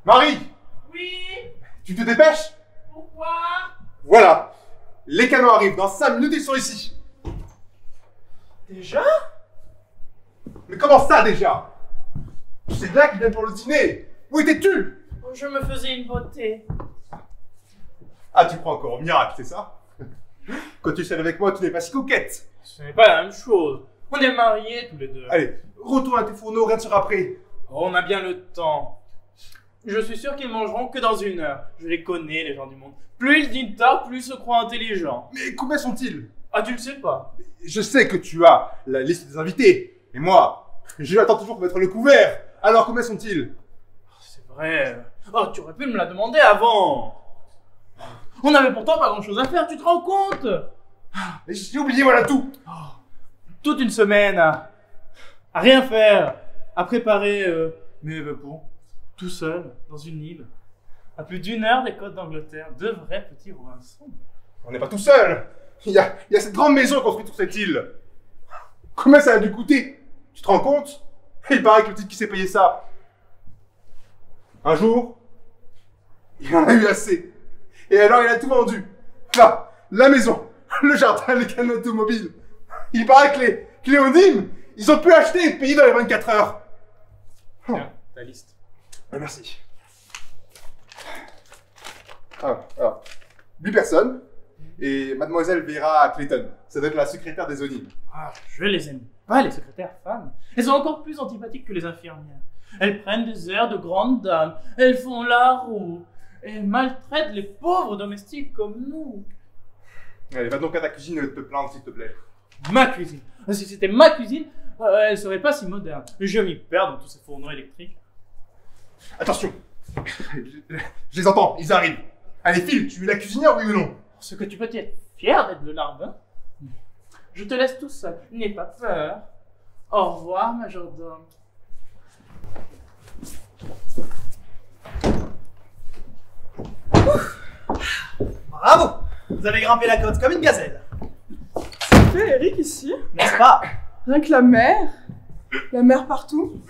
Marie! Oui? Tu te dépêches? Pourquoi? Voilà! Les canons arrivent, dans 5 minutes ils sont ici! Déjà? Mais comment ça déjà? C'est là qu'ils viennent pour le dîner! Où étais-tu? Je me faisais une beauté. Ah, tu crois encore au miracle, c'est ça? Quand tu sors avec moi, tu n'es pas si coquette! Ce n'est pas la même chose. On est mariés tous les deux. Allez, retourne à tes fourneaux, rien ne sera prêt! On a bien le temps. Je suis sûr qu'ils mangeront que dans 1 heure. Je les connais, les gens du monde. Plus ils dînent tard, plus ils se croient intelligents. Mais combien sont-ils? Ah, tu le sais pas? Je sais que tu as la liste des invités, mais moi, je attends toujours pour mettre le couvert! Alors combien sont-ils? C'est vrai. Oh, tu aurais pu me la demander avant. On n'avait pourtant pas grand-chose à faire, tu te rends compte? J'ai oublié, voilà tout! Toute une semaine à rien faire, à préparer mais bon, tout seul, dans une île, à plus d'1 heure des côtes d'Angleterre, 2 vrais petits Robinson. On n'est pas tout seul! Il y a cette grande maison construite sur cette île! Combien ça a dû coûter? Tu te rends compte? Il paraît que le type qui s'est payé ça, un jour, il en a eu assez. Et alors il a tout vendu. Là, la maison, le jardin, les canaux automobiles. Il paraît que les Cléonymes, ils ont pu acheter et payer dans les 24 heures. Tiens, ta liste. Ah, merci. Alors, 8 personnes. Et mademoiselle Vera Clayton. Ça doit être la secrétaire des Onymes. Ah, je les aime pas, les secrétaires femmes. Elles sont encore plus antipathiques que les infirmières. Elles prennent des airs de grandes dames, elles font la roue, elles maltraitent les pauvres domestiques comme nous. Allez, va donc à ta cuisine te plaindre, s'il te plaît. Ma cuisine. Si c'était ma cuisine, elle serait pas si moderne. Je m'y perds dans tous ces fourneaux électriques. Attention. Je les entends, ils arrivent. Allez, file, tu es la cuisinière, oui ou non? Ce que tu peux être fier d'être le larbin. Je te laisse tout seul, n'aie pas peur. Au revoir, majordome. Bravo! Vous avez grimpé la côte comme une gazelle. C'est fait, Eric, ici. N'est-ce pas? Rien que la mer partout,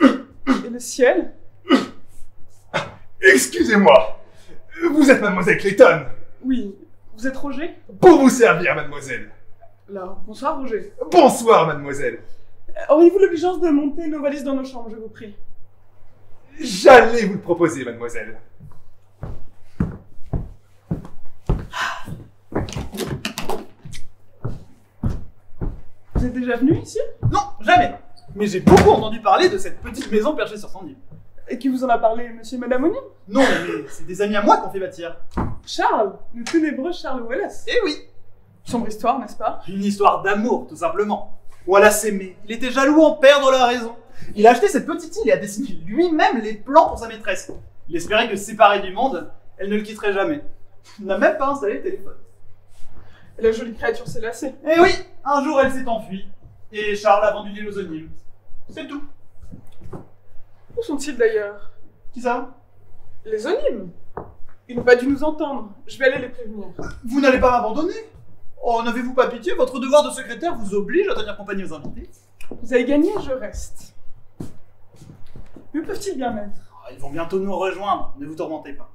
et le ciel. Excusez-moi. Vous êtes mademoiselle Clayton. Oui, vous êtes Roger? Pour vous servir, mademoiselle. Alors, bonsoir Roger. Bonsoir, mademoiselle. Auriez-vous l'obligeance de monter nos valises dans nos chambres, je vous prie? J'allais vous le proposer, mademoiselle. Vous êtes déjà venu ici? Non, jamais. Mais j'ai beaucoup entendu parler de cette petite maison perchée sur son île. Et qui vous en a parlé, monsieur et madame O'Neill? Non, mais c'est des amis à moi qu'on fait bâtir. Charles, le ténébreux Charles Wallace. Eh oui, Sombre histoire, n'est-ce pas? une histoire d'amour, tout simplement. Voilà s'aimer. Il était jaloux en perdre la raison. Il a acheté cette petite île et a dessiné lui-même les plans pour sa maîtresse. Il espérait que séparée du monde, elle ne le quitterait jamais. Il n'a même pas installé le téléphone. Et la jolie créature s'est lassée. Eh oui, un jour elle s'est enfuie. Et Charles a vendu l'île aux Onymes. C'est tout. Où sont-ils d'ailleurs? Qui ça? Les Onymes. Ils n'ont pas dû nous entendre. Je vais aller les prévenir. Vous n'allez pas m'abandonner? Oh, n'avez-vous pas pitié? Votre devoir de secrétaire vous oblige à tenir compagnie aux invités. Vous avez gagné, je reste. Mais où peuvent-ils bien être? Oh, ils vont bientôt nous rejoindre, ne vous tourmentez pas.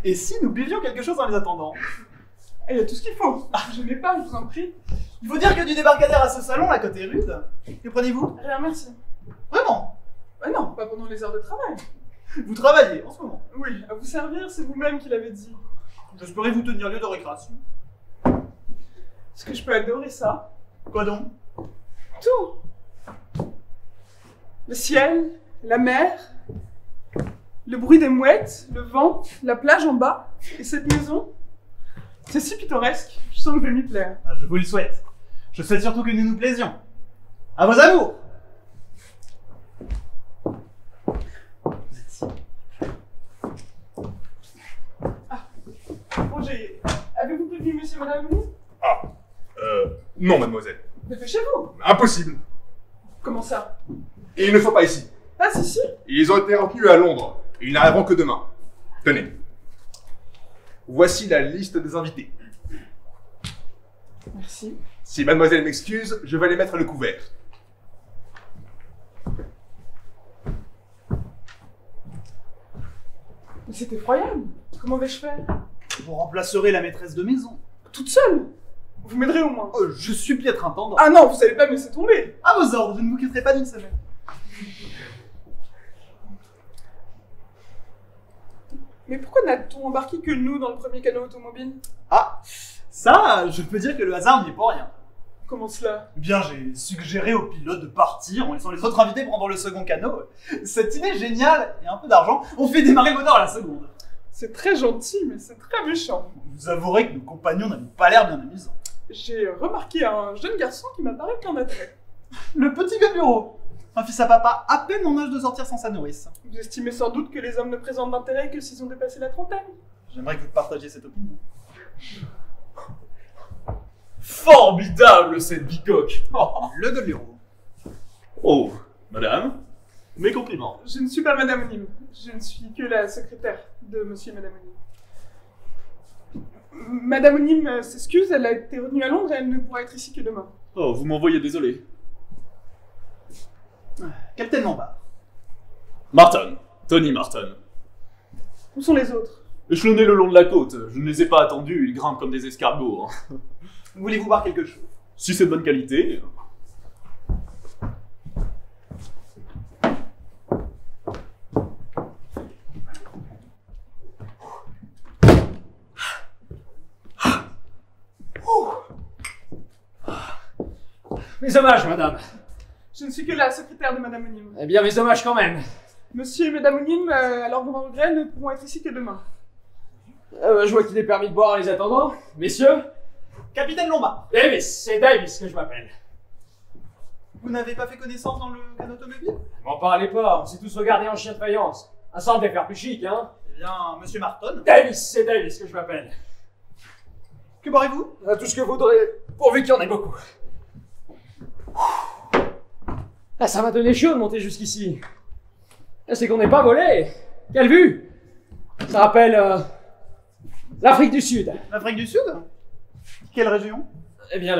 Et si nous buvions quelque chose en les attendant? Il y a tout ce qu'il faut. Je n'ai pas, je vous en prie. Il faut dire que du débarcadère à ce salon, la côte est rude. Que prenez-vous? Rien, merci. Vraiment? Ah non, pas pendant les heures de travail. Vous travaillez en ce moment. Oui, à vous servir, c'est vous-même qui l'avez dit. J'espérais vous tenir lieu de récréation. Est-ce que je peux adorer ça? Quoi donc? Tout. Le ciel, la mer, le bruit des mouettes, le vent, la plage en bas, et cette maison. C'est si pittoresque, je sens que je vais m'y plaire. Ah, je vous le souhaite. Je souhaite surtout que nous nous plaisions. À vos amours! Vous êtes ici. Roger, avez-vous prévenu monsieur et madame Louise? Non, mademoiselle. Dépêchez-vous. Impossible. Comment ça? Et ils ne sont pas ici. Pas ici? Ils ont été retenus à Londres. Et ils n'arriveront que demain. Tenez. Voici la liste des invités. Merci. Si mademoiselle m'excuse, je vais aller mettre le couvert. Mais c'est effroyable. Comment vais-je faire? Vous remplacerez la maîtresse de maison. Toute seule? Vous m'aiderez au moins. Je suis piètre intendant. Ah non, vous allez pas me laisser tomber. À vos ordres, je ne vous quitterai pas d'une semaine. Mais pourquoi n'a-t-on embarqué que nous dans le premier canot automobile? Ah, ça, je peux dire que le hasard n'y est pour rien. Comment cela? Eh bien, j'ai suggéré au pilote de partir en laissant les autres invités prendre le second canot. Cette idée géniale et un peu d'argent ont fait démarrer le moteur à la seconde. C'est très gentil, mais c'est très méchant. Vous avouerez que nos compagnons n'avaient pas l'air bien amusants. J'ai remarqué un jeune garçon qui m'apparaît plein d'attrait. Le petit gars bureau, un fils à papa à peine en âge de sortir sans sa nourrice. Vous estimez sans doute que les hommes ne présentent d'intérêt que s'ils ont dépassé la trentaine. J'aimerais que vous partagiez cette opinion. Formidable cette bicoque. Le Goluro. Oh, madame, mes compliments. Je ne suis pas Madame Onim. Je ne suis que la secrétaire de Monsieur et Madame Onim. Madame Onim s'excuse, elle a été retenue à Londres et elle ne pourra être ici que demain. Oh, vous m'envoyez désolé. Capitaine Lombard. Martin, Tony Martin. Où sont les autres? Échelonnés le long de la côte, je ne les ai pas attendus, ils grimpent comme des escargots. Hein. Voulez-vous boire quelque chose? Si c'est de bonne qualité. Mes hommages, madame. Je ne suis que la secrétaire de Madame Onim. Eh bien, mes hommages quand même. Monsieur et Madame Onim, à leur grand regret, ne pourront être ici que demain. Je vois qu'il est permis de boire en les attendant. Messieurs, Capitaine Lombard. Davis, c'est Davis que je m'appelle. Vous n'avez pas fait connaissance dans le canot automobile? M'en parlez pas, on s'est tous regardés en chien de faïence. Un centre des faire plus chic, hein. Eh bien, Monsieur Marton. Davis, c'est Davis que je m'appelle. Que boirez-vous? Tout ce que vous voudrez, pourvu qu'il y en ait beaucoup. Ah, ça m'a donné chaud de monter jusqu'ici. C'est qu'on n'est pas volé. Quelle vue! Ça rappelle l'Afrique du Sud. L'Afrique du Sud? Quelle région? Eh bien,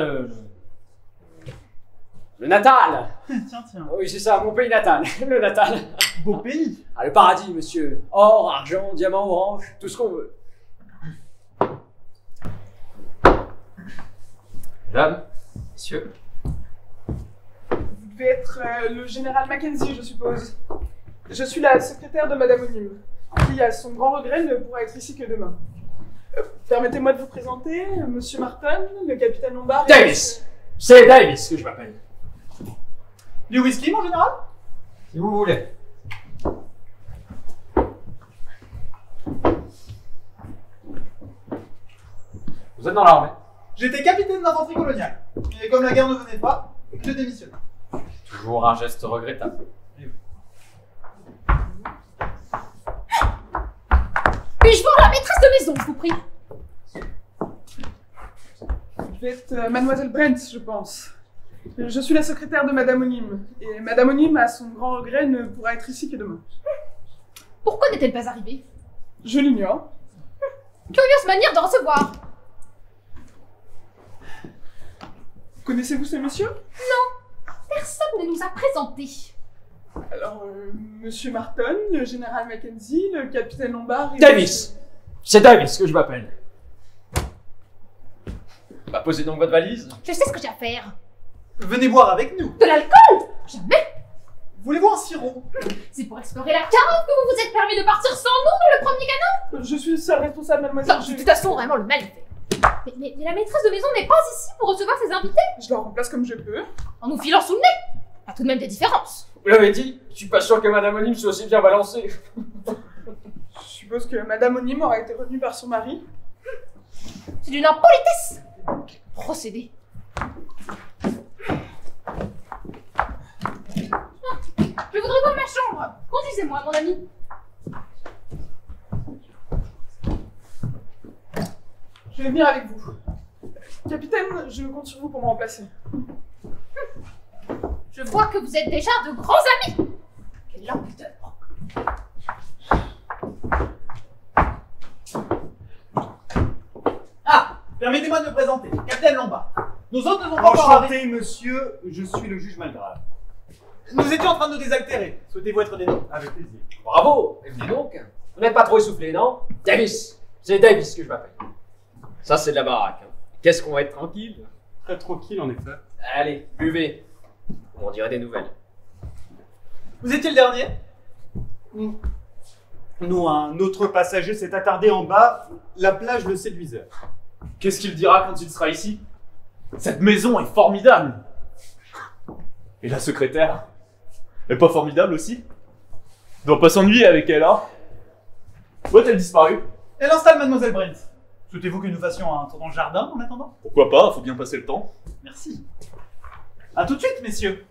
le Natal. Tiens. Oui, c'est ça, mon pays natal. Le Natal. Beau pays. Ah, le paradis, monsieur. Or, argent, diamant, orange, tout ce qu'on veut. Mesdames, messieurs. Vous devez être le général Mackenzie, je suppose. Je suis la secrétaire de Madame Onim, qui, à son grand regret, ne pourra être ici que demain. Permettez-moi de vous présenter Monsieur Martin, le capitaine Lombard... Davis. C'est Davis que je m'appelle. Du whisky, mon général? Si vous voulez. Vous êtes dans l'armée? J'étais capitaine d'infanterie coloniale. Et comme la guerre ne venait pas, je démissionne. Toujours un geste regrettable. Puis-je voir la maîtresse de maison, je vous prie? Vous devez être Mademoiselle Brent, je pense. Je suis la secrétaire de Madame Onim, et Madame Onim, à son grand regret, ne pourra être ici que demain. Pourquoi n'est-elle pas arrivée? Je l'ignore. Curieuse manière de recevoir. Connaissez-vous ce monsieur? Personne ne nous a présentés. Alors, Monsieur Martin, le général Mackenzie, le capitaine Lombard et... Davis. C'est Davis que je m'appelle. Bah, posez donc votre valise. Je sais ce que j'ai à faire. Venez boire avec nous. De l'alcool? Jamais. Voulez-vous un sirop? C'est pour explorer la cave que vous vous êtes permis de partir sans nous, le premier canot? Je suis seule responsable, mademoiselle. Non, de toute façon, vraiment, le mal est fait. Mais la maîtresse de maison n'est pas ici pour recevoir ses invités. Je la remplace comme je peux. En nous filant sous le nez. Il y a tout de même des différences. Vous l'avez dit, je suis pas sûr que Madame Onim soit aussi bien balancée. Je suppose que Madame Onim aura été retenue par son mari. C'est d'une impolitesse. Quel procédé. Je voudrais voir ma chambre. Conduisez-moi, mon ami. Je vais venir avec vous. Capitaine, je compte sur vous pour me remplacer. Je vois que vous êtes déjà de grands amis. Quelle lenteur. Ah, permettez-moi de me présenter. Capitaine Lombard. Nous autres ne sommes pas encore arrivés. Enchanté, monsieur, je suis le juge Malgrave. Nous étions en train de nous désaltérer. Souhaitez-vous être des nôtres? Avec plaisir. Bravo. Et venez donc. Vous n'êtes pas trop essoufflé, non? Davis! C'est Davis que je m'appelle. Ça, c'est de la baraque. Hein. Qu'est-ce qu'on va être tranquille? Très tranquille, en effet. Allez, buvez. On dirait des nouvelles. Vous étiez le dernier? Non, un autre passager s'est attardé en bas. La plage le séduisait. Qu'est-ce qu'il dira quand il sera ici? Cette maison est formidable. Et la secrétaire? Elle est pas formidable aussi? Doit pas s'ennuyer avec elle, hein? Où a-t-elle disparu? Elle installe Mademoiselle Brent. Souhaitez-vous que nous fassions un tour dans le jardin en attendant? Pourquoi pas, faut bien passer le temps. Merci. À tout de suite, messieurs.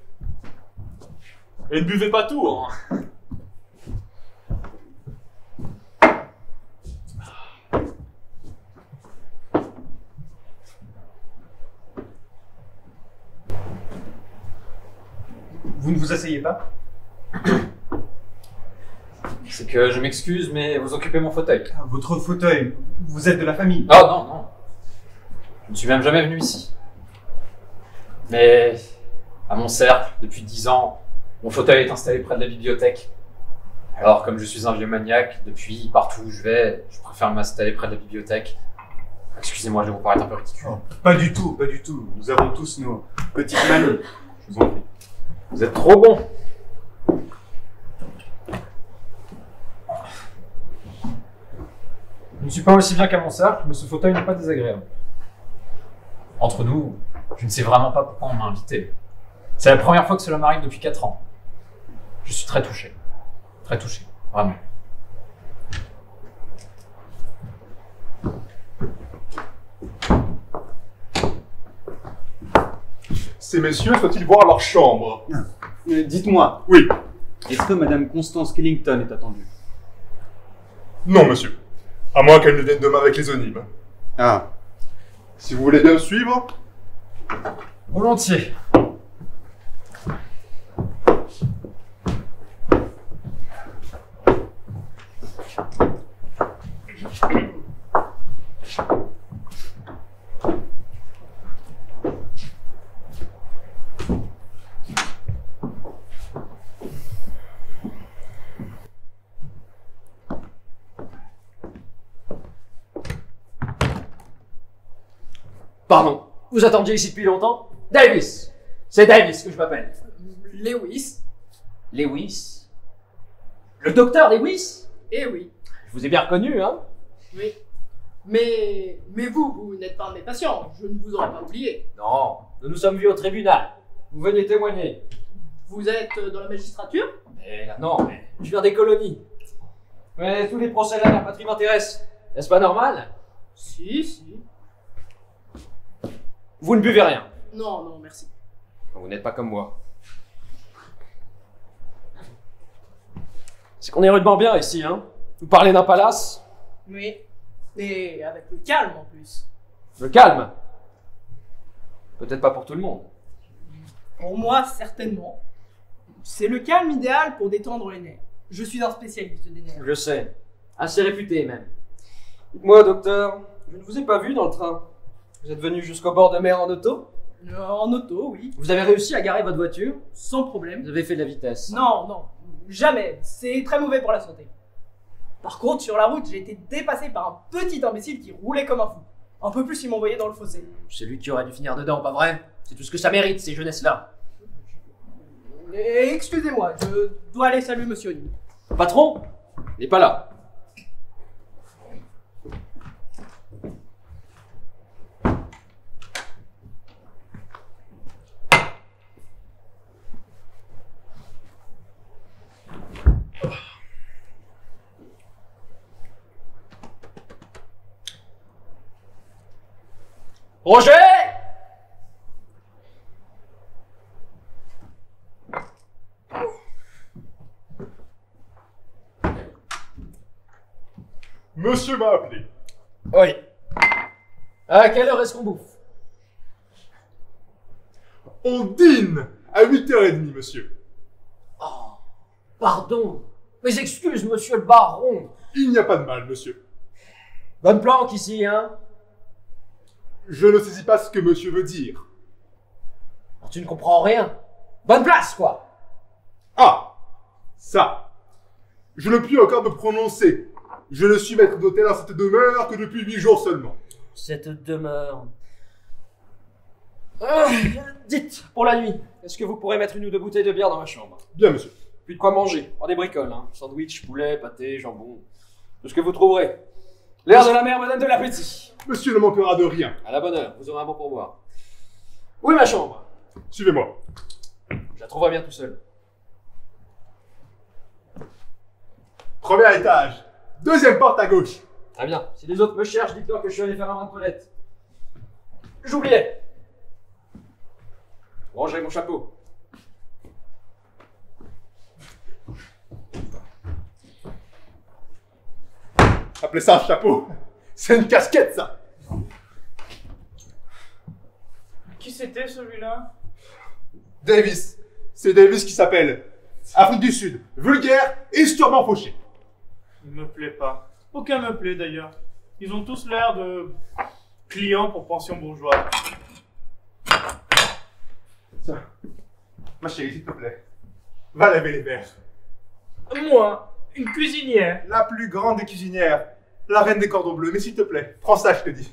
Et ne buvez pas tout, hein? Vous ne vous asseyez pas? C'est que je m'excuse, mais vous occupez mon fauteuil. Votre fauteuil, vous êtes de la famille. Oh non, non. Je ne suis même jamais venu ici. Mais à mon cercle, depuis 10 ans, mon fauteuil est installé près de la bibliothèque. Alors, comme je suis un vieux maniaque, depuis partout où je vais, je préfère m'installer près de la bibliothèque. Excusez-moi, je vais vous paraître un peu ridicule. Oh, pas du tout, pas du tout. Nous avons tous nos petites manies. Je vous en prie. Vous êtes trop bon. Je ne suis pas aussi bien qu'à mon cercle, mais ce fauteuil n'est pas désagréable. Entre nous, je ne sais vraiment pas pourquoi on m'a invité. C'est la première fois que cela m'arrive depuis 4 ans. Je suis très touché. Très touché. Vraiment. Ces messieurs souhaitent-ils voir leur chambre? Dites-moi. Oui. Est-ce que Madame Constance Killington est attendue? Non, monsieur. À moins qu'elle ne vienne demain avec les onymes. Ah. Si vous voulez bien me suivre. Volontiers. Pardon, vous attendiez ici depuis longtemps? Davis! C'est Davis que je m'appelle. Lewis. Lewis? Le docteur Lewis? Eh oui, Je vous ai bien reconnu, hein? oui. Mais vous n'êtes pas un de mes patients, je ne vous aurais pas oublié. Non, nous nous sommes vus au tribunal. Vous venez témoigner. Vous êtes dans la magistrature? Mais non, mais je viens des colonies. Mais tous les procès-là, la patrie m'intéresse. N'est-ce pas normal? Si, si. Vous ne buvez rien. Non, non, merci. Vous n'êtes pas comme moi. C'est qu'on est rudement bien ici, hein? Vous parlez d'un palace? Oui. Et avec le calme en plus. Le calme? Peut-être pas pour tout le monde. Pour moi, certainement. C'est le calme idéal pour détendre les nerfs. Je suis un spécialiste des nerfs. Je sais. Assez réputé, même. Dites-moi, docteur, je ne vous ai pas vu dans le train. Vous êtes venu jusqu'au bord de mer en auto? En auto, oui. Vous avez réussi à garer votre voiture? Sans problème. Vous avez fait de la vitesse? Non, non. Jamais. C'est très mauvais pour la santé. Par contre, sur la route, j'ai été dépassé par un petit imbécile qui roulait comme un fou. Un peu plus, il m'envoyait dans le fossé. C'est lui qui aurait dû finir dedans, pas vrai? C'est tout ce que ça mérite, ces jeunesses-là. Excusez-moi, je dois aller saluer Monsieur O'Neill. Patron? Il n'est pas là. Roger! Monsieur m'a appelé. Oui. À quelle heure est-ce qu'on bouffe? On dîne à 8h30, monsieur. Oh, pardon. Mes excuses, monsieur le baron. Il n'y a pas de mal, monsieur. Bonne planque ici, hein? Je ne saisis pas ce que monsieur veut dire. Alors, tu ne comprends rien. Bonne place, quoi. Ah, ça. Je ne puis encore me prononcer. Je ne suis maître d'hôtel dans cette demeure que depuis 8 jours seulement. Cette demeure... Dites, pour la nuit, est-ce que vous pourrez mettre une ou deux bouteilles de bière dans ma chambre? Bien, monsieur. Puis de quoi manger, en des bricoles, hein. Sandwich, poulet, pâté, jambon, tout ce que vous trouverez. L'air de la mer me donne de l'appétit. Monsieur ne manquera de rien. À la bonne heure, vous aurez un bon pourboire. Où est ma chambre? Suivez-moi. Je la trouverai bien tout seul. Premier étage. Deuxième porte à gauche. Très bien. Si les autres me cherchent, dites-leur que je suis allé faire un bain de toilette. J'oubliais. Rangerez mon chapeau. Appelez ça un chapeau. C'est une casquette, ça. Qui c'était celui-là? Davis. C'est Davis qui s'appelle. Afrique du Sud. Vulgaire et sûrement fauché. Il me plaît pas. Aucun me plaît d'ailleurs. Ils ont tous l'air de clients pour pension bourgeoise. Tiens. Ma chérie, s'il te plaît. Va laver les verres. Moi, une cuisinière. La plus grande des cuisinières. La reine des cordons bleus. Mais s'il te plaît, prends ça, je te dis.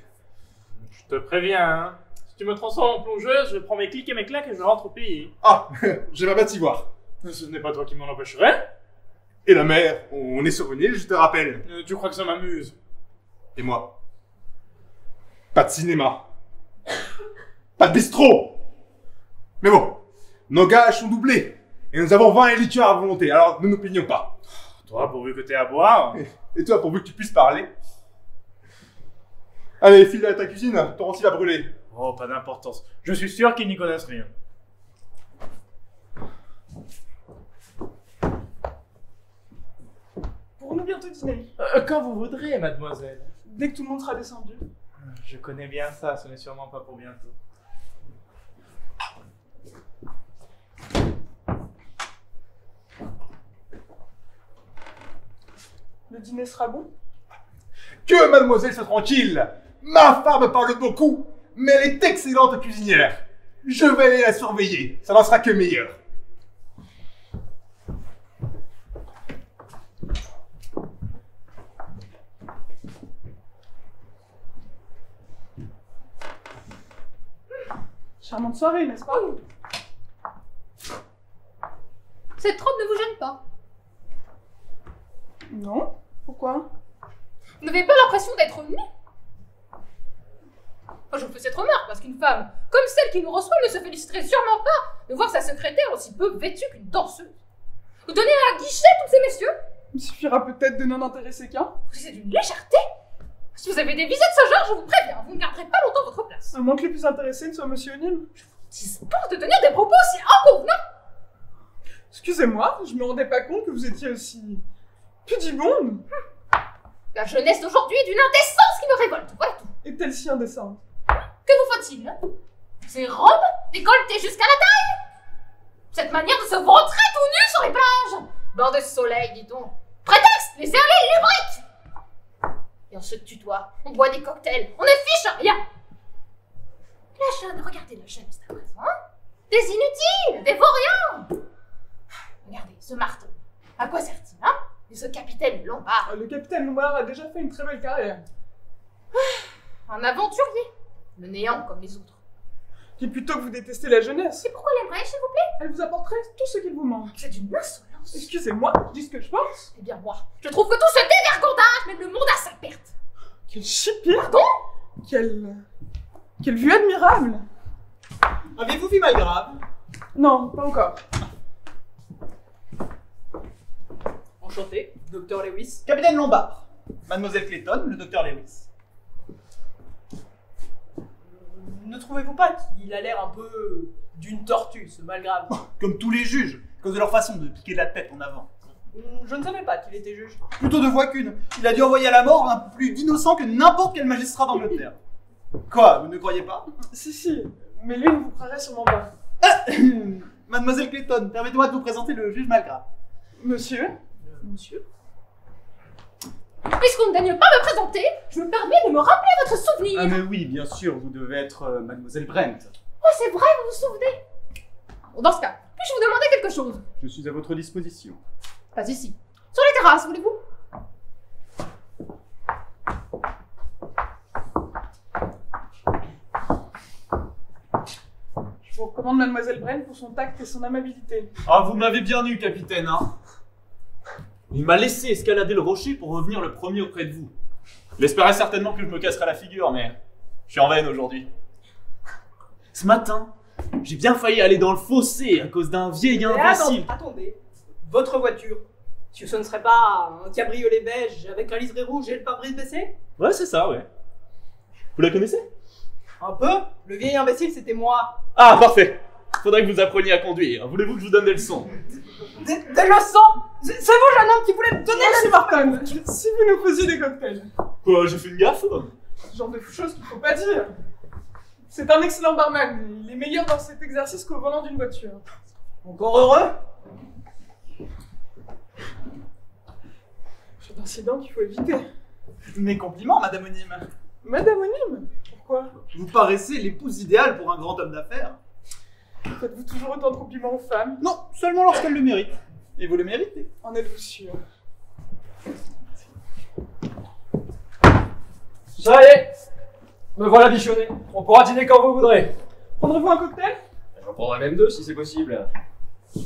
Je te préviens, hein. Si tu me transformes en plongeuse, je prends mes clics et mes claques et je rentre au pays. Ah, j'aimerais bien t'y voir. Ce n'est pas toi qui m'en empêcherais. Et la mer, on est sur une île, je te rappelle. Tu crois que ça m'amuse? Et moi? Pas de cinéma. Pas de bistrot. Mais bon, nos gages sont doublés. Et nous avons 20 liqueurs à volonté, alors ne nous plaignons pas. Toi, pourvu que t'aies à boire. Et toi, pourvu que tu puisses parler. Allez, file à ta cuisine, ton rôti va brûler. Oh, pas d'importance. Je suis sûr qu'ils n'y connaissent rien. Pourrons-nous bientôt dîner? Quand vous voudrez, mademoiselle. Dès que tout le monde sera descendu. Je connais bien ça, ce n'est sûrement pas pour bientôt. Le dîner sera bon? Que mademoiselle soit tranquille. Ma femme parle beaucoup, mais elle est excellente cuisinière. Je vais aller la surveiller, ça n'en sera que meilleur. Charmante soirée, n'est-ce pas? Cette robe ne vous gêne pas? Non. Pourquoi? Vous n'avez pas l'impression d'être nue? Je vous fais cette remarque parce qu'une femme comme celle qui nous reçoit ne se féliciterait sûrement pas de voir sa secrétaire aussi peu vêtue qu'une danseuse. Vous donnez à guichet tous ces messieurs? Il suffira peut-être de n'en intéresser qu'un. C'est d'une légèreté. Si vous avez des visées de ce genre, je vous préviens, vous ne garderez pas longtemps votre place. À moins que les plus intéressés ne soient Monsieur O'Neill. Dispense de tenir des propos aussi inconvenants. Excusez-moi, je me rendais pas compte que vous étiez aussi pudibonde. La jeunesse d'aujourd'hui est d'une indécence qui me révolte, voilà tout. Est-elle si indécente? Que vous faut-il? Ces robes décolletées jusqu'à la taille? Cette manière de se vautrer tout nu sur les plages? Bord de soleil, dis-donc. Prétexte, laissez aller lubrique. Et on se tutoie, on boit des cocktails, on ne fiche rien. La jeune, regardez la jeunesse d'à présent, hein? Des inutiles, des vauriens. Regardez, ce marteau, à quoi sert-il, hein? Et ce capitaine Lombard. Le capitaine Lombard a déjà fait une très belle carrière. Un aventurier, le néant comme les autres. Dis plutôt que vous détestez la jeunesse. Et pourquoi l'aimerais, s'il vous plaît? Elle vous apporterait tout ce qu'il vous manque. C'est d'une insolence. Excusez-moi, je dis ce que je pense. Eh bien moi, je trouve que tout ce dévergondage met le monde à sa perte. Quel chipir. Pardon? Quelle vue admirable. Avez-vous vu Malgrave? Non, pas encore. Enchanté, Docteur Lewis. Capitaine Lombard. Mademoiselle Clayton, le docteur Lewis. Ne trouvez-vous pas qu'il a l'air un peu d'une tortue, ce Malgrave? Comme tous les juges, à cause de leur façon de piquer la tête en avant. Je ne savais pas qu'il était juge. Plutôt deux fois qu'une. Il a dû envoyer à la mort un peu plus d'innocent que n'importe quel magistrat d'Angleterre. Quoi, vous ne croyez pas? Si, mais lui ne vous croirait sûrement pas. Mademoiselle Clayton, permettez-moi de vous présenter le juge Malgrave. Monsieur? Monsieur? Puisqu'on ne daigne pas me présenter, je me permets de me rappeler votre souvenir. Ah mais oui, bien sûr, vous devez être Mademoiselle Brent. Oh, c'est vrai, vous vous souvenez? Bon, dans ce cas, puis-je vous demander quelque chose? Je suis à votre disposition. Pas ici. Sur les terrasses, voulez-vous? Je vous recommande Mademoiselle Brent pour son tact et son amabilité. Ah, vous m'avez bien eu, capitaine, hein. Il m'a laissé escalader le rocher pour revenir le premier auprès de vous. Il espérait certainement que je me casserais la figure, mais je suis en veine aujourd'hui. Ce matin, j'ai bien failli aller dans le fossé à cause d'un vieil imbécile. Attendez, votre voiture, ce ne serait pas un cabriolet beige avec un liseré rouge et le pare-brise baissé? Ouais, c'est ça, ouais. Vous la connaissez? Un peu. Le vieil imbécile, c'était moi. Ah, parfait. Faudrait que vous appreniez à conduire. Voulez-vous que je vous donne des leçons? Des leçons? C'est vous, jeune homme, qui voulait me donner Merci Martin, si vous nous faisiez des cocktails. Quoi, j'ai fait une gaffe? Ce genre de choses qu'il faut pas dire. C'est un excellent barman, il est meilleur dans cet exercice qu'au volant d'une voiture. Encore heureux? C'est un incident qu'il faut éviter. Mes compliments, Madame Onime. Madame Onime? Pourquoi? Vous paraissez l'épouse idéale pour un grand homme d'affaires. Faites-vous toujours autant de compliments aux femmes? Non, seulement lorsqu'elles le méritent. Et vous le méritez. En êtes-vous sûr? Ça y est, me voilà bichonné. On pourra dîner quand vous voudrez. Prendrez-vous un cocktail? J'en prendrai même 2 si c'est possible. Je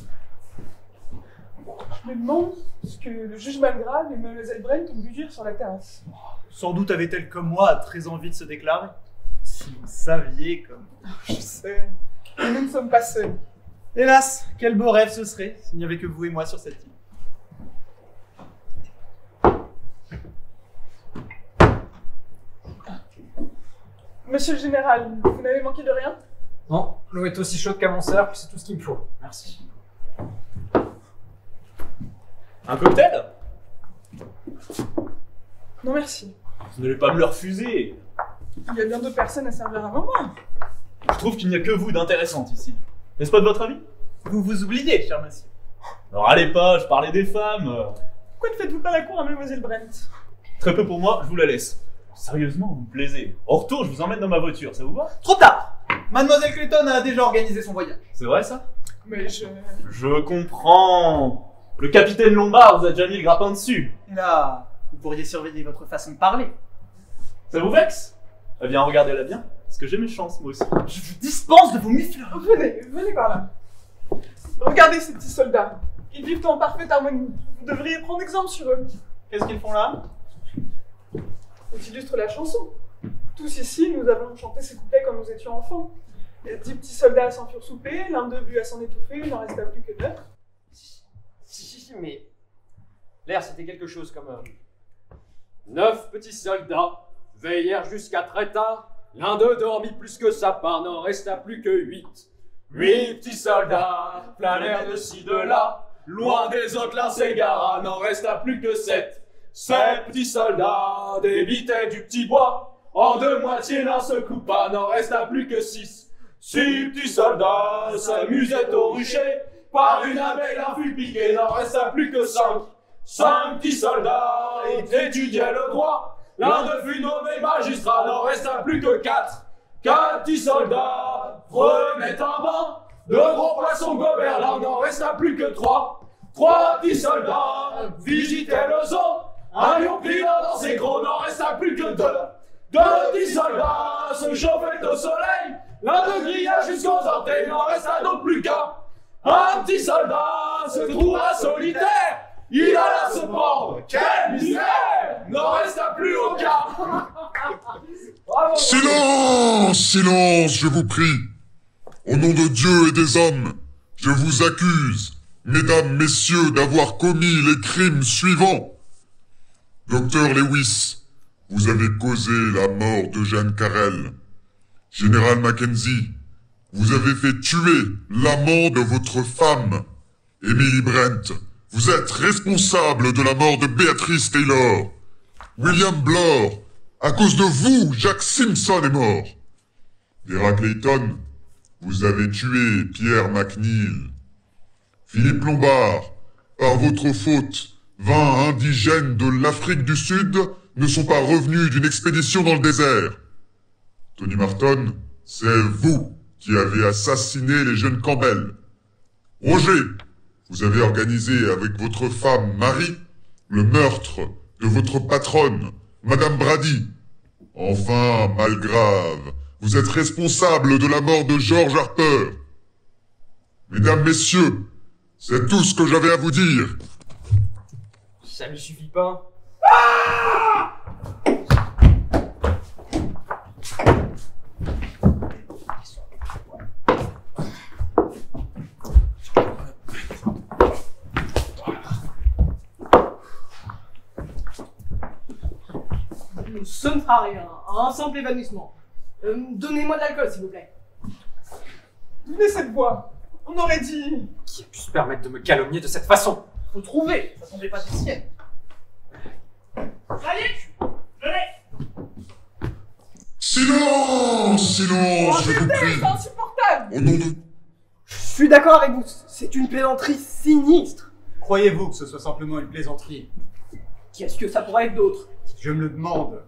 me demande ce que le juge Malgrave et Mademoiselle Brent ont dû dire sur la terrasse. Sans doute avait-elle, comme moi, très envie de se déclarer. Si vous saviez comme... Je sais. Et nous ne sommes pas seuls. Hélas, quel beau rêve ce serait s'il n'y avait que vous et moi sur cette île. Monsieur le général, vous n'avez manqué de rien? Non, l'eau est aussi chaude qu'à mon cercle, c'est tout ce qu'il me faut. Merci. Un cocktail? Non merci. Vous n'allez pas me le refuser. Il y a bien d'autres personnes à servir avant moi. Je trouve qu'il n'y a que vous d'intéressante ici. N'est-ce pas de votre avis? Vous vous oubliez, cher monsieur. Alors allez pas, je parlais des femmes. Pourquoi ne faites-vous pas la cour à Mademoiselle Brent? Très peu pour moi, je vous la laisse. Sérieusement, vous me plaisez. En retour, je vous emmène dans ma voiture, ça vous va? Trop tard. Mademoiselle Clayton a déjà organisé son voyage. C'est vrai ça? Mais je... Je comprends. Le capitaine Lombard vous a déjà mis le grappin dessus. Et là, vous pourriez surveiller votre façon de parler. Ça vous vexe? Eh bien, regardez-la bien, parce que j'ai mes chances, moi aussi. Je vous dispense de vos mufles. Venez par là. Regardez ces petits soldats. Ils vivent en parfaite harmonie. Vous devriez prendre exemple sur eux. Qu'est-ce qu'ils font là? Ils illustrent la chanson. Tous ici, nous avons chanté ces couplets quand nous étions enfants. 10 petits soldats s'en furent soupés, l'un d'eux but à s'en étouffer, il n'en resta plus que 9. Si, mais... L'air, c'était quelque chose comme... 9 petits soldats veillèrent jusqu'à très tard. L'un d'eux dormit plus que sa part, n'en resta plus que 8. 8 petits soldats planèrent de ci, de là. Loin des autres, l'un s'égara, n'en resta plus que 7. 7 petits soldats débitaient du petit bois. En 2 moitiés, l'un se coupa, n'en resta plus que 6. 6 petits soldats s'amusaient au rucher. Par une abeille, l'un fut piqué, n'en resta plus que 5. 5 petits soldats étudiaient le droit. L'un d'eux fut nommé magistrat, n'en resta plus que 4. 4 petits soldats prenaient un bain. De gros poissons gobèrent, là n'en resta plus que 3. 3 petits soldats visitaient le zoo. Un lion pilant dans ses crocs, n'en resta plus que 2. 2 petits soldats se chauffaient au soleil. L'un d'eux grilla jusqu'aux orteils, n'en resta donc plus qu'un. Un petit soldat se trouva solitaire. Il alla se pendre, quelle misère! N'en resta plus aucun! Bravo. Silence! Silence, je vous prie! Au nom de Dieu et des hommes, je vous accuse, mesdames, messieurs, d'avoir commis les crimes suivants. Docteur Lewis, vous avez causé la mort de Jeanne Carrel. Général Mackenzie, vous avez fait tuer l'amant de votre femme, Emily Brent. Vous êtes responsable de la mort de Béatrice Taylor. William Blore, à cause de vous, Jack Simpson est mort. Vera Clayton, vous avez tué Pierre McNeil. Philippe Lombard, par votre faute, 20 indigènes de l'Afrique du Sud ne sont pas revenus d'une expédition dans le désert. Tony Marton, c'est vous qui avez assassiné les jeunes Campbell. Roger, vous avez organisé avec votre femme Marie le meurtre de votre patronne, Madame Brady. Enfin, Malgrave, vous êtes responsable de la mort de George Harper. Mesdames, messieurs, c'est tout ce que j'avais à vous dire. Ça ne suffit pas. Ce ne fera rien, un simple évanouissement. Donnez-moi de l'alcool, s'il vous plaît. Venez cette voix. On aurait dit... Qui a pu se permettre de me calomnier de cette façon? Faut trouver, ça tombait pas des siennes. Allez, je l'ai. Silence, silence, je vous C'est prie. insupportable. Au nom de... Je suis d'accord avec vous, c'est une plaisanterie sinistre. Croyez-vous que ce soit simplement une plaisanterie? Qu'est-ce que ça pourrait être d'autre? Je me le demande.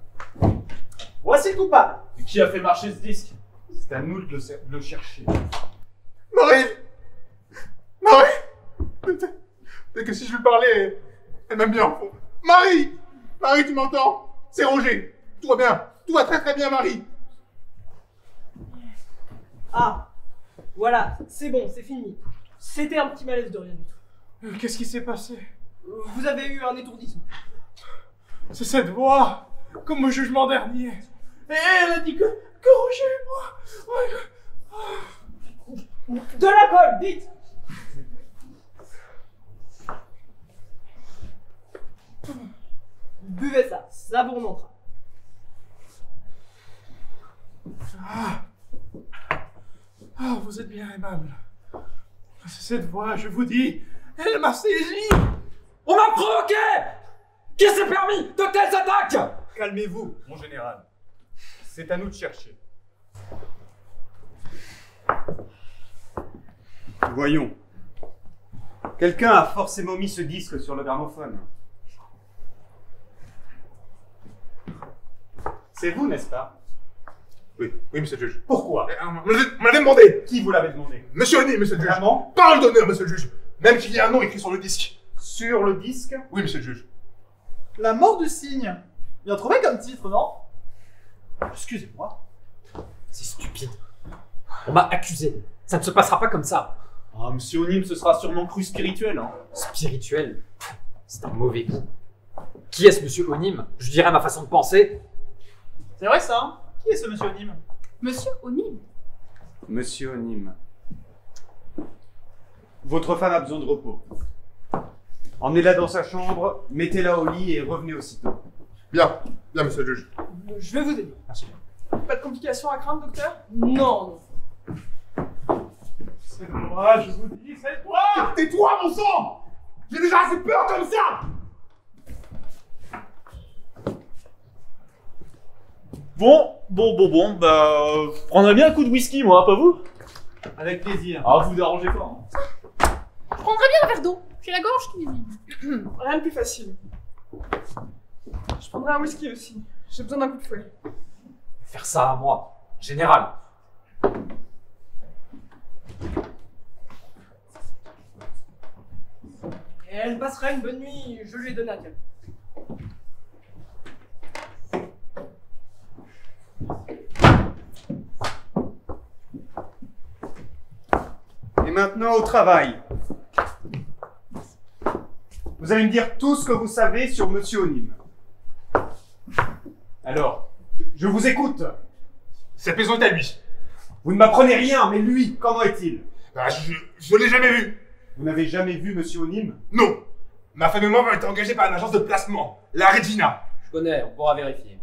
Voici le coupable. Et qui a fait marcher ce disque? C'est à nous de le chercher. Marie! Marie! Dès que si je lui parlais, elle m'aime bien. Marie! Marie, tu m'entends? C'est Roger. Tout va bien. Tout va très très bien, Marie. Ah, voilà, c'est bon, c'est fini. C'était un petit malaise de rien du tout. Qu'est-ce qui s'est passé? Vous avez eu un étourdissement. C'est cette voix, comme au jugement dernier. Et elle a dit que Roger et moi... De l'alcool, vite! Buvez ça, ça vous remontera. Ah, vous êtes bien aimable. C'est cette voix, je vous dis, elle m'a saisi. On m'a provoqué! Qui s'est permis de telles attaques? Calmez-vous, mon général. C'est à nous de chercher. Voyons. Quelqu'un a forcément mis ce disque sur le gramophone. C'est vous, n'est-ce pas? Oui, monsieur le juge. Pourquoi? On m'avait demandé. Qui vous l'avez demandé? Monsieur Oni, monsieur le juge. Vraiment? Parole d'honneur, monsieur le juge. Même qu'il y a un nom écrit sur le disque. Sur le disque? Oui, monsieur le juge. La mort de cygne. Bien trouvé comme titre, non? Excusez-moi. C'est stupide. On m'a accusé. Ça ne se passera pas comme ça. Ah, monsieur Onim, ce sera sûrement cru spirituel, hein. Spirituel. C'est un mauvais goût. Qui est ce monsieur Onim? Je dirais ma façon de penser. C'est vrai ça, hein? Qui est ce monsieur Onim? Monsieur Onim. Monsieur Onim. Votre femme a besoin de repos. Emmenez-la dans sa chambre, mettez-la au lit et revenez aussitôt. Bien, monsieur le juge. Je vais vous aider. Merci. Pas de complications à craindre, docteur? Non, Cette voix, je vous dis, cette voix. Tais-toi, mon sang! J'ai déjà assez peur comme ça! Bon, bah... je prendrais bien un coup de whisky, moi, pas vous? Avec plaisir. Ah, vous dérangez pas, hein. Je prendrais bien un verre d'eau. J'ai la gorge qui vide. Rien de plus facile. Je prendrai un whisky aussi. J'ai besoin d'un coup de fouet. Faire ça à moi. Général. Et elle passera une bonne nuit, je lui ai donné un câble. Et maintenant au travail. Vous allez me dire tout ce que vous savez sur Monsieur Onim. Alors, je vous écoute. Cette maison est à lui. Vous ne m'apprenez rien, mais lui, comment est-il? Bah, je l'ai jamais vu. Vous n'avez jamais vu Monsieur Onim? Non. Ma femme et moi avons été engagés par une agence de placement, la Regina. Je connais, on pourra vérifier.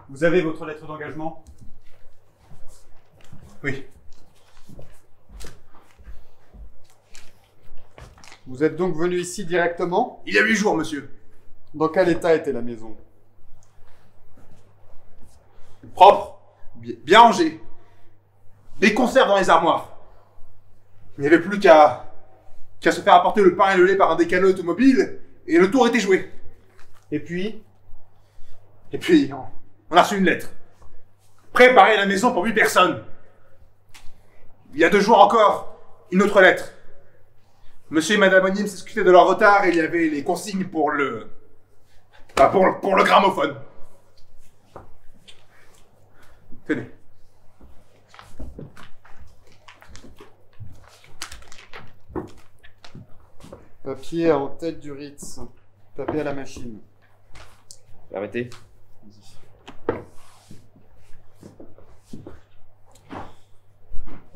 Vous avez votre lettre d'engagement? Oui. Vous êtes donc venu ici directement? Il y a 8 jours, monsieur. Dans quel état était la maison? Propre, bien rangé. Des conserves dans les armoires. Il n'y avait plus qu'à se faire apporter le pain et le lait par un décano automobile, et le tour était joué. Et puis, on a reçu une lettre. Préparez la maison pour 8 personnes. Il y a 2 jours encore, une autre lettre. Monsieur et Madame Onim s'excusaient de leur retard et il y avait les consignes pour le... pour le gramophone. Tenez. Papier en tête du Ritz. Tapez à la machine. Arrêtez.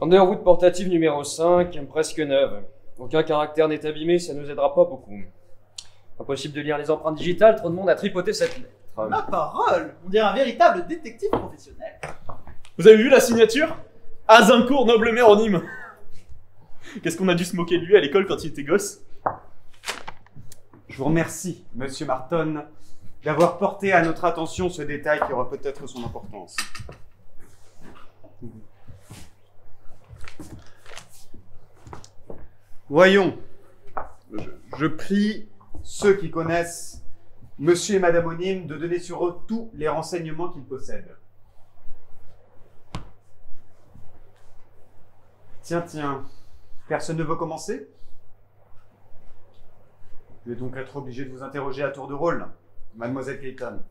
Underwood portative numéro 5, presque neuve. Aucun caractère n'est abîmé, ça nous aidera pas beaucoup. Impossible de lire les empreintes digitales, trop de monde a tripoté cette lettre. Ma parole, on dirait un véritable détective professionnel. Vous avez vu la signature? Azincourt, noble méronyme. Qu'est-ce qu'on a dû se moquer de lui à l'école quand il était gosse? Je vous remercie, Monsieur Marton, d'avoir porté à notre attention ce détail qui aura peut-être son importance. Voyons, je prie ceux qui connaissent Monsieur et Madame O'Neill de donner sur eux tous les renseignements qu'ils possèdent. Tiens, personne ne veut commencer? Je vais donc être obligé de vous interroger à tour de rôle, Mademoiselle Clayton.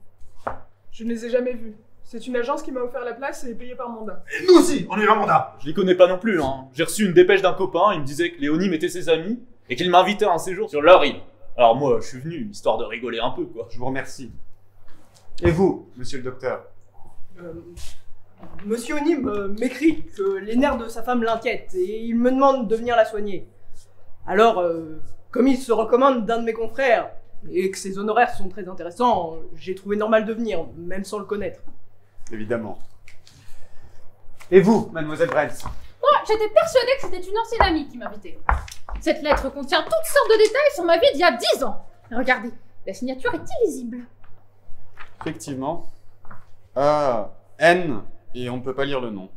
Je ne les ai jamais vus. C'est une agence qui m'a offert la place et est payée par mandat. Et nous aussi, on est un mandat. Je les connais pas non plus, hein. J'ai reçu une dépêche d'un copain, il me disait que Léonim était ses amis et qu'il m'invitait à un séjour sur leur île. Alors moi, je suis venu, histoire de rigoler un peu, quoi. Je vous remercie. Et vous, Monsieur le Docteur? Monsieur O'Neill m'écrit que les nerfs de sa femme l'inquiètent et il me demande de venir la soigner. Alors, comme il se recommande d'un de mes confrères et que ses honoraires sont très intéressants, j'ai trouvé normal de venir, même sans le connaître. Évidemment. Et vous, Mademoiselle Brent? Moi, j'étais persuadée que c'était une ancienne amie qui m'invitait. Cette lettre contient toutes sortes de détails sur ma vie d'il y a 10 ans. Regardez, la signature est illisible. Effectivement. Ah, N, et on ne peut pas lire le nom.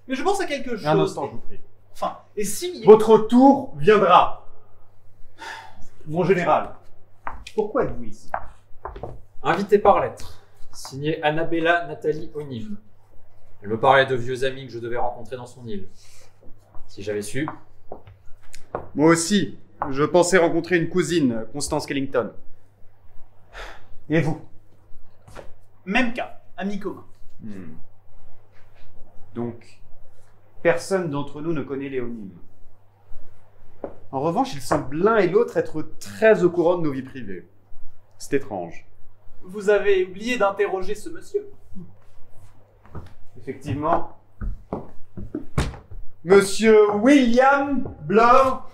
Mais je pense à quelque chose. Un instant, je vous prie. Enfin, et si... Votre tour viendra. Mon général, pourquoi êtes-vous ici? Invité par lettre, signé Annabella Nathalie O'Neill. Elle me parlait de vieux amis que je devais rencontrer dans son île. Si j'avais su... Moi aussi, je pensais rencontrer une cousine, Constance Kellington. Et vous? Même cas, amis communs. Donc, personne d'entre nous ne connaît Léonim. En revanche, ils semblent l'un et l'autre être très au courant de nos vies privées. C'est étrange. Vous avez oublié d'interroger ce monsieur. Effectivement. Monsieur William Blore.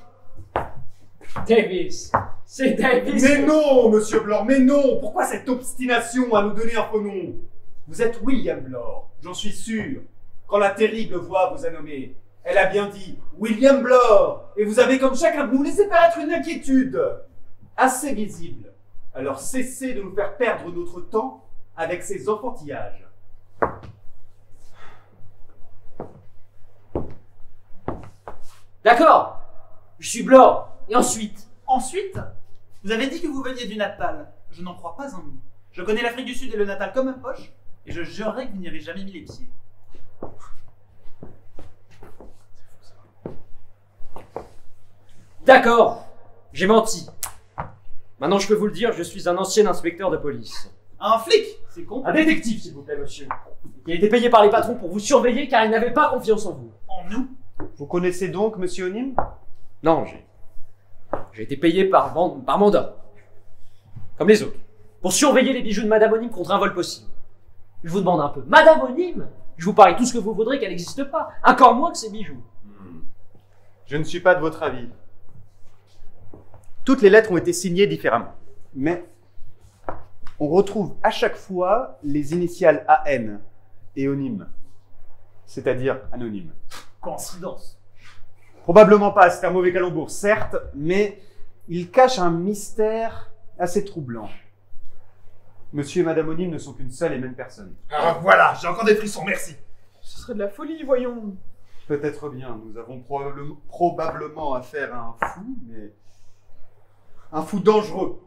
Davis. C'est Davis. Mais non, Monsieur Blore, mais non. Pourquoi cette obstination à nous donner un faux nom? Vous êtes William Blore, j'en suis sûr. Quand la terrible voix vous a nommé, elle a bien dit William Blore. Et vous avez, comme chacun de nous, laissé paraître une inquiétude assez visible. Alors cessez de nous faire perdre notre temps avec ces enfantillages. D'accord. Je suis Blore. Et ensuite? Ensuite, vous avez dit que vous veniez du Natal. Je n'en crois pas un mot. Je connais l'Afrique du Sud et le Natal comme ma poche, et je jurerais que vous n'y avez jamais mis les pieds. D'accord. J'ai menti. Maintenant, je peux vous le dire, je suis un ancien inspecteur de police. Un flic, c'est con. Un détective, s'il vous plaît, monsieur. Il a été payé par les patrons pour vous surveiller car ils n'avaient pas confiance en vous. En nous? Vous connaissez donc Monsieur O'Neill? Non, j'ai été payé par mandat. Comme les autres. Pour surveiller les bijoux de Madame O'Neill contre un vol possible. Je vous demande un peu. Madame O'Neill? Je vous parie tout ce que vous voudrez qu'elle n'existe pas. Encore moins que ces bijoux. Je ne suis pas de votre avis. Toutes les lettres ont été signées différemment. Mais on retrouve à chaque fois les initiales AN et O'Neill. C'est-à-dire anonyme. Coïncidence. Probablement pas, c'est un mauvais calembour, certes, mais il cache un mystère assez troublant. Monsieur et Madame O'Neill ne sont qu'une seule et même personne. Ah voilà, j'ai encore des frissons, merci. Ce serait de la folie, voyons. Peut-être bien, nous avons probablement affaire à un fou, mais un fou dangereux,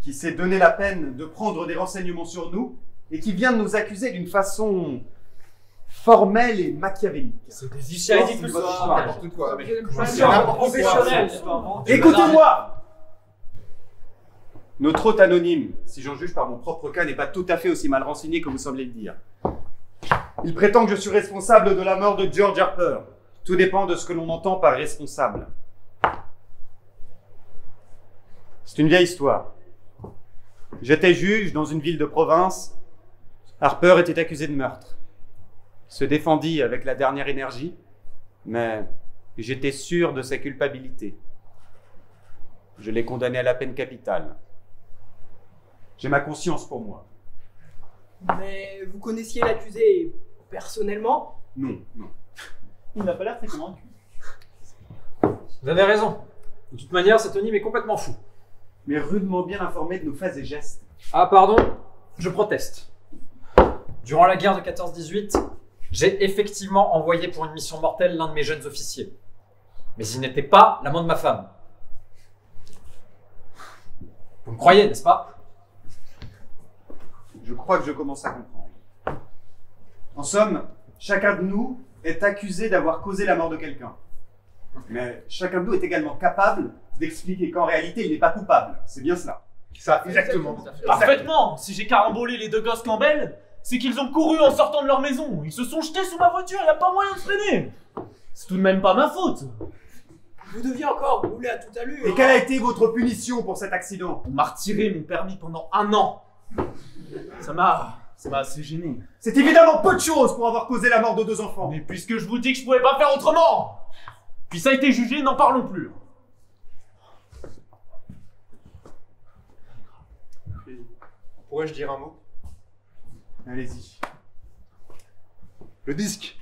qui s'est donné la peine de prendre des renseignements sur nous et qui vient de nous accuser d'une façon formelle et machiavélique. C'est des histoires, dit tout c'est ça. n'importe quoi. Mais C'est professionnel. Écoutez-moi! Notre hôte anonyme, si j'en juge par mon propre cas, n'est pas tout à fait aussi mal renseigné que vous semblez le dire. Il prétend que je suis responsable de la mort de George Harper. Tout dépend de ce que l'on entend par responsable. C'est une vieille histoire. J'étais juge dans une ville de province. Harper était accusé de meurtre. Il se défendit avec la dernière énergie, mais j'étais sûr de sa culpabilité. Je l'ai condamné à la peine capitale. J'ai ma conscience pour moi. Mais vous connaissiez l'accusé personnellement? Non, non. Il n'a pas l'air très convaincu. Vous avez raison. De toute manière, cet Onim est complètement fou. Mais rudement bien informé de nos faits et gestes. Ah pardon, je proteste. Durant la guerre de 14-18, j'ai effectivement envoyé pour une mission mortelle l'un de mes jeunes officiers. Mais il n'était pas l'amant de ma femme. Vous me croyez, n'est-ce pas? Je crois que je commence à comprendre. En somme, chacun de nous est accusé d'avoir causé la mort de quelqu'un. Mais chacun de nous est également capable d'expliquer qu'en réalité, il n'est pas coupable. C'est bien cela. Ça, exactement. Parfaitement. Si j'ai carambolé les deux gosses Campbell, c'est qu'ils ont couru en sortant de leur maison. Ils se sont jetés sous ma voiture, il n'y a pas moyen de freiner. C'est tout de même pas ma faute. Vous deviez encore rouler à toute allure. Et quelle a été votre punition pour cet accident? On m'a retiré mon permis pendant 1 an. Ça m'a assez gêné. C'est évidemment peu de choses pour avoir causé la mort de 2 enfants. Mais puisque je vous dis que je pouvais pas faire autrement, puis ça a été jugé, n'en parlons plus. Pourrais-je dire un mot? Allez-y. Le disque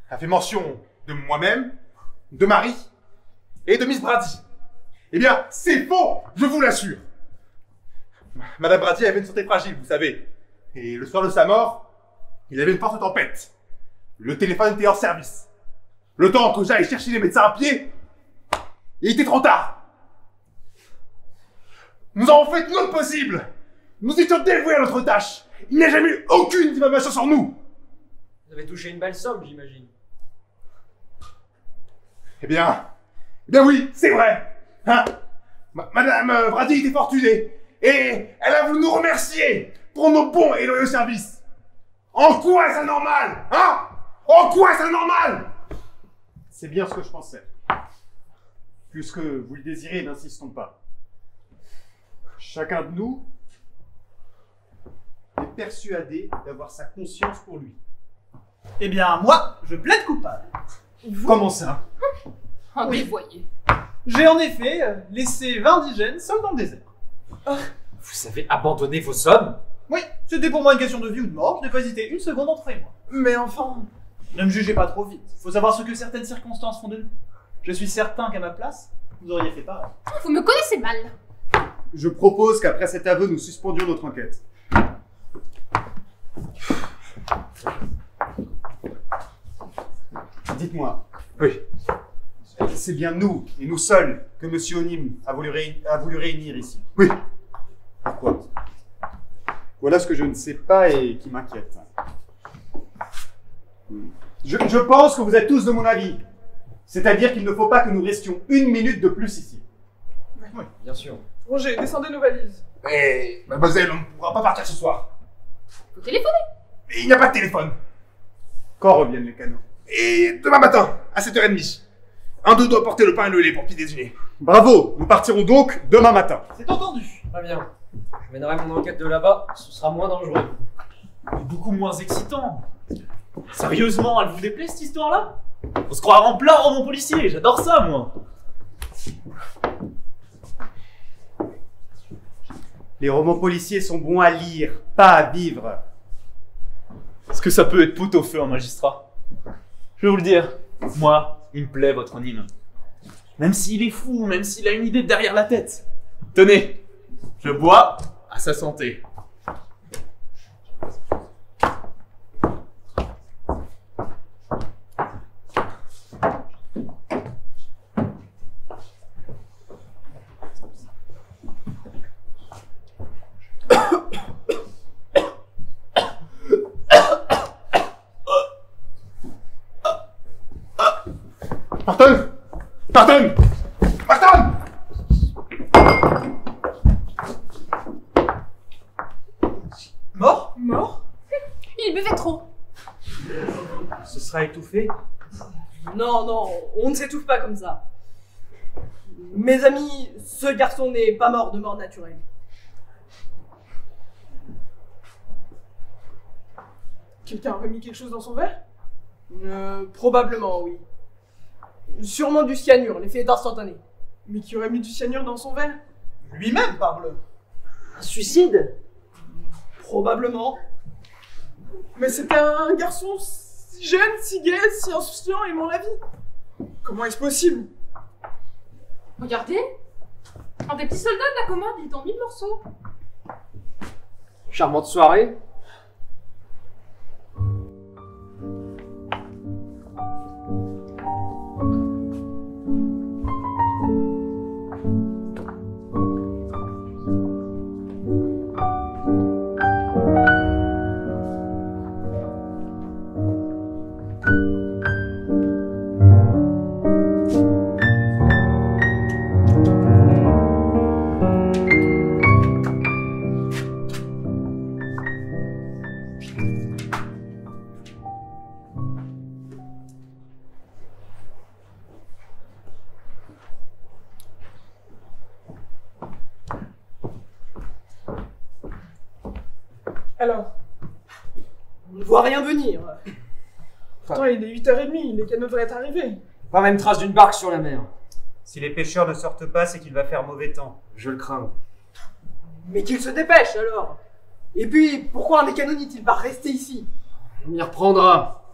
a fait mention de moi-même, de Marie et de Miss Brady. Eh bien, c'est faux, je vous l'assure. Madame Brady avait une santé fragile, vous savez. Et le soir de sa mort, il avait une forte tempête. Le téléphone était hors service. Le temps que j'aille chercher les médecins à pied, il était trop tard. Nous avons fait notre possible. Nous étions dévoués à notre tâche. Il n'y a jamais eu aucune diffamation sur nous. Vous avez touché une belle somme, j'imagine. Eh bien oui, c'est vrai. Hein? Madame Brady était fortunée. Et elle a voulu nous remercier pour nos bons et loyaux services. En quoi est-ce anormal? Hein? En quoi est-ce anormal? C'est bien ce que je pensais. Puisque vous le désirez, n'insistons pas. Chacun de nous est persuadé d'avoir sa conscience pour lui. Eh bien, moi, je plaide coupable. Comment ça? Un Oui. dévoyé. J'ai en effet laissé 20 indigènes seuls dans le désert. Vous avez abandonné vos hommes? Oui, c'était pour moi une question de vie ou de mort, je n'ai pas hésité une seconde entre eux et moi. Mais enfin, ne me jugez pas trop vite. Faut savoir ce que certaines circonstances font de nous. Je suis certain qu'à ma place, vous auriez fait pareil. Vous me connaissez mal. Je propose qu'après cet aveu, nous suspendions notre enquête. Dites-moi. Oui. C'est bien nous, et nous seuls, que Monsieur Onim a voulu réunir ici. Oui. Pourquoi? Voilà ce que je ne sais pas et qui m'inquiète. Je pense que vous êtes tous de mon avis. C'est-à-dire qu'il ne faut pas que nous restions 1 minute de plus ici. Oui, bien sûr. Roger, descendez nos valises. Mais mademoiselle, on ne pourra pas partir ce soir. Vous téléphonez. Et il n'y a pas de téléphone. Quand reviennent les canaux? Et demain matin, à 7h30. Un d'eux doit porter le pain et le lait pour petit déjeuner. Bravo, nous partirons donc demain matin. C'est entendu. Très bien. Je mènerai mon enquête de là-bas, ce sera moins dangereux. Mais beaucoup moins excitant. Sérieusement, elle vous déplaît cette histoire-là? On se croira en plein roman policier, j'adore ça moi. Les romans policiers sont bons à lire, pas à vivre. Est-ce que ça peut être pot au feu, un magistrat? Je vais vous le dire, moi, il me plaît votre Onim. Même s'il est fou, même s'il a une idée derrière la tête. Tenez, je bois à sa santé. Martin! Martin! Martin! Mort? Mort? Il buvait trop. Ce sera étouffé? Non, non, on ne s'étouffe pas comme ça. Mes amis, ce garçon n'est pas mort de mort naturelle. Quelqu'un a remis quelque chose dans son verre? Probablement, oui. Sûrement du cyanure, l'effet est instantané. Mais qui aurait mis du cyanure dans son verre? Lui-même, parbleu. Un suicide? Probablement. Mais c'était un garçon si jeune, si gai, si insouciant, aimant la vie. Comment est-ce possible? Regardez, un des petits soldats de la commode, il est en 1000 morceaux. Charmante soirée. Alors? On ne voit rien venir. Pourtant, il est 8h30, les canaux devraient être arrivés. Pas même trace d'une barque sur la mer. Si les pêcheurs ne sortent pas, c'est qu'il va faire mauvais temps. Je le crains. Mais qu'il se dépêche alors. Et puis, pourquoi un des canons n'est-il pas resté ici? On y reprendra.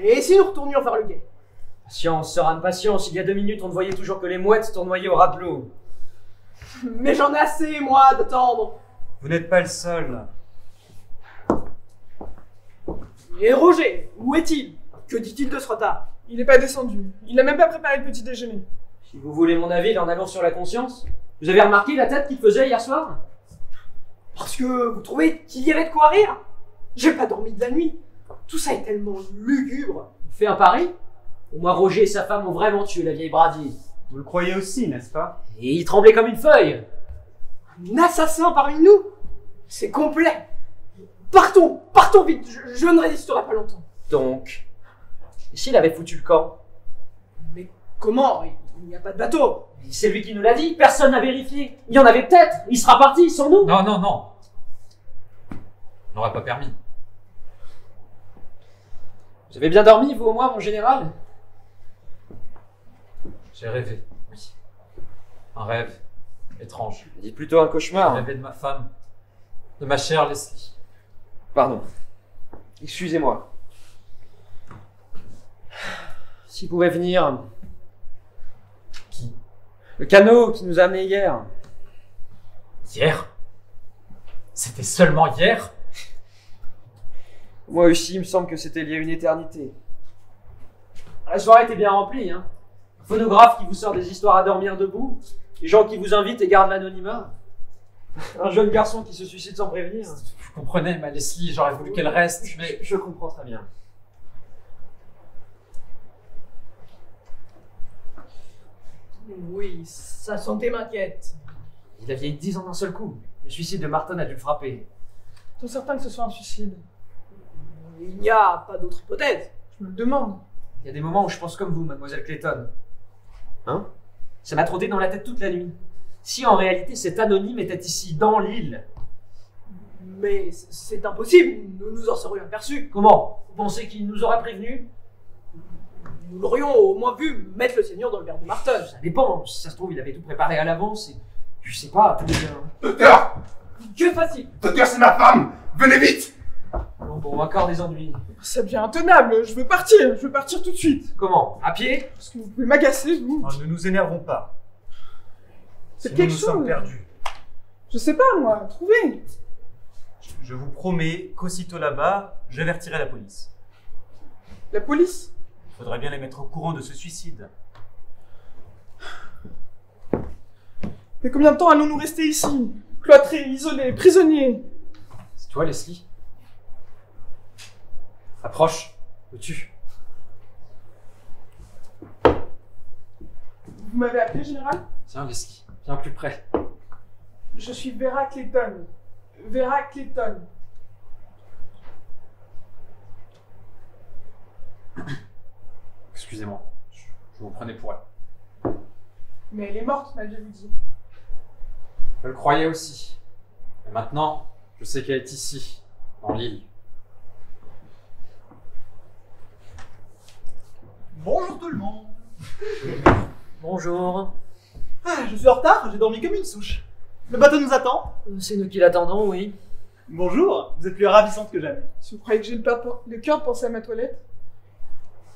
Et si nous retournions vers le guet? Patience, sœur Anne, patience. Il y a 2 minutes, on ne voyait toujours que les mouettes tournoyer au ras de l'eau. Mais j'en ai assez, moi, d'attendre. Vous n'êtes pas le seul. Et Roger, où est-il? Que dit-il de ce retard? Il n'est pas descendu. Il n'a même pas préparé le petit déjeuner. Si vous voulez mon avis, il en a lourd sur la conscience. Vous avez remarqué la tête qu'il faisait hier soir? Parce que vous trouvez qu'il y avait de quoi rire? J'ai pas dormi de la nuit. Tout ça est tellement lugubre. Fait un pari? Au moins Roger et sa femme ont vraiment tué la vieille Brady. Vous le croyez aussi, n'est-ce pas? Et il tremblait comme une feuille. Un assassin parmi nous? C'est complet. Partons, partons vite. Je ne résisterai pas longtemps. Donc, et s'il avait foutu le camp? Mais comment? Il n'y a pas de bateau. C'est lui qui nous l'a dit, personne n'a vérifié. Il y en avait peut-être, il sera parti sans nous. Non, non, non. On n'aurait pas permis. Vous avez bien dormi, vous au moins, mon général? J'ai rêvé, oui. Un rêve étrange. Dites plutôt un J'ai cauchemar. rêvé de ma femme, de ma chère Leslie. Pardon. Excusez-moi. S'il pouvait venir. Qui? Le canot qui nous a amenés hier. Hier? C'était seulement hier? Moi aussi, il me semble que c'était il y a une éternité. La soirée était bien remplie, hein. Un phonographe qui vous sort des histoires à dormir debout, des gens qui vous invitent et gardent l'anonymat, un jeune garçon qui se suicide sans prévenir. Vous comprenez, ma Leslie, j'aurais voulu qu'elle reste, mais... Je comprends très bien. Oui, sa santé m'inquiète. Il a vieilli 10 ans d'un seul coup. Le suicide de Martin a dû le frapper. Sont certains que ce soit un suicide? Il n'y a pas d'autre hypothèse. Je me le demande. Il y a des moments où je pense comme vous, mademoiselle Clayton. Hein? Ça m'a trotté dans la tête toute la nuit. Si en réalité cet anonyme était ici, dans l'île. Mais c'est impossible, nous nous en serions aperçus. Comment? Vous pensez qu'il nous aurait prévenus? Nous l'aurions au moins vu mettre le seigneur dans le verre de Martin. Ça dépend, si ça se trouve, il avait tout préparé à l'avance et... Je sais pas, tout bien. Docteur! Que fasse-t-il? Docteur, c'est ma femme! Venez vite! Bon, encore des ennuis. Ça devient intenable, je veux partir tout de suite. Comment? À pied? Parce que vous pouvez m'agacer, vous. Oh, ne nous énervons pas. C'est Sinon, quelque nous sommes chose. perdus. Je sais pas, moi, trouvez. Je vous promets qu'aussitôt là-bas, j'avertirai la police. La police? Il faudrait bien les mettre au courant de ce suicide. Mais combien de temps allons-nous rester ici? Cloîtrés, isolés, prisonniers? C'est toi, Leslie? Approche, le tue. Vous m'avez appelé, général? Tiens, Leslie, viens plus près. Je suis Vera Clayton. Vera Clayton. Excusez-moi, je vous prenais pour elle. Mais elle est morte, malgré vous dit. Je le croyais aussi. Et maintenant, je sais qu'elle est ici, dans l'île. Bonjour tout le monde. Bonjour. Ah, je suis en retard, j'ai dormi comme une souche. Le bateau nous attend. C'est nous qui l'attendons, oui. Bonjour, vous êtes plus ravissante que jamais. Si vous croyez que j'ai le cœur de penser à ma toilette?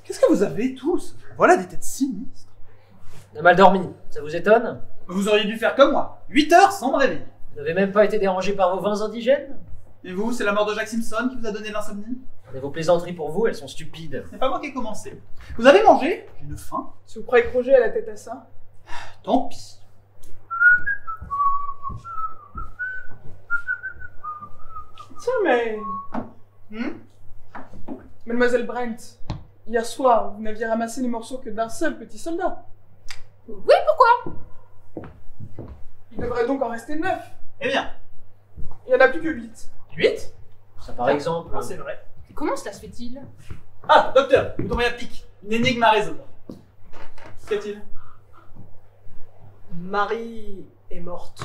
Qu'est-ce que vous avez tous? Voilà des têtes sinistres. On a mal dormi, ça vous étonne? Vous auriez dû faire comme moi, 8 heures sans me réveiller. Vous n'avez même pas été dérangé par vos vins indigènes? Et vous, c'est la mort de Jack Simpson qui vous a donné l'insomnie? Et vos plaisanteries pour vous, elles sont stupides. C'est pas moi qui ai commencé. Vous avez mangé? J'ai une faim. Si vous croyez que Roger a la tête à ça? Tant pis. Tiens, mais... Mademoiselle Brent, hier soir, vous n'aviez ramassé les morceaux que d'un seul petit soldat. Oui, pourquoi? Il devrait donc en rester 9. Eh bien. Il n'y en a plus que 8. 8? Ça par exemple... C'est vrai. Comment cela se fait-il? Ah, docteur, vous tombez à pic. Une énigme à résoudre. Qu'y a-t-il? Marie est morte.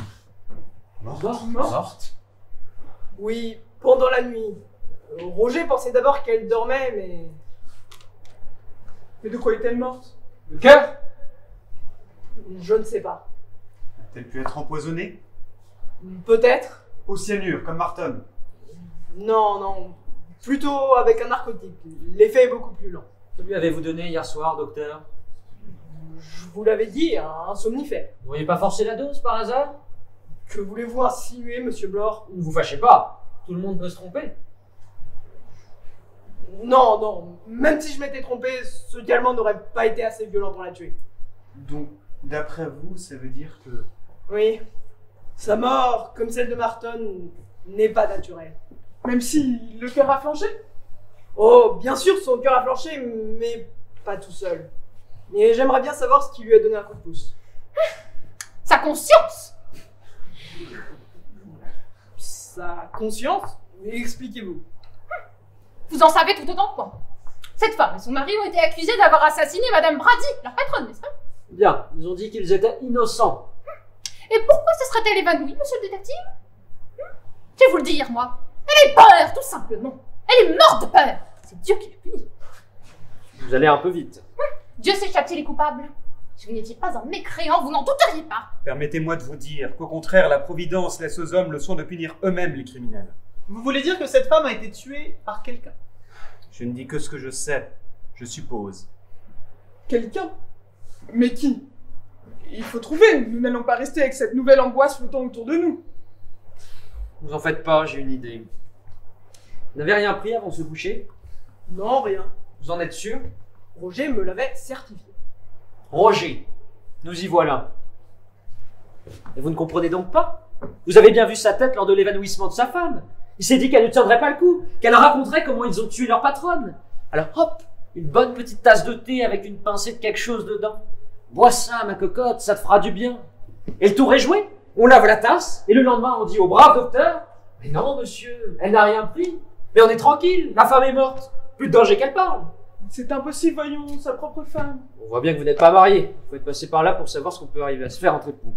Morte? Oui, pendant la nuit. Roger pensait d'abord qu'elle dormait, mais... Mais de quoi est-elle morte? Le cœur? Je ne sais pas. A-t-elle pu être empoisonnée? Peut-être. Au cyanure, comme Marton. Non, non. Plutôt avec un narcotique. L'effet est beaucoup plus lent. Que lui avez-vous donné hier soir, docteur? Je vous l'avais dit, un somnifère. Vous n'auriez pas forcé la dose par hasard? Que voulez-vous insinuer, monsieur Blore? Ne vous fâchez pas, tout le monde peut se tromper. Non, non. Même si je m'étais trompé, ce calmant n'aurait pas été assez violent pour la tuer. Donc, d'après vous, ça veut dire que... Oui. Sa mort, comme celle de Marton, n'est pas naturelle. Même si le cœur a flanché? Oh, bien sûr, son cœur a flanché, mais pas tout seul. Mais j'aimerais bien savoir ce qui lui a donné un coup de pouce. Sa conscience! Sa conscience? Expliquez-vous. Vous en savez tout autant que moi. Cette femme et son mari ont été accusés d'avoir assassiné Madame Brady, leur patronne, n'est-ce pas? Bien, ils ont dit qu'ils étaient innocents. Et pourquoi se serait-elle évanouie, monsieur le détective? Je vais vous le dire, moi. Elle a eu peur, tout simplement. Elle est morte de peur. C'est Dieu qui l'a punie. Vous allez un peu vite. Dieu s'échappe-t-il les coupables? Si vous n'étiez pas un mécréant, vous n'en douteriez pas. Permettez-moi de vous dire qu'au contraire, la Providence laisse aux hommes le soin de punir eux-mêmes les criminels. Vous voulez dire que cette femme a été tuée par quelqu'un? Je ne dis que ce que je sais, je suppose. Quelqu'un? Mais qui? Il faut trouver, nous n'allons pas rester avec cette nouvelle angoisse flottant autour de nous. Vous en faites pas, j'ai une idée. Vous n'avez rien pris avant de se coucher? Non, rien. Vous en êtes sûr? Roger me l'avait certifié. Roger, nous y voilà. Et vous ne comprenez donc pas? Vous avez bien vu sa tête lors de l'évanouissement de sa femme. Il s'est dit qu'elle ne tiendrait pas le coup, qu'elle raconterait comment ils ont tué leur patronne. Alors hop, une bonne petite tasse de thé avec une pincée de quelque chose dedans. Bois ça, ma cocotte, ça te fera du bien. Et le tour est joué. On lave la tasse, et le lendemain on dit au brave docteur, mais non monsieur, elle n'a rien pris. Mais on est tranquille, la femme est morte. Plus de danger qu'elle parle. C'est impossible, voyons, sa propre femme. On voit bien que vous n'êtes pas marié. Il faut être passé par là pour savoir ce qu'on peut arriver à se faire entre époux.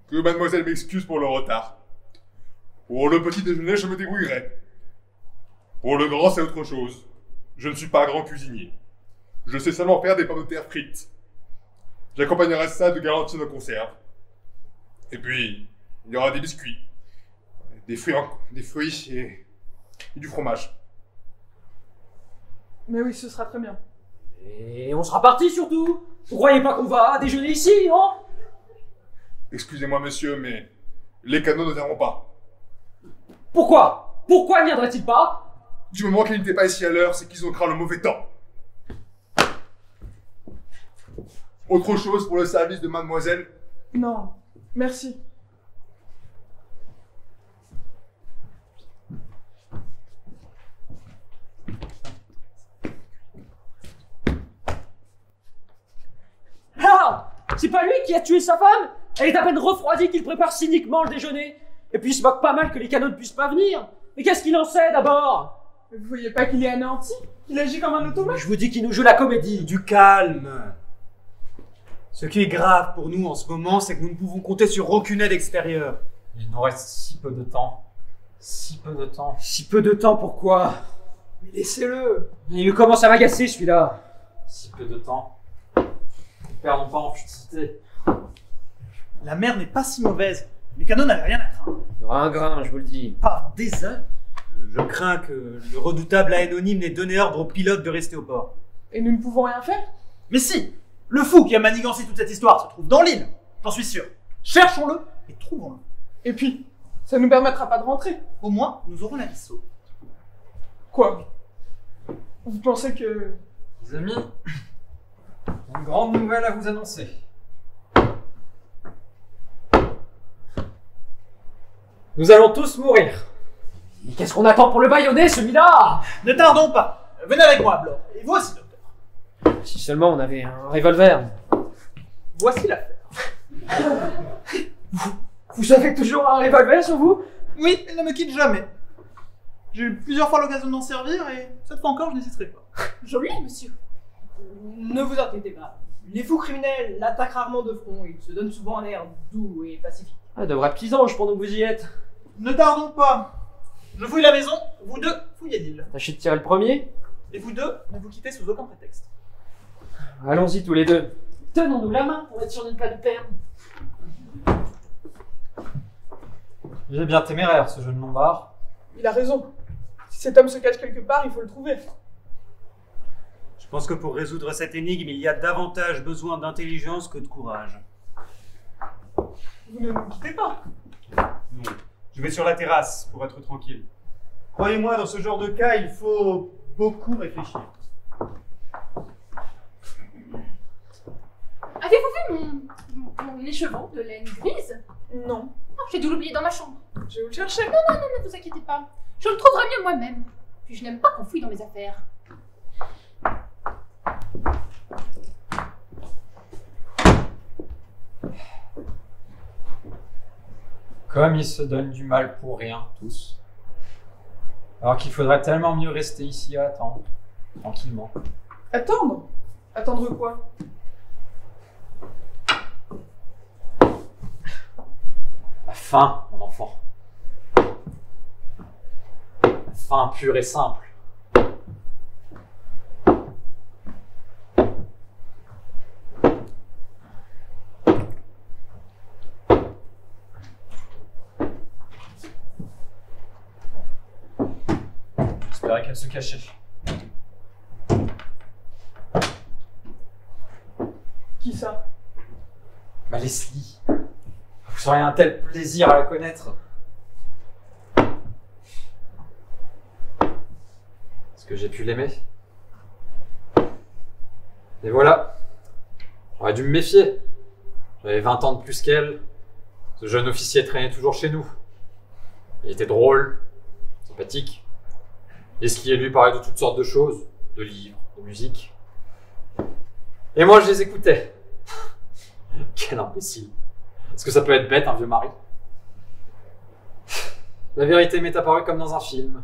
Que mademoiselle m'excuse pour le retard. Pour le petit déjeuner, je me débrouillerai. Pour le grand, c'est autre chose. Je ne suis pas grand cuisinier. Je sais seulement faire des pommes de terre frites. J'accompagnerai ça de garanties de conserve. Et puis, il y aura des biscuits. Des fruits et du fromage. Mais oui, ce sera très bien. Et on sera parti surtout. Vous croyez pas qu'on va déjeuner ici, non? Excusez-moi, monsieur, mais les canaux ne viendront pas. Pourquoi? Pourquoi ne viendraient-ils pas? Du moment qu'ils n'étaient pas ici à l'heure, c'est qu'ils ont craint le mauvais temps. Autre chose pour le service de mademoiselle? Non, merci. pas lui qui a tué sa femme? Elle est à peine refroidie qu'il prépare cyniquement le déjeuner. Et puis il se moque pas mal que les canons ne puissent pas venir. Mais qu'est-ce qu'il en sait d'abord? Vous voyez pas qu'il est anéanti? Qu'il agit comme un automate? Je vous dis qu'il nous joue la comédie. Du calme. Ce qui est grave pour nous en ce moment, c'est que nous ne pouvons compter sur aucune aide extérieure. Il nous reste si peu de temps. Si peu de temps. Si peu de temps, pourquoi? Mais laissez-le. Il commence à m'agacer celui-là. Si peu de temps. Ne perdons pas en futilité. La mer n'est pas si mauvaise. Les canons n'avaient rien à craindre. Il y aura un grain, je vous le dis. Pas avant des heures. Je crains que le redoutable anonyme n'ait donné ordre aux pilotes de rester au port. Et nous ne pouvons rien faire? Mais si! Le fou qui a manigancé toute cette histoire se trouve dans l'île. J'en suis sûr. Cherchons-le et trouvons-le. Et puis, ça nous permettra pas de rentrer. Au moins, nous aurons la vie sauve. Quoi? Vous pensez que... Les amis, une grande nouvelle à vous annoncer. Nous allons tous mourir. Mais qu'est-ce qu'on attend pour le bâillonner, celui-là? Ne tardons pas. Venez avec moi, Blore. Et vous aussi, docteur. Si seulement on avait un revolver. Voici l'affaire. Vous avez toujours un revolver sur vous? Oui, elle ne me quitte jamais. J'ai eu plusieurs fois l'occasion d'en servir et cette fois encore, je n'hésiterai pas. Joli, monsieur. Ne vous inquiétez pas. Les fous criminels l'attaquent rarement de front. Ils se donnent souvent un air doux et pacifique. Ah, de vrais petits anges pendant que vous y êtes. Ne tardons pas. Je fouille la maison, vous deux, fouillez l'île. Tâchez de tirer le premier. Et vous deux, ne vous quittez sous aucun prétexte. Allons-y tous les deux. Tenons-nous la main pour être sûr de ne pas nous perdre. Il est bien téméraire, ce jeune Lombard. Il a raison. Si cet homme se cache quelque part, il faut le trouver. Je pense que pour résoudre cette énigme, il y a davantage besoin d'intelligence que de courage. Vous ne nous quittez pas. Non. Je vais sur la terrasse pour être tranquille. Croyez-moi, dans ce genre de cas, il faut beaucoup réfléchir. Avez-vous vu mon écheveau de laine grise? Non. Oh, j'ai dû l'oublier dans ma chambre. Je vais vous le chercher. Non, ne vous inquiétez pas. Je le trouverai mieux moi-même. Puis je n'aime pas qu'on fouille dans mes affaires. Comme ils se donnent du mal pour rien, tous. Alors qu'il faudrait tellement mieux rester ici à attendre, tranquillement. Attendre? Attendre quoi? La faim, mon enfant. La faim pure et simple. J'espérais qu'elle se cachait. Qui ça? Ma Leslie. Vous seriez un tel plaisir à la connaître. Est-ce que j'ai pu l'aimer? Et voilà. J'aurais dû me méfier. J'avais 20 ans de plus qu'elle. Ce jeune officier traînait toujours chez nous. Il était drôle, sympathique. Leslie et lui parlaient de toutes sortes de choses, de livres, de musique. Et moi, je les écoutais. Quel imbécile. Est-ce que ça peut être bête, un vieux mari? La vérité m'est apparue comme dans un film.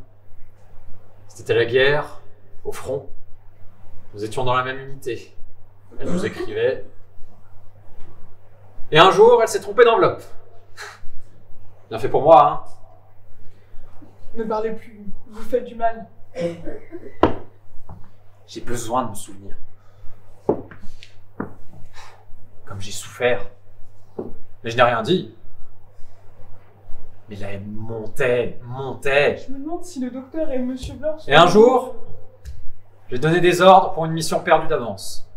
C'était la guerre, au front. Nous étions dans la même unité. Elle nous écrivait. Et un jour, elle s'est trompée d'enveloppe. Bien fait pour moi, hein. Ne parlez plus. Vous faites du mal. J'ai besoin de me souvenir. Comme j'ai souffert. Mais je n'ai rien dit. Mais la haine montait. Je me demande si le docteur et Monsieur Blore sont... Et un jour, j'ai donné des ordres pour une mission perdue d'avance.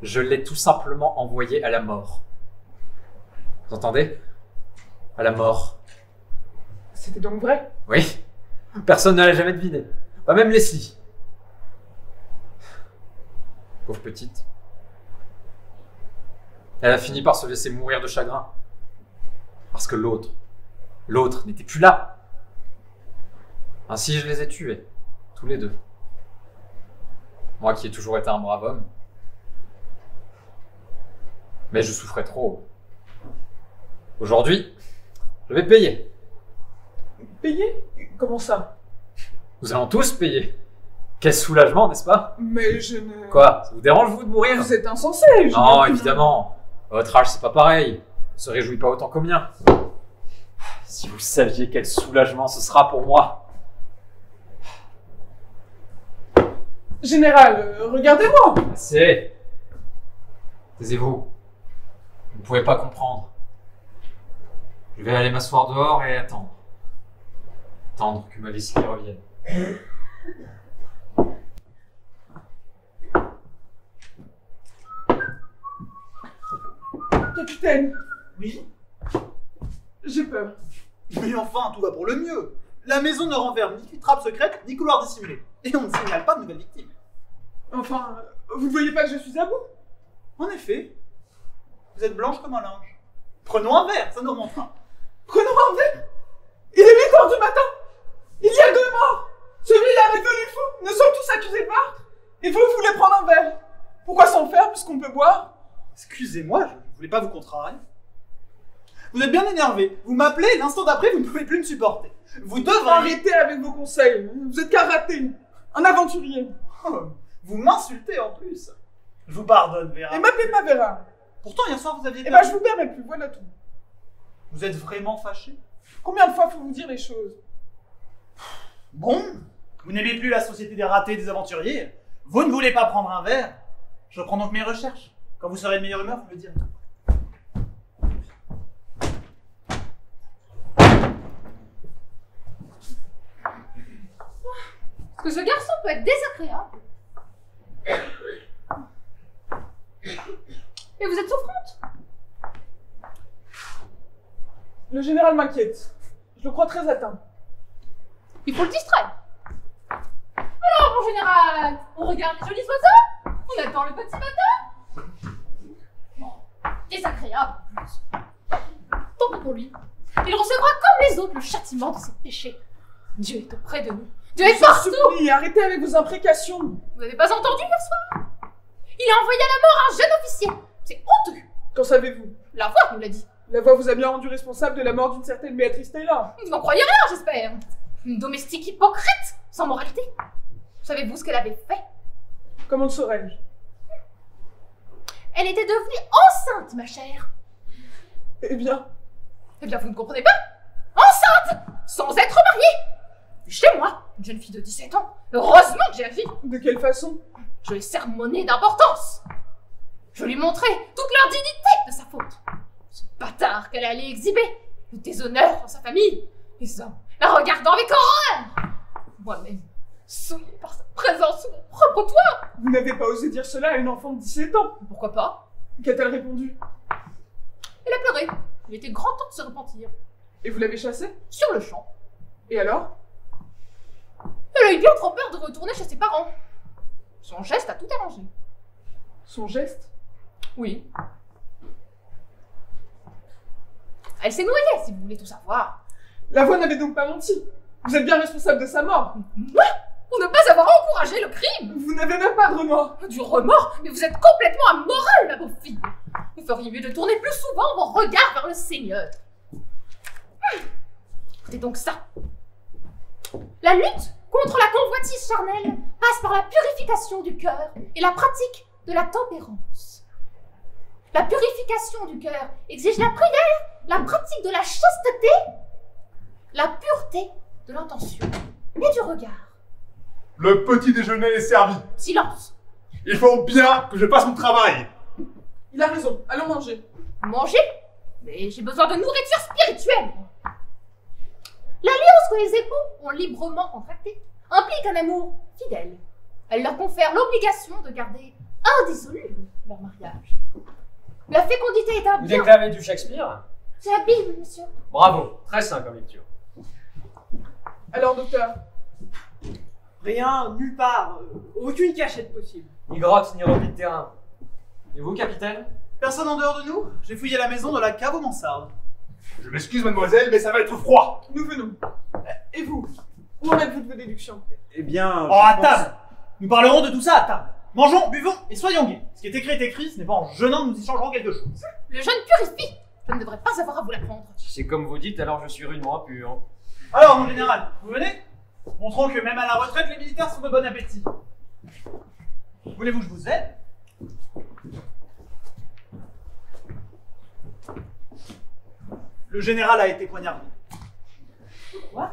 Je l'ai tout simplement envoyé à la mort. Vous entendez? À la mort. C'était donc vrai? Oui. Personne ne l'a jamais deviné. Pas même Leslie. Pauvre petite. Elle a fini par se laisser mourir de chagrin. Parce que l'autre n'était plus là. Ainsi, je les ai tués. Tous les deux. Moi qui ai toujours été un brave homme. Mais je souffrais trop. Aujourd'hui, je vais payer. Payer? Comment ça? Nous allons tous payer. Quel soulagement, n'est-ce pas? Mais je ne... Quoi? Ça vous dérange, vous, de mourir? Vous êtes insensé! Non, évidemment. À votre âge, c'est pas pareil. On se réjouit pas autant qu'au mien. Si vous saviez quel soulagement ce sera pour moi. Général, regardez-moi! Assez. Taisez-vous. Vous ne pouvez pas comprendre. Je vais aller m'asseoir dehors et attendre. Attendre que ma Leslie revienne. Capitaine! Oui? J'ai peur. Mais enfin, tout va pour le mieux. La maison ne renferme ni trappe secrète, ni couloir dissimulé. Et on ne signale pas de nouvelles victimes. Enfin, vous ne voyez pas que je suis à bout? En effet. Vous êtes blanche comme un linge. Prenons un verre, ça nous remontera. Prenons un verre? Il est 8 heures du matin! Il y a 2 morts! Celui-là est devenu fou! Nous sommes tous accusés de meurtre! Et vous voulez prendre un verre? Pourquoi s'en faire puisqu'on peut boire? Excusez-moi, je ne voulais pas vous contrarier. Vous êtes bien énervé. Vous m'appelez et l'instant d'après, vous ne pouvez plus me supporter. Vous devrez... Arrêtez avec vos conseils. Vous êtes qu'un raté. Un aventurier. Oh, vous m'insultez en plus. Je vous pardonne, Vera. Et m'appelez pas Vera. Pourtant, hier soir, vous aviez... Eh ben, je vous permets plus, voilà tout. Vous êtes vraiment fâché? Combien de fois faut vous dire les choses? Bon, vous n'aimez plus la société des ratés et des aventuriers. Vous ne voulez pas prendre un verre. Je reprends donc mes recherches. Quand vous serez de meilleure humeur, vous me direz. Parce que ce garçon peut être désagréable. Et vous êtes souffrante. Le général m'inquiète. Je le crois très atteint. Il faut le distraire. Alors, mon général, on regarde les jolis oiseaux? On attend le petit matin? Bon, désagréable en plus. Tant pis pour lui. Il recevra comme les autres le châtiment de ses péchés. Dieu est auprès de nous. Dieu est partout! Supplie, arrêtez avec vos imprécations. Vous n'avez pas entendu hier soir? Il a envoyé à la mort un jeune officier. C'est honteux. Qu'en savez-vous? La voix nous l'a dit. La voix vous a bien rendu responsable de la mort d'une certaine Béatrice Taylor. Vous n'en croyez rien, j'espère. Une domestique hypocrite, sans moralité. Savez-vous ce qu'elle avait fait? Comment le saurais-je? Elle était devenue enceinte, ma chère. Eh bien, vous ne comprenez pas? Enceinte! Sans être mariée! Chez moi, une jeune fille de 17 ans. Heureusement que j'ai agi. De quelle façon? Je l'ai sermonné d'importance. Je lui ai montré toute l'indignité de sa faute. Ce bâtard qu'elle allait exhiber, le déshonneur dans sa famille. Les hommes la regardant avec horreur. Moi-même, souillée par sa présence sous mon propre toit. Vous n'avez pas osé dire cela à une enfant de 17 ans. Pourquoi pas? Qu'a-t-elle répondu? Elle a pleuré. Il était grand temps de se repentir. Et vous l'avez chassée? Sur le champ. Et alors? Elle a eu bien trop peur de retourner chez ses parents. Son geste a tout arrangé. Son geste? Oui. Elle s'est noyée, si vous voulez tout savoir. La voix n'avait donc pas menti. Vous êtes bien responsable de sa mort. Moi? Pour ne pas avoir encouragé le crime. Vous n'avez même pas de remords. Du remords? Mais vous êtes complètement amoral, ma pauvre fille. Vous feriez mieux de tourner plus souvent vos regards vers le Seigneur. C'est donc ça. La lutte contre la convoitise charnelle passe par la purification du cœur et la pratique de la tempérance. La purification du cœur exige la prière, la pratique de la chasteté, la pureté de l'intention et du regard. Le petit déjeuner est servi. Silence. Il faut bien que je fasse mon travail. Il a raison, allons manger. Manger? Mais j'ai besoin de nourriture spirituelle. L'alliance que les époux ont librement contractée implique un amour fidèle. Elle leur confère l'obligation de garder indissoluble leur mariage. La fécondité est un Vous bien. déclamez du Shakespeare? C'est la Bible, monsieur. Bravo, très sain comme lecture. Alors, docteur? Rien, nulle part, aucune cachette possible. Ni grotte, ni repli de terrain. Et vous, capitaine? Personne en dehors de nous? J'ai fouillé la maison de la cave aux mansardes. Je m'excuse, mademoiselle, mais ça va être froid. Nous venons. Et vous? Où en êtes-vous de vos déductions? Eh bien... Oh, à table! Nous parlerons de tout ça à table. Mangeons, buvons et soyons gais. Ce qui est écrit, ce n'est pas en jeûnant que nous y changerons quelque chose. Le jeûne purifie. Je ne devrais pas avoir à vous l'apprendre. Si c'est comme vous dites, alors je suis rudement impur. Alors, mon général, vous venez? Montrons que même à la retraite, les militaires sont de bon appétit. Voulez-vous que je vous aide? Le général a été poignardé. Quoi?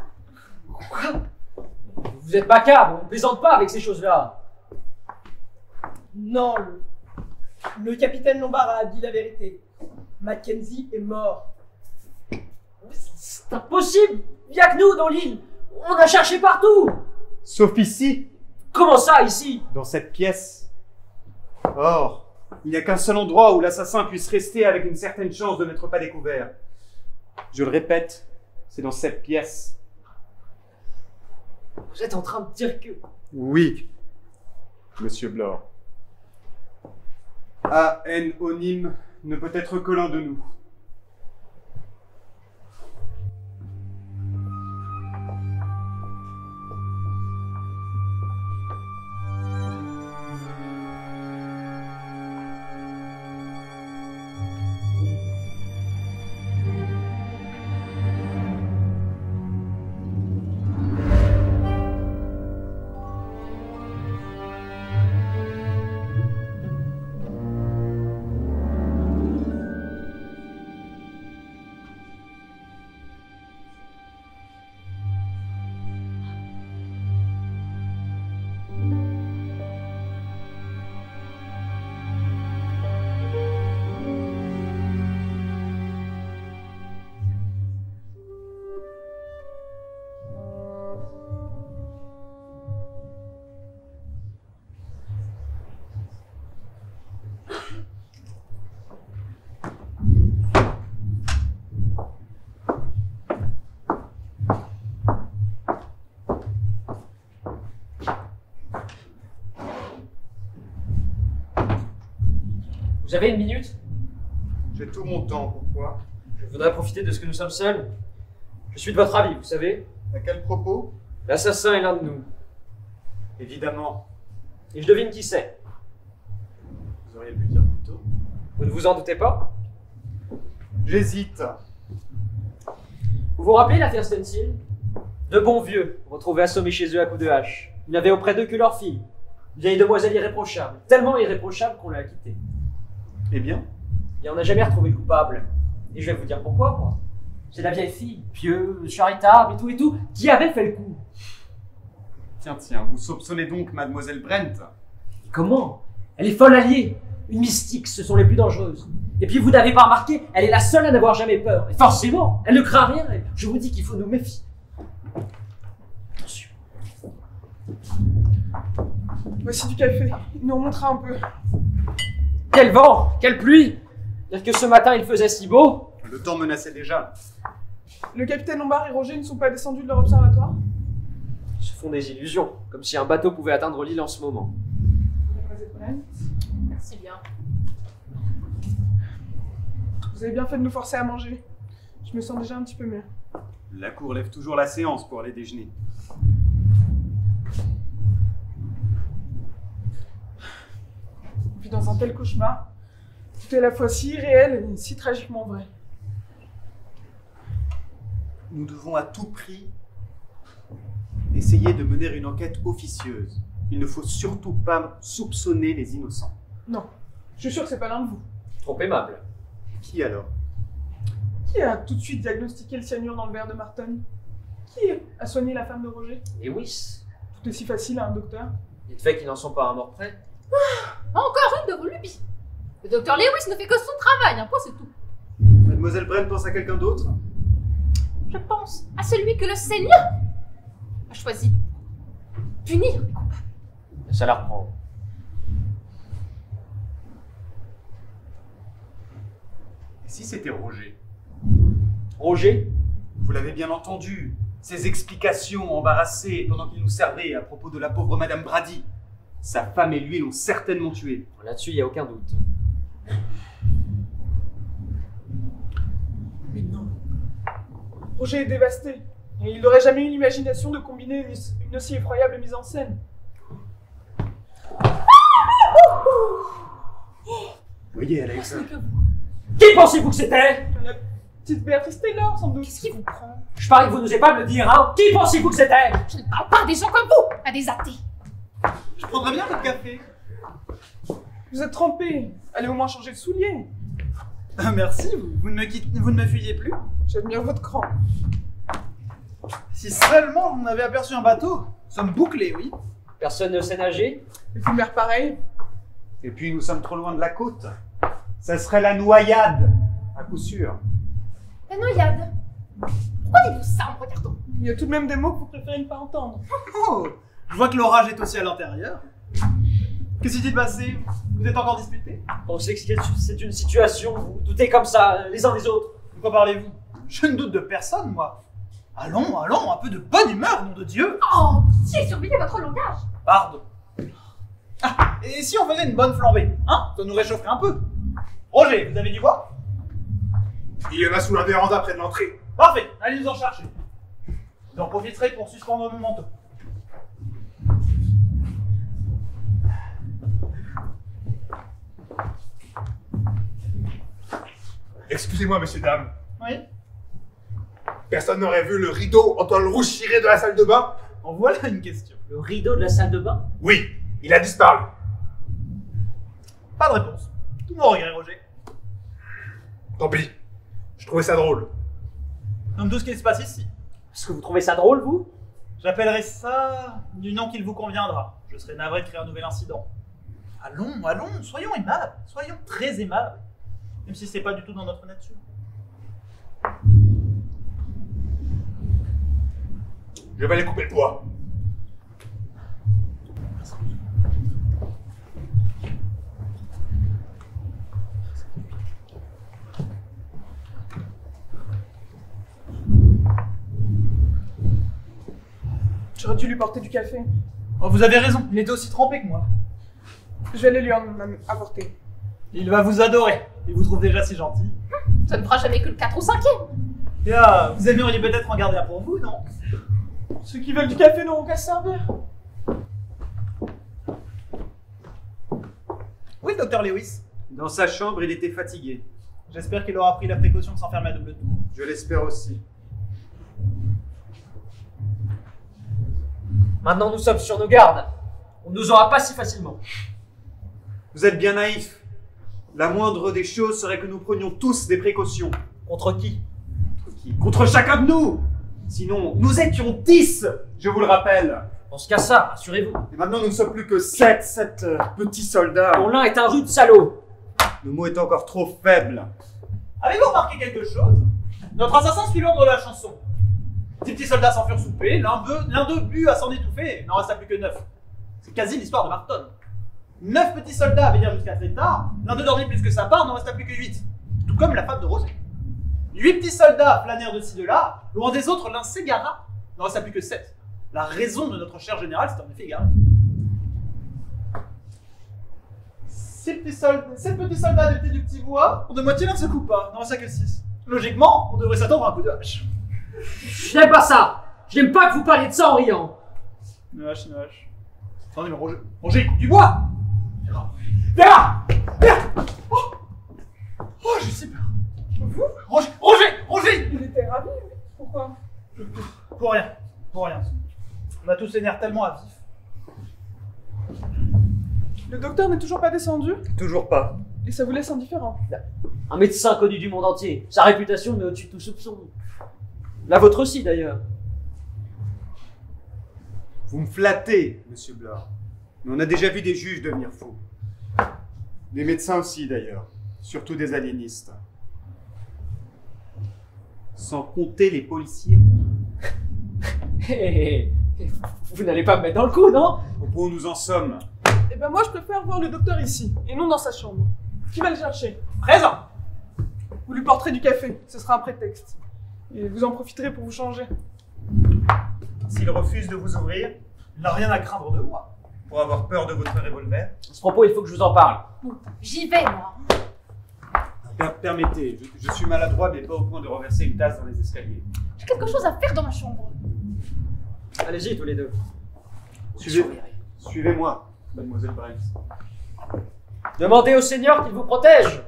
Vous êtes macabre, on ne plaisante pas avec ces choses-là. Non, le capitaine Lombard a dit la vérité. Mackenzie est mort. C'est impossible. Il n'y a que nous dans l'île. On a cherché partout. Sauf ici. Comment ça, ici? Dans cette pièce. Or, il n'y a qu'un seul endroit où l'assassin puisse rester avec une certaine chance de n'être pas découvert. Je le répète, c'est dans cette pièce. Vous êtes en train de dire que... Oui, Monsieur Blore. A.N. Onim ne peut être que l'un de nous. Vous avez une minute? J'ai tout mon temps, pourquoi? Je voudrais profiter de ce que nous sommes seuls. Je suis de votre avis, vous savez. À quel propos? L'assassin est l'un de nous. Évidemment. Et je devine qui c'est. Vous auriez pu le dire plus tôt. Vous ne vous en doutez pas? J'hésite. Vous vous rappelez l'affaire Stencil? De bons vieux, retrouvés assommés chez eux à coups de hache. Ils n'avaient auprès d'eux que leur fille. Une vieille demoiselle irréprochable. Tellement irréprochable qu'on l'a quittée. Eh bien? Et on n'a jamais retrouvé le coupable. Et je vais vous dire pourquoi, moi. C'est la vieille fille, pieuse, charitable et tout, qui avait fait le coup. Tiens, vous soupçonnez donc Mademoiselle Brent? Comment? Elle est folle alliée. Une mystique, ce sont les plus dangereuses. Et puis vous n'avez pas remarqué, elle est la seule à n'avoir jamais peur. Et forcément, elle ne craint rien. Et je vous dis qu'il faut nous méfier. Attention. Voici du café. Il nous remontera un peu. Quel vent, quelle pluie! Dire que ce matin il faisait si beau. Le temps menaçait déjà. Le capitaine Lombard et Roger ne sont pas descendus de leur observatoire? Ils se font des illusions, comme si un bateau pouvait atteindre l'île en ce moment. Merci bien. Vous avez bien fait de nous forcer à manger. Je me sens déjà un petit peu mieux. La cour lève toujours la séance pour aller déjeuner. On vit dans un tel cauchemar. Tout est à la fois si irréel et si tragiquement vrai. Nous devons à tout prix essayer de mener une enquête officieuse. Il ne faut surtout pas soupçonner les innocents. Non, je suis sûr que c'est pas l'un de vous. Trop aimable. Qui alors? Qui a tout de suite diagnostiqué le cyanure dans le verre de Marton? Qui a soigné la femme de Roger? Lewis. Tout est si facile à un docteur. Il est fait qu'ils n'en sont pas à mort près. Encore une de vos lubies. Le docteur Lewis ne fait que son travail, un point c'est tout. Mademoiselle Brent pense à quelqu'un d'autre? Je pense à celui que le Seigneur a choisi pour punir les coupables. Ça la reprend. Et si c'était Roger? Roger? Vous l'avez bien entendu. Ses explications embarrassées pendant qu'il nous servait à propos de la pauvre Madame Brady. Sa femme et lui l'ont certainement tué. Là-dessus, il n'y a aucun doute. Mais non. Roger est dévasté. Et il n'aurait jamais eu l'imagination de combiner une aussi effroyable mise en scène. Voyez, Alex. Qui pensez-vous que c'était? La petite Béatrice Taylor, sans doute. Qu'est-ce qui vous prend? Je parie que vous n'osez pas me le dire, hein. Qui pensez-vous que c'était? Je ne parle pas à des gens comme vous, à des athées. Je prendrais bien votre café. Vous êtes trempé. Allez au moins changer de souliers. Merci, vous ne me fuyez plus. J'admire votre cran. Si seulement on avait aperçu un bateau. Nous sommes bouclés, oui. Personne ne sait nager? Et puis mère pareil. Et puis nous sommes trop loin de la côte. Ça serait la noyade, à coup sûr. La noyade. Pourquoi dites-vous ça en me regardant? Il y a tout de même des mots que vous préférez ne pas entendre. Oh, je vois que l'orage est aussi à l'intérieur. Qu'est-ce qui s'est passé? Vous êtes encore disputés? Pensez que c'est une situation, vous doutez comme ça, les uns des autres. De quoi parlez-vous? Je ne doute de personne, moi. Allons, allons, un peu de bonne humeur, nom de Dieu. Oh, pitié, surveillez votre langage. Pardon. Ah, et si on faisait une bonne flambée, hein? Ça nous réchaufferait un peu. Roger, vous avez du bois? Il y en a sous la véranda près de l'entrée. Parfait, allez nous en chercher. Vous en profiterez pour suspendre mon manteau. Excusez-moi, messieurs, dames. Oui? Personne n'aurait vu le rideau en toile rouge ciré de la salle de bain? En voilà une question. Le rideau de la salle de bain? Oui, il a disparu. Pas de réponse. Tout mon regret, Roger. Tant pis. Je trouvais ça drôle. Comme tout ce qui se passe ici. Est-ce que vous trouvez ça drôle, vous? J'appellerai ça du nom qu'il vous conviendra. Je serai navré de créer un nouvel incident. Allons, allons, soyons aimables. Soyons très aimables. Même si c'est pas du tout dans notre nature. Je vais aller couper le bois. J'aurais dû lui porter du café. Oh, vous avez raison, il était aussi trempé que moi. Je vais aller lui en apporter. Il va vous adorer. Il vous trouve déjà si gentil. Ça ne fera jamais que le 4 ou 5e. Bien, vous aimeriez peut-être en garder un pour vous, non? Ceux qui veulent du café n'auront qu'à se servir. Oui, docteur Lewis. Dans sa chambre, il était fatigué. J'espère qu'il aura pris la précaution de s'enfermer à double tour. Je l'espère aussi. Maintenant, nous sommes sur nos gardes. On ne nous aura pas si facilement. Vous êtes bien naïf. La moindre des choses serait que nous prenions tous des précautions. Contre qui? Contre chacun de nous. Sinon, nous étions 10, je vous le rappelle. On se casse ça, rassurez-vous. Et maintenant, nous ne sommes plus que 7 petits soldats. Dont l'un est un rude salaud. Le mot est encore trop faible. Avez-vous remarqué quelque chose? Notre assassin suit l'ordre de la chanson. 10 petits soldats s'en furent soupés, l'un d'eux but à s'en étouffer, il n'en resta plus que 9. C'est quasi l'histoire de Marton. 9 petits soldats veillèrent jusqu'à très tard, l'un d'eux dormit plus que sa part, il n'en resta plus que 8. Tout comme la femme de Roger. 8 petits soldats planèrent de ci de là, loin des autres, l'un s'égara, il n'en resta plus que 7. La raison de notre cher général s'est en effet égarée. 7 petits soldats adaptés du petit bois, pour de moitié l'un se coupa, il n'en resta que 6. Logiquement, on devrait s'attendre à un coup de hache. Je n'aime pas ça. Je n'aime pas que vous parliez de ça en riant. Une hache. Attendez, mais Roger, il coupe du bois. Viens. Oh, j'ai si peur. Vous? Roger. Il était ravi. Pourquoi? Pour rien. On a tous les nerfs tellement à vif. Le docteur n'est toujours pas descendu? Toujours pas. Et ça vous laisse indifférent? Un médecin connu du monde entier. Sa réputation met au-dessus de tout soupçon. La vôtre aussi, d'ailleurs. Vous me flattez, monsieur Blore. Mais on a déjà vu des juges devenir fous. Des médecins aussi, d'ailleurs. Surtout des aliénistes. Sans compter les policiers. Vous n'allez pas me mettre dans le coup, non? Au point où nous en sommes. Eh ben moi je préfère voir le docteur ici, et non dans sa chambre. Qui va le chercher? Présent. Vous lui porterez du café, ce sera un prétexte. Et vous en profiterez pour vous changer. S'il refuse de vous ouvrir, il n'a rien à craindre de moi. Pour avoir peur de votre revolver. À ce propos, il faut que je vous en parle. J'y vais, moi. Permettez, je suis maladroit, mais pas au point de renverser une tasse dans les escaliers. J'ai quelque chose à faire dans ma chambre. Allez-y, tous les deux. Suivez-moi, mademoiselle Briggs. Demandez au Seigneur qu'il vous protège.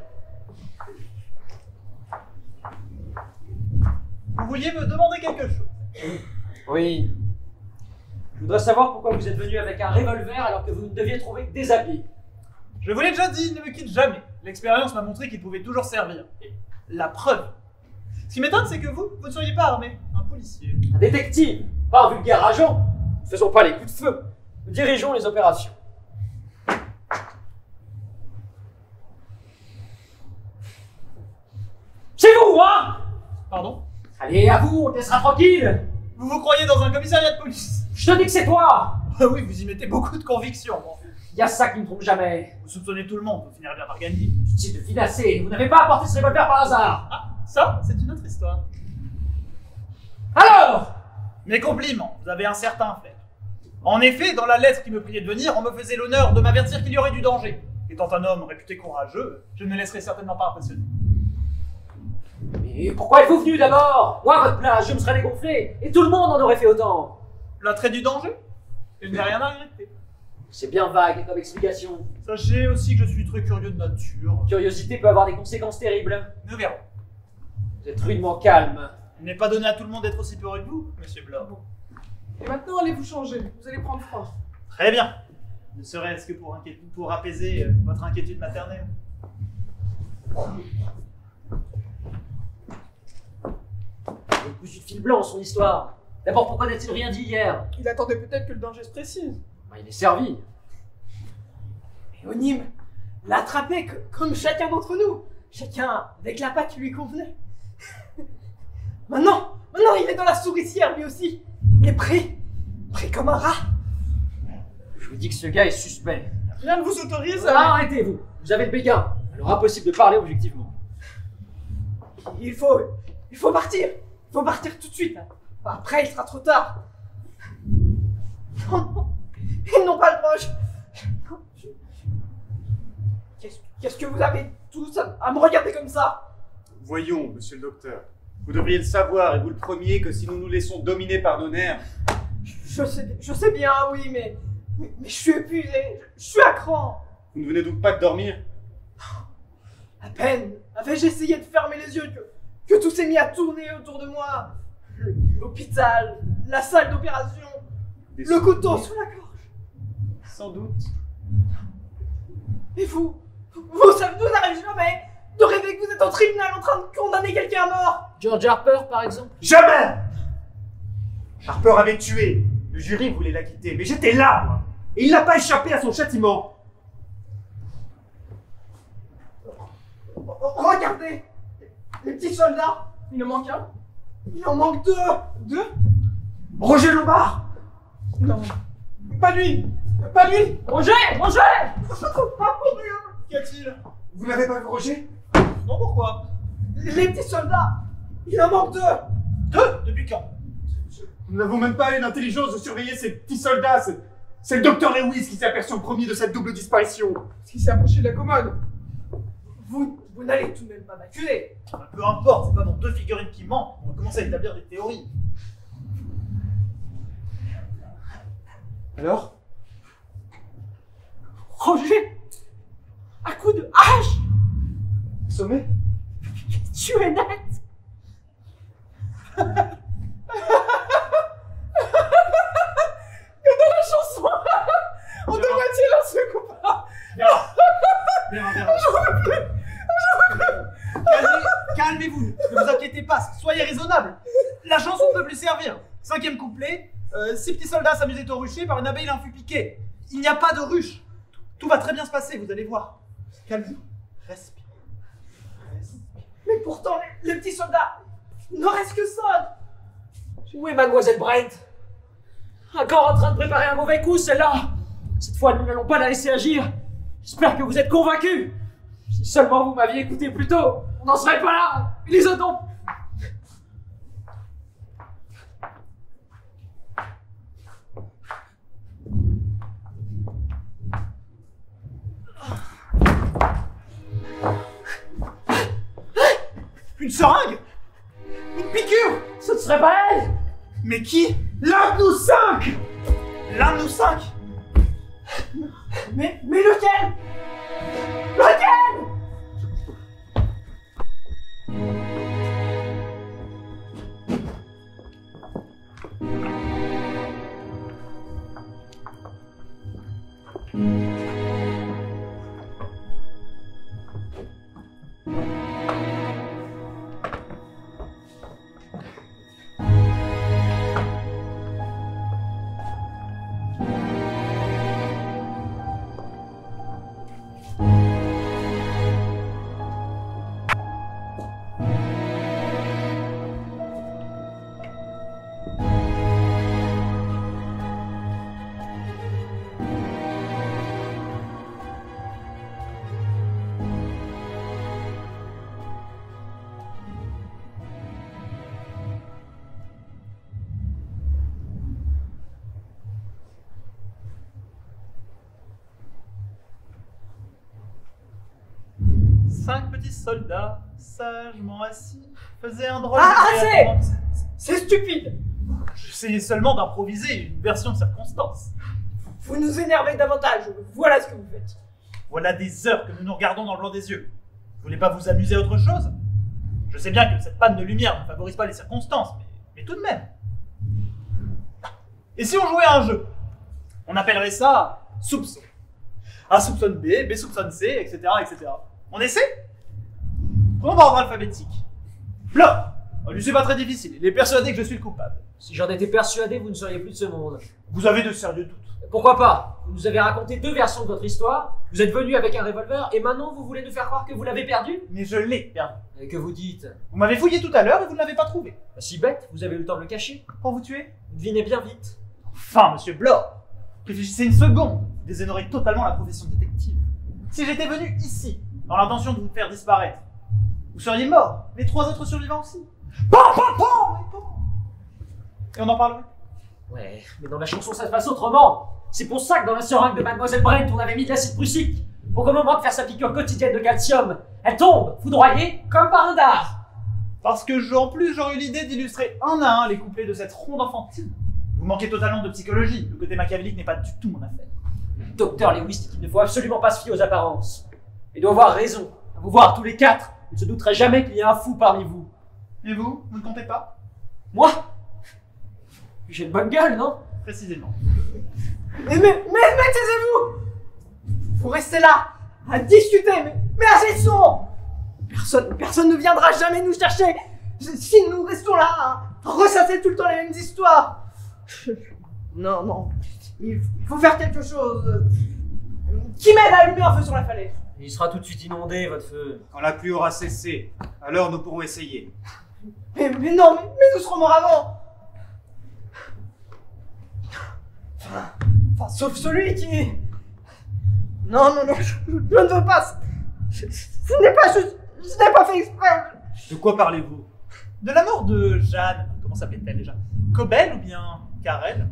Vous vouliez me demander quelque chose? Oui. Je voudrais savoir pourquoi vous êtes venu avec un revolver alors que vous ne deviez trouver que des habits. Je vous l'ai déjà dit, il ne me quitte jamais. L'expérience m'a montré qu'il pouvait toujours servir. Et la preuve. Ce qui m'étonne, c'est que vous ne seriez pas armé. Un policier. Un détective, pas un vulgaire agent. Ne faisons pas les coups de feu. Nous dirigeons les opérations. C'est vous, hein? Pardon? Allez, à vous, on te laissera tranquille. Vous vous croyez dans un commissariat de police? Je te dis que c'est toi. Oui, vous y mettez beaucoup de conviction. Il y a ça qui ne trompe jamais. Vous soupçonnez tout le monde, vous finirez bien par gagner. C'est de finasser. Vous n'avez pas apporté ce revolver par hasard. Ah, ça, c'est une autre histoire. Alors? Mes compliments, vous avez un certain flair. En effet, dans la lettre qui me priait de venir, on me faisait l'honneur de m'avertir qu'il y aurait du danger. Étant un homme réputé courageux, je ne me laisserai certainement pas impressionner. Mais pourquoi êtes-vous venu d'abord? Moi, à votre place, je me serais dégonflé. Et tout le monde en aurait fait autant. L'attrait du danger? Je n'ai rien à regretter. C'est bien vague comme explication. Sachez aussi que je suis très curieux de nature. Curiosité peut avoir des conséquences terribles. Nous verrons. Vous êtes rudement calme. Il n'est pas donné à tout le monde d'être aussi peureux que vous, monsieur Blore. Et maintenant, allez vous changer. Vous allez prendre froid. Très bien. Ne serait-ce que pour apaiser votre inquiétude maternelle. Il est cousu de fil blanc, son histoire. D'abord, pourquoi n'a-t-il rien dit hier? Il attendait peut-être que le danger se précise. Il est servi. Et Onim l'a attrapé comme chacun d'entre nous. Chacun avec la patte qui lui convenait. Maintenant, il est dans la souricière lui aussi. Il est prêt comme un rat. Je vous dis que ce gars est suspect. Rien ne vous autorise Ah, arrêtez-vous. Vous avez le béguin. Alors impossible de parler objectivement. Il faut partir. Il faut partir tout de suite. Après, il sera trop tard. Non. Ils n'ont pas le proche. Qu'est-ce que vous avez tous à me regarder comme ça? Voyons, monsieur le docteur. Vous devriez le savoir et vous le preniez que si nous nous laissons dominer par nos nerfs. Je sais bien, oui, mais je suis épuisé. Je suis à cran. Vous ne venez donc pas de dormir? À peine avais-je essayé de fermer les yeux que tout s'est mis à tourner autour de moi. L'hôpital, la salle d'opération, le couteau sous la gorge. Sans doute. Et vous ça ne vous arrive jamais de rêver que vous êtes en tribunal en train de condamner quelqu'un à mort? George Harper, par exemple? Jamais! Harper avait tué. Le jury voulait l'acquitter, mais j'étais là, moi. Et il n'a pas échappé à son châtiment. Regardez, les petits soldats. Il en manque un? Il en manque deux. Deux? Roger Lombard! Non. Pas lui! Pas lui! Roger! Qu'y a-t-il? Vous n'avez pas vu Roger? Non, pourquoi? Les petits soldats. Il en manque deux. Deux? Depuis quand? Nous n'avons même pas eu l'intelligence de surveiller ces petits soldats. C'est le docteur Lewis qui s'est aperçu en premier de cette double disparition. Parce qu'il s'est approché de la commode. Vous n'allez tout de même pas m'accuser. Peu importe, c'est pas dans deux figurines qui mentent. On va commencer à établir des théories. Alors? Roger, à coup de hache, Sommet? tu es net. Comme dans la chanson. On devrait tirer un ce coupable. Calmez-vous, ne vous inquiétez pas, soyez raisonnable. La chanson ne peut plus servir. 5e couplet, 6 petits soldats s'amusaient au rucher, par une abeille il en fut piqué. Il n'y a pas de ruche. Tout va très bien se passer, vous allez voir. Calmez-vous, respirez. Mais pourtant, les petits soldats ne restent que ça. Où est mademoiselle Brent? Encore en train de préparer un mauvais coup, celle-là. Cette fois, nous n'allons pas la laisser agir. J'espère que vous êtes convaincus. Si seulement vous m'aviez écouté plus tôt, on n'en serait pas là. Les autres ont... Une seringue? Une piqûre? Ce ne serait pas elle. Mais qui? L'un de nous 5! L'un de nous 5? Mais lequel? Cinq petits soldats, sagement assis, faisaient un drôle Ah, de assez théâtre. C'est stupide! J'essayais seulement d'improviser une version de circonstance. Vous nous énervez davantage, voilà ce que vous faites. Voilà des heures que nous nous regardons dans le blanc des yeux. Vous voulez pas vous amuser à autre chose? Je sais bien que cette panne de lumière ne favorise pas les circonstances, mais tout de même. Et si on jouait à un jeu? On appellerait ça soupçon. A soupçonne B, B soupçonne C, etc., etc. On essaie? Prenons par ordre alphabétique. Là, je suis pas très difficile, il est persuadé que je suis le coupable. Si j'en étais persuadé, vous ne seriez plus de ce monde. Vous avez de sérieux doutes. Pourquoi pas? Vous nous avez raconté deux versions de votre histoire, vous êtes venu avec un revolver, et maintenant vous voulez nous faire croire que vous l'avez perdu? Mais je l'ai perdu. Et que vous dites? Vous m'avez fouillé tout à l'heure et vous ne l'avez pas trouvé. Bah, si bête, vous avez eu le temps de le cacher. Pour vous tuer? Vous devinez bien vite. Enfin, monsieur Blore, réfléchissez une seconde. Vous déshonorez totalement la profession de détective. Si j'étais venu ici, dans l'intention de vous faire disparaître, vous seriez mort, les trois autres survivants aussi. Bon, et on en parlerait. Ouais, mais dans la chanson ça se passe autrement. C'est pour ça que dans la seringue de Mademoiselle Brent, on avait mis de l'acide prussique. Pour qu'au moment de faire sa piqûre quotidienne de calcium, elle tombe, foudroyée, comme par un dard. Parce que en plus j'aurais eu l'idée d'illustrer un à un les couplets de cette ronde enfantine. Vous manquez totalement de psychologie, le côté machiavélique n'est pas du tout mon affaire. Docteur Lewis dit qu'il ne faut absolument pas se fier aux apparences. Il doit avoir raison. À vous voir tous les quatre, il ne se douterait jamais qu'il y a un fou parmi vous. Et vous ne comptez pas? Moi? J'ai une bonne gueule, non? Précisément. Mais taisez-vous! Vous restez là, à discuter, mais assez de son! Personne ne viendra jamais nous chercher si nous restons là, à ressasser tout le temps les mêmes histoires. Non, il faut faire quelque chose qui m'aide à allumer un feu sur la falaise. Il sera tout de suite inondé, votre feu. Quand la pluie aura cessé, alors nous pourrons essayer. Mais non, mais nous serons morts avant. Enfin, sauf celui qui... Non, je ne veux pas. Ce n'est pas fait exprès. De quoi parlez-vous? De la mort de Jeanne, comment s'appelait-elle déjà? Cobel ou bien Carrel?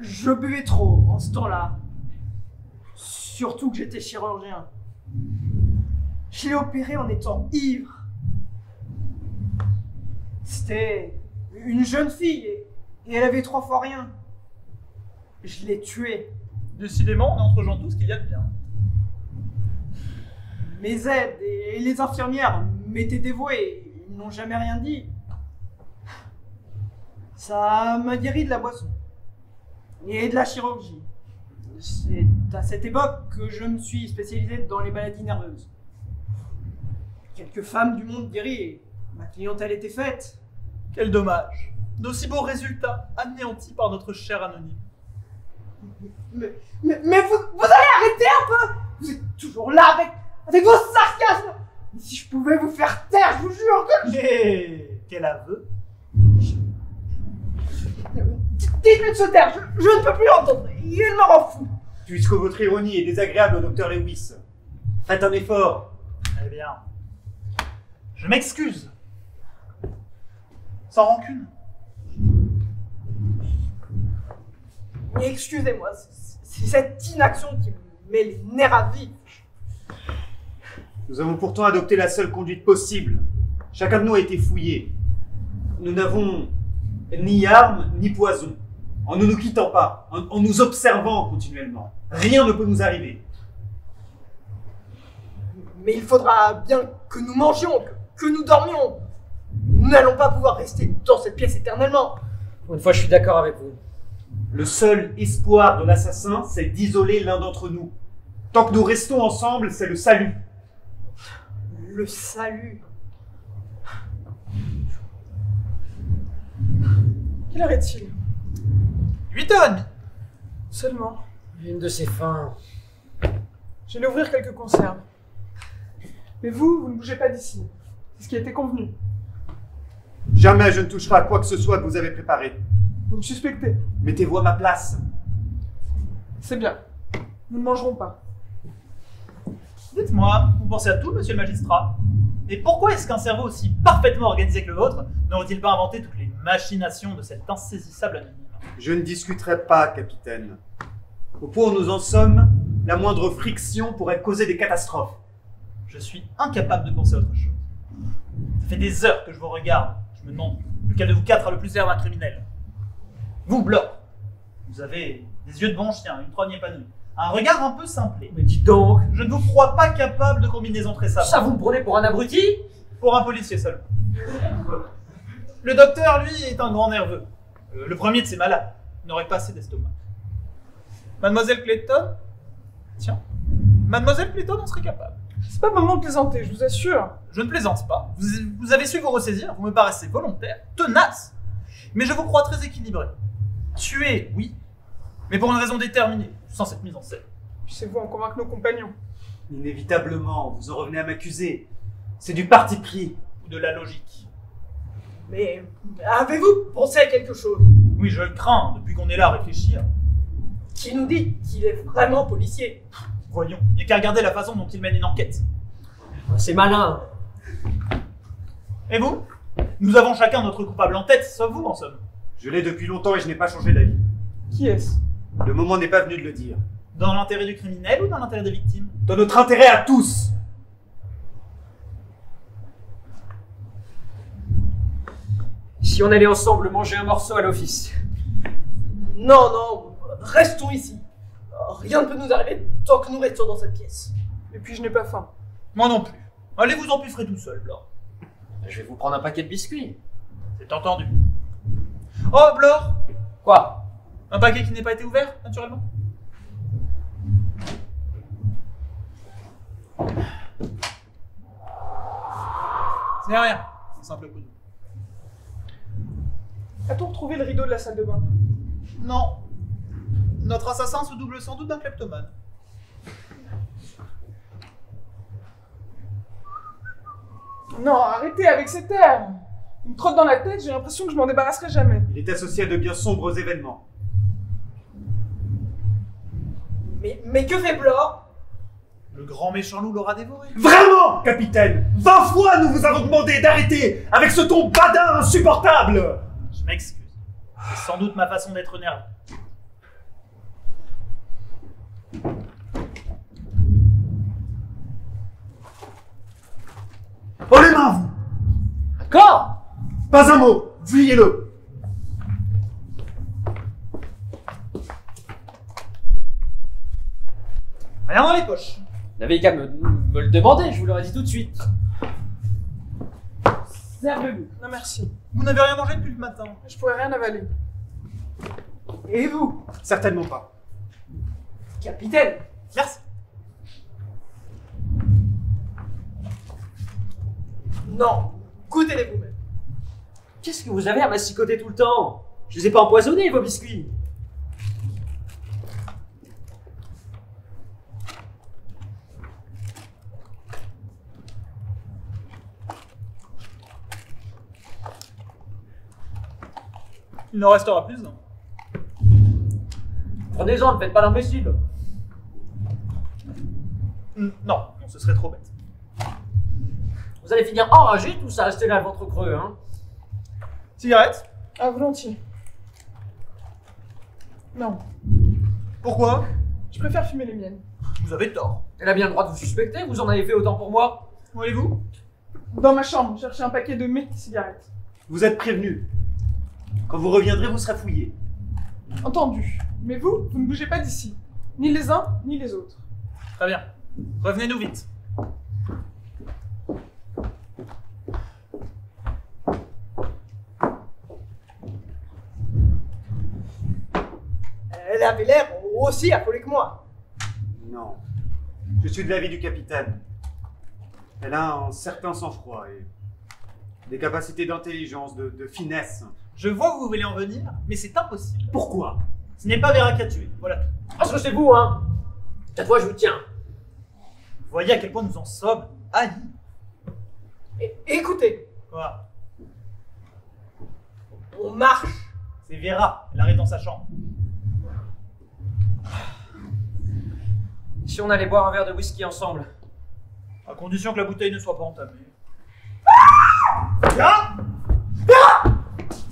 Je buvais trop en ce temps-là. Surtout que j'étais chirurgien. Je l'ai opéré en étant ivre. C'était une jeune fille et elle avait 3 fois rien. Je l'ai tuée. Décidément, on est entre gens tous qu'il y a de bien. Mes aides et les infirmières m'étaient dévouées. Ils n'ont jamais rien dit. Ça m'a guéri de la boisson. Et de la chirurgie. C'est à cette époque que je me suis spécialisé dans les maladies nerveuses. Quelques femmes du monde guéries et ma clientèle était faite. Quel dommage. D'aussi beaux résultats anéantis par notre cher anonyme. Mais vous allez arrêter un peu! Vous êtes toujours là avec vos sarcasmes! Et si je pouvais vous faire taire, je vous jure que... Mais quel aveu! Dites-lui de se taire, je ne peux plus l'entendre, il me rend fou! Puisque votre ironie est désagréable au docteur Lewis, faites un effort. Eh bien, je m'excuse. Sans rancune. Excusez-moi, c'est cette inaction qui me met les nerfs à vif. Nous avons pourtant adopté la seule conduite possible. Chacun de nous a été fouillé. Nous n'avons ni armes, ni poison. En ne nous quittant pas, en nous observant continuellement. Rien ne peut nous arriver. Mais il faudra bien que nous mangions, que nous dormions. Nous n'allons pas pouvoir rester dans cette pièce éternellement. Pour une fois, je suis d'accord avec vous. Le seul espoir de l'assassin, c'est d'isoler l'un d'entre nous. Tant que nous restons ensemble, c'est le salut. Le salut. Quelle heure est-il? 8h30. Seulement. Une de ces fins. J'allais ouvrir quelques conserves. Mais vous ne bougez pas d'ici. C'est ce qui a été convenu. Jamais je ne toucherai à quoi que ce soit que vous avez préparé. Vous me suspectez. Mettez-vous à ma place. C'est bien. Nous ne mangerons pas. Dites-moi, vous pensez à tout, monsieur le magistrat? Et pourquoi est-ce qu'un cerveau aussi parfaitement organisé que le vôtre n'aurait-il pas inventé toutes les machinations de cet insaisissable anonyme? Je ne discuterai pas, capitaine. Au point où nous en sommes, la moindre friction pourrait causer des catastrophes. Je suis incapable de penser à autre chose. Ça fait des heures que je vous regarde. Je me demande lequel de vous quatre a le plus l'air d'un criminel. Vous, Blore, vous avez des yeux de bon chien, une trogne épanouie, un regard un peu simplé. Mais dites donc, Je ne vous crois pas capable de combinaisons très savantes. ça vous me prenez pour un abruti? Pour un policier seul. Le docteur, lui, est un grand nerveux. Le premier de ses malades n'aurait pas assez d'estomac. Mademoiselle Clayton? Tiens, Mademoiselle Clayton en serait capable. C'est pas le moment de plaisanter, je vous assure. Je ne plaisante pas. Vous avez su vous ressaisir, vous me paraissez volontaire, tenace. Mais je vous crois très équilibré. Tuer, oui, mais pour une raison déterminée, sans cette mise en scène. Puissez-vous en convaincre nos compagnons? Inévitablement, vous en revenez à m'accuser. C'est du parti pris. Ou de la logique. Mais avez-vous pensé à quelque chose? Oui, je le crains, depuis qu'on est là à réfléchir. Qui nous dit qu'il est vraiment policier? Voyons, il n'y a qu'à regarder la façon dont il mène une enquête. C'est malin. Et vous? Nous avons chacun notre coupable en tête, sauf vous en somme. Je l'ai depuis longtemps et je n'ai pas changé d'avis. Qui est-ce? Le moment n'est pas venu de le dire. Dans l'intérêt du criminel ou dans l'intérêt des victimes? Dans notre intérêt à tous. Si on allait ensemble manger un morceau à l'office. Non, non, restons ici. Rien ne peut nous arriver tant que nous restons dans cette pièce. Et puis je n'ai pas faim. Moi non plus. Allez vous empiffrer tout seul, Blore. Je vais vous prendre un paquet de biscuits. C'est entendu. Oh, Blore! Quoi? Un paquet qui n'est pas été ouvert, naturellement? Ce n'est rien. Un simple coup de... A-t-on retrouvé le rideau de la salle de bain? Non. Notre assassin se double sans doute d'un kleptomane. Non, arrêtez avec cet air. Il me trotte dans la tête, j'ai l'impression que je m'en débarrasserai jamais. Il est associé à de bien sombres événements. Mais que fait Blore? Le grand méchant loup l'aura dévoré. Vraiment, capitaine! 20 fois nous vous avons demandé d'arrêter avec ce ton badin insupportable! Je m'excuse. C'est sans doute ma façon d'être nerveux. Oh les mains, vous! D'accord? Pas un mot, pliez-le! Rien dans les poches. Vous n'avez qu'à me le demander, je vous l'aurais dit tout de suite. Servez-vous. Non merci. Vous n'avez rien mangé depuis le matin. Je pourrais rien avaler. Et vous? Certainement pas. Capitaine! Merci. Non, goûtez-les vous-même. Qu'est-ce que vous avez à massicoter tout le temps? Je les ai pas empoisonnés, vos biscuits. Il n'en restera plus un. Prenez-en, ne faites pas l'imbécile. Non, ce serait trop bête. Vous allez finir enragé, tout ça, restez là le ventre creux, hein. Cigarette? Ah, volontiers. Non. Pourquoi? Je préfère fumer les miennes. Vous avez tort. Elle a bien le droit de vous suspecter, vous en avez fait autant pour moi. Où allez-vous? Dans ma chambre, chercher un paquet de mes cigarettes. Vous êtes prévenus. Quand vous reviendrez, vous serez fouillés. Entendu. Mais vous ne bougez pas d'ici. Ni les uns, ni les autres. Très bien. Revenez-nous vite. Elle avait l'air aussi affolée que moi. Non. Je suis de l'avis du capitaine. Elle a un certain sang-froid et des capacités d'intelligence, de finesse. Je vois où vous voulez en venir, mais c'est impossible. Pourquoi? Ce n'est pas Vera qui a tué, voilà. Parce que c'est vous, hein. Cette fois, je vous tiens. Vous voyez à quel point nous en sommes haïs. Écoutez, Quoi? on marche. C'est Vera, elle arrive dans sa chambre. Si on allait boire un verre de whisky ensemble. À condition que la bouteille ne soit pas entamée. Vera! Vera!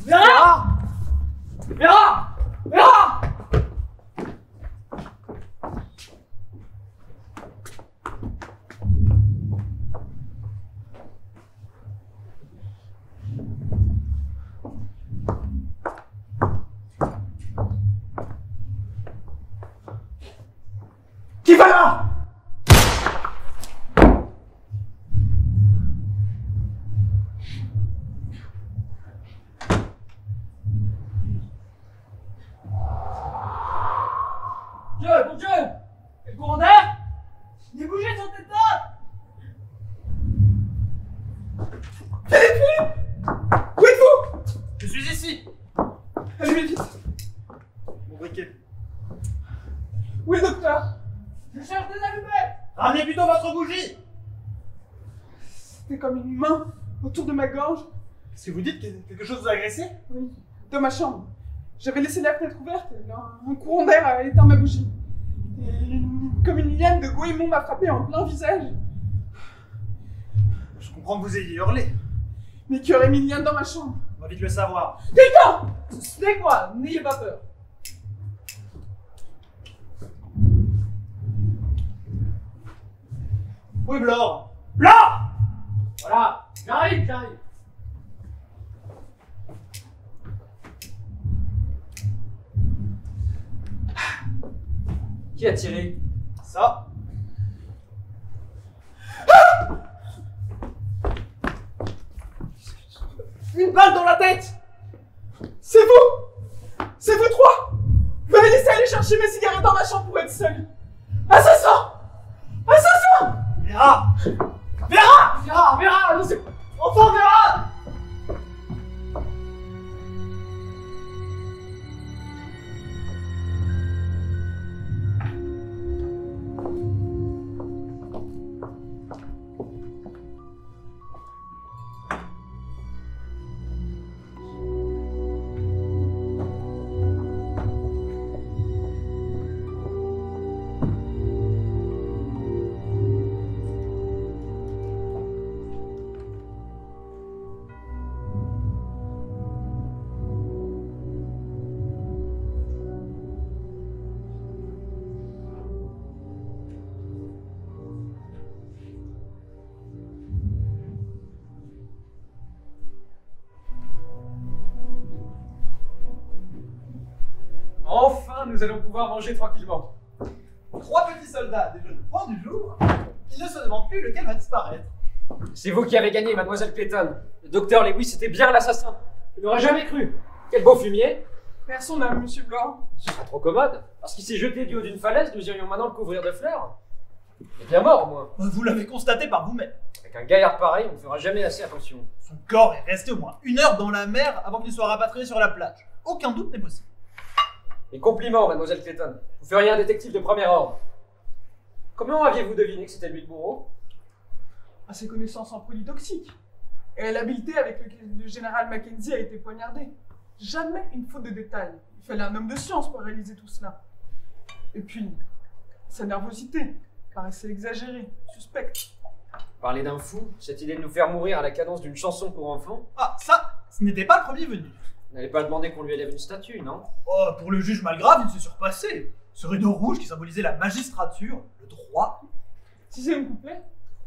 Vera! Vera! Vera! Qui va là? Dieu, mon Dieu! Le courant d'air! Il est bougé de son état! Philippe! Où êtes-vous? Je suis ici. Allumez vite. Mon briquet. Où est le docteur? Je cherche des allumettes! Ramenez plutôt votre bougie. C'était comme une main autour de ma gorge. Qu'est-ce que vous dites? Quelque chose vous a agressé? Oui, dans ma chambre. J'avais laissé la fenêtre ouverte et un courant d'air a éteint ma bougie. Et comme une liane de goémon m'a frappé en plein visage. Je comprends que vous ayez hurlé. Mais qui aurait mis une liane dans ma chambre? On va vite le savoir. Quelqu'un! C'est quoi? N'ayez pas peur. Où est Blore? Blore! Voilà! J'arrive! Qui a tiré? Ça. Une balle dans la tête! C'est vous! C'est vous trois! Vous m'avez laissé aller chercher mes cigarettes dans ma chambre pour être seul! Assassin! Assassin! Vera! Vera! Vera! Vera! Non, c'est... Enfant Vera! Enfin, nous allons pouvoir manger tranquillement. 3 petits soldats, des jeunes points du jour. Ils ne se demandent plus lequel va disparaître. C'est vous qui avez gagné, mademoiselle Clayton. Le docteur Lewis était bien l'assassin. Je n'aurais jamais cru. Quel beau fumier. Personne n'a monsieur Blanc. Ce serait trop commode. Parce qu'il s'est jeté du haut d'une falaise, nous irions maintenant le couvrir de fleurs. Il est bien mort, au moins. Vous l'avez constaté par vous-même. Avec un gaillard pareil, on ne fera jamais assez attention. Son corps est resté au moins 1 heure dans la mer avant qu'il soit rapatrié sur la plage. Aucun doute n'est possible. Et compliments, mademoiselle Clayton. Vous feriez un détective de premier ordre. Comment aviez-vous deviné que c'était lui le bourreau? À ses connaissances en produits toxiques. Et à l'habileté avec laquelle le général Mackenzie a été poignardé. Jamais une faute de détail. Il fallait un homme de science pour réaliser tout cela. Et puis, sa nervosité paraissait exagérée, suspecte. Parler d'un fou, cette idée de nous faire mourir à la cadence d'une chanson pour enfants. Ah, ça, ce n'était pas le premier venu. Vous n'allez pas demander qu'on lui élève une statue, non? Oh, pour le juge Malgrave, il s'est surpassé. Ce rideau rouge qui symbolisait la magistrature, le droit. Si c'est une couplet,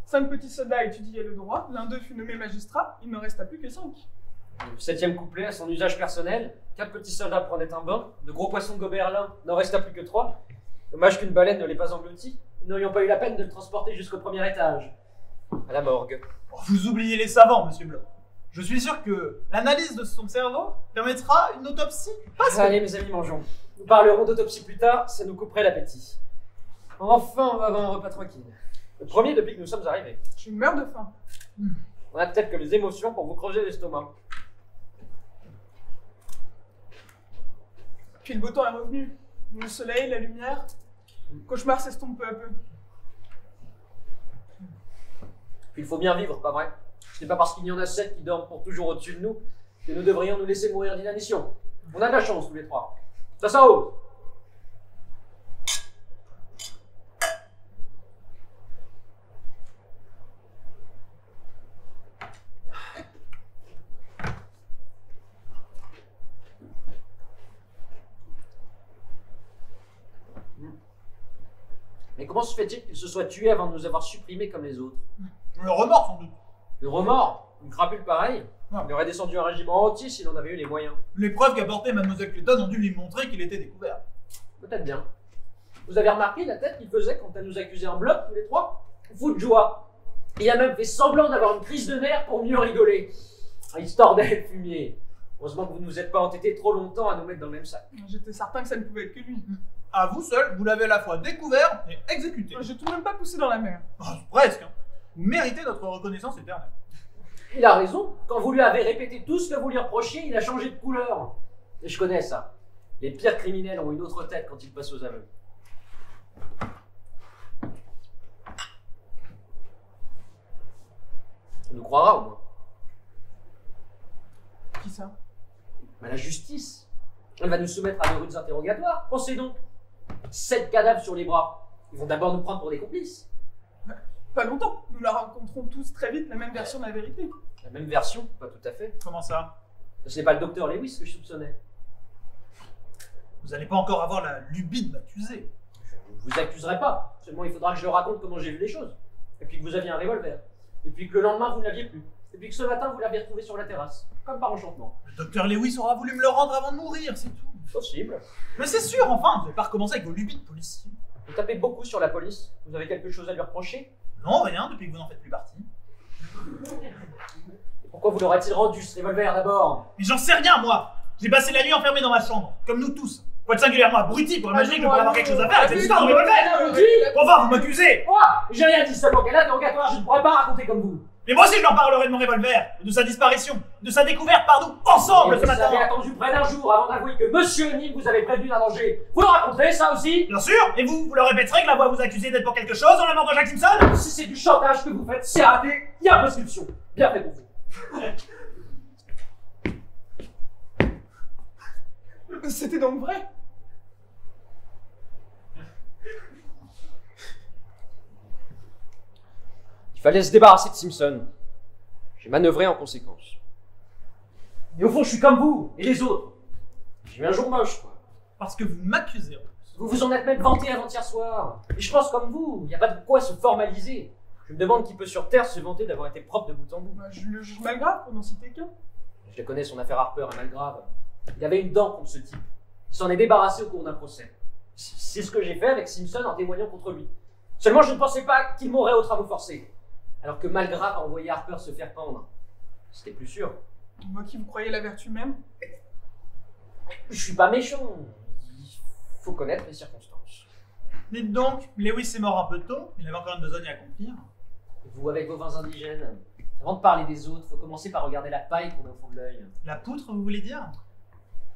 5 petits soldats étudiaient le droit, l'un d'eux fut nommé magistrat, il n'en resta plus que 5. Le 7e couplet, à son usage personnel, 4 petits soldats prenaient un bain, de gros poissons goberlins n'en resta plus que 3. Dommage qu'une baleine ne l'ait pas englouti. Nous n'aurions pas eu la peine de le transporter jusqu'au 1er étage. À la morgue. Oh, vous oubliez les savants, monsieur Blanc. Je suis sûr que l'analyse de son cerveau permettra une autopsie. Allez, mes amis, mangeons. Nous parlerons d'autopsie plus tard, ça nous couperait l'appétit. Enfin, on va avoir un repas tranquille. Le premier depuis que nous sommes arrivés. Je meurs de faim. On a peut-être que les émotions pour vous crever l'estomac. Puis le beau temps est revenu. Le soleil, la lumière. Le cauchemar s'estompe peu à peu. Puis il faut bien vivre, pas vrai? Ce n'est pas parce qu'il y en a 7 qui dorment pour toujours au-dessus de nous que nous devrions nous laisser mourir d'inanition. On a de la chance tous les trois. Ça s'en Mais comment se fait-il qu'il se soit tué avant de nous avoir supprimés comme les autres? Le remords, sans doute. Le remords? Une crapule pareille? Il aurait descendu un régiment entier s'il en avait eu les moyens. Les preuves qu'apportait Mademoiselle Clayton ont dû lui montrer qu'il était découvert. Peut-être bien. Vous avez remarqué la tête qu'il faisait quand elle nous accusait en bloc, tous les trois? Fou de joie. Il a même fait semblant d'avoir une crise de nerfs pour mieux rigoler. Il se tordait le fumier. Heureusement que vous ne vous êtes pas entêtés trop longtemps à nous mettre dans le même sac. J'étais certain que ça ne pouvait être que lui. À vous seul, vous l'avez à la fois découvert et exécuté. J'ai tout de même pas poussé dans la mer. Presque. Hein. Vous méritez notre reconnaissance éternelle. Il a raison. Quand vous lui avez répété tout ce que vous lui reprochiez, il a changé de couleur. Et je connais ça. Les pires criminels ont une autre tête quand ils passent aux aveux. On nous croira au moins. Qui ça? La justice. Elle va nous soumettre à de rudes interrogatoires. Pensez donc. 7 cadavres sur les bras. Ils vont d'abord nous prendre pour des complices. Pas longtemps. Nous la rencontrons tous très vite la même version de la vérité. La même version? Pas tout à fait. Comment ça? Ce n'est pas le docteur Lewis que je soupçonnais. Vous n'allez pas encore avoir la lubie de m'accuser. Je ne vous accuserai pas. Seulement il faudra que je raconte comment j'ai vu les choses. Et puis que vous aviez un revolver. Et puis que le lendemain vous ne l'aviez plus. Et puis que ce matin vous l'avez retrouvé sur la terrasse. Comme par enchantement. Le docteur Lewis aura voulu me le rendre avant de mourir, c'est tout. Possible. Mais c'est sûr, enfin, vous n'allez pas recommencer avec vos lubies de policier. Vous tapez beaucoup sur la police. Vous avez quelque chose à lui reprocher? Non, rien, depuis que vous n'en faites plus partie. Pourquoi vous l'aurez-il rendu ce revolver d'abord? Mais j'en sais rien, moi. J'ai passé la nuit enfermé dans ma chambre, comme nous tous. Faut être singulièrement abruti pour imaginer que je pourrais avoir quelque chose à faire avec cette histoire de revolver. Enfin, vous m'accusez. Quoi? J'ai rien dit, seulement qu'à l'interrogatoire, je ne pourrais pas raconter comme vous. Mais moi aussi, je leur parlerai de mon revolver, de sa disparition, de sa découverte par nous, ensemble, ce matin. Vous avez attendu près d'un jour avant d'avouer que Monsieur Nîmes vous avait prévenu d'un danger. Vous le raconterez, ça aussi? Bien sûr. Et vous leur répéterez que la voix vous accusez d'être pour quelque chose dans la mort de Jack Simpson? Si c'est du chantage que vous faites, c'est raté. Il y a prescription. Bien fait pour vous. C'était donc vrai? Il fallait se débarrasser de Simpson. J'ai manœuvré en conséquence. Mais au fond, je suis comme vous et les autres. J'ai eu un jour moche, quoi. Parce que vous m'accusez. Vous vous en êtes même vanté avant-hier soir. Et je pense comme vous, il n'y a pas de quoi se formaliser. Je me demande qui peut sur Terre se vanter d'avoir été propre de bout en bout. Je le juge Malgrave, pour n'en citer qu'un. Je connais, son affaire Harper à Malgrave. Il avait une dent contre ce type. Il s'en est débarrassé au cours d'un procès. C'est ce que j'ai fait avec Simpson en témoignant contre lui. Seulement, je ne pensais pas qu'il m'aurait aux travaux forcés. Alors que Malgrave a envoyé Harper se faire pendre. C'était plus sûr. Moi qui vous croyez la vertu même? Je suis pas méchant. Il faut connaître les circonstances. Dites donc, Lewis est mort un peu tôt, il avait encore une besogne à accomplir. Vous, avec vos vins indigènes, avant de parler des autres, faut commencer par regarder la paille qu'on a au fond de l'œil. La poutre, vous voulez dire?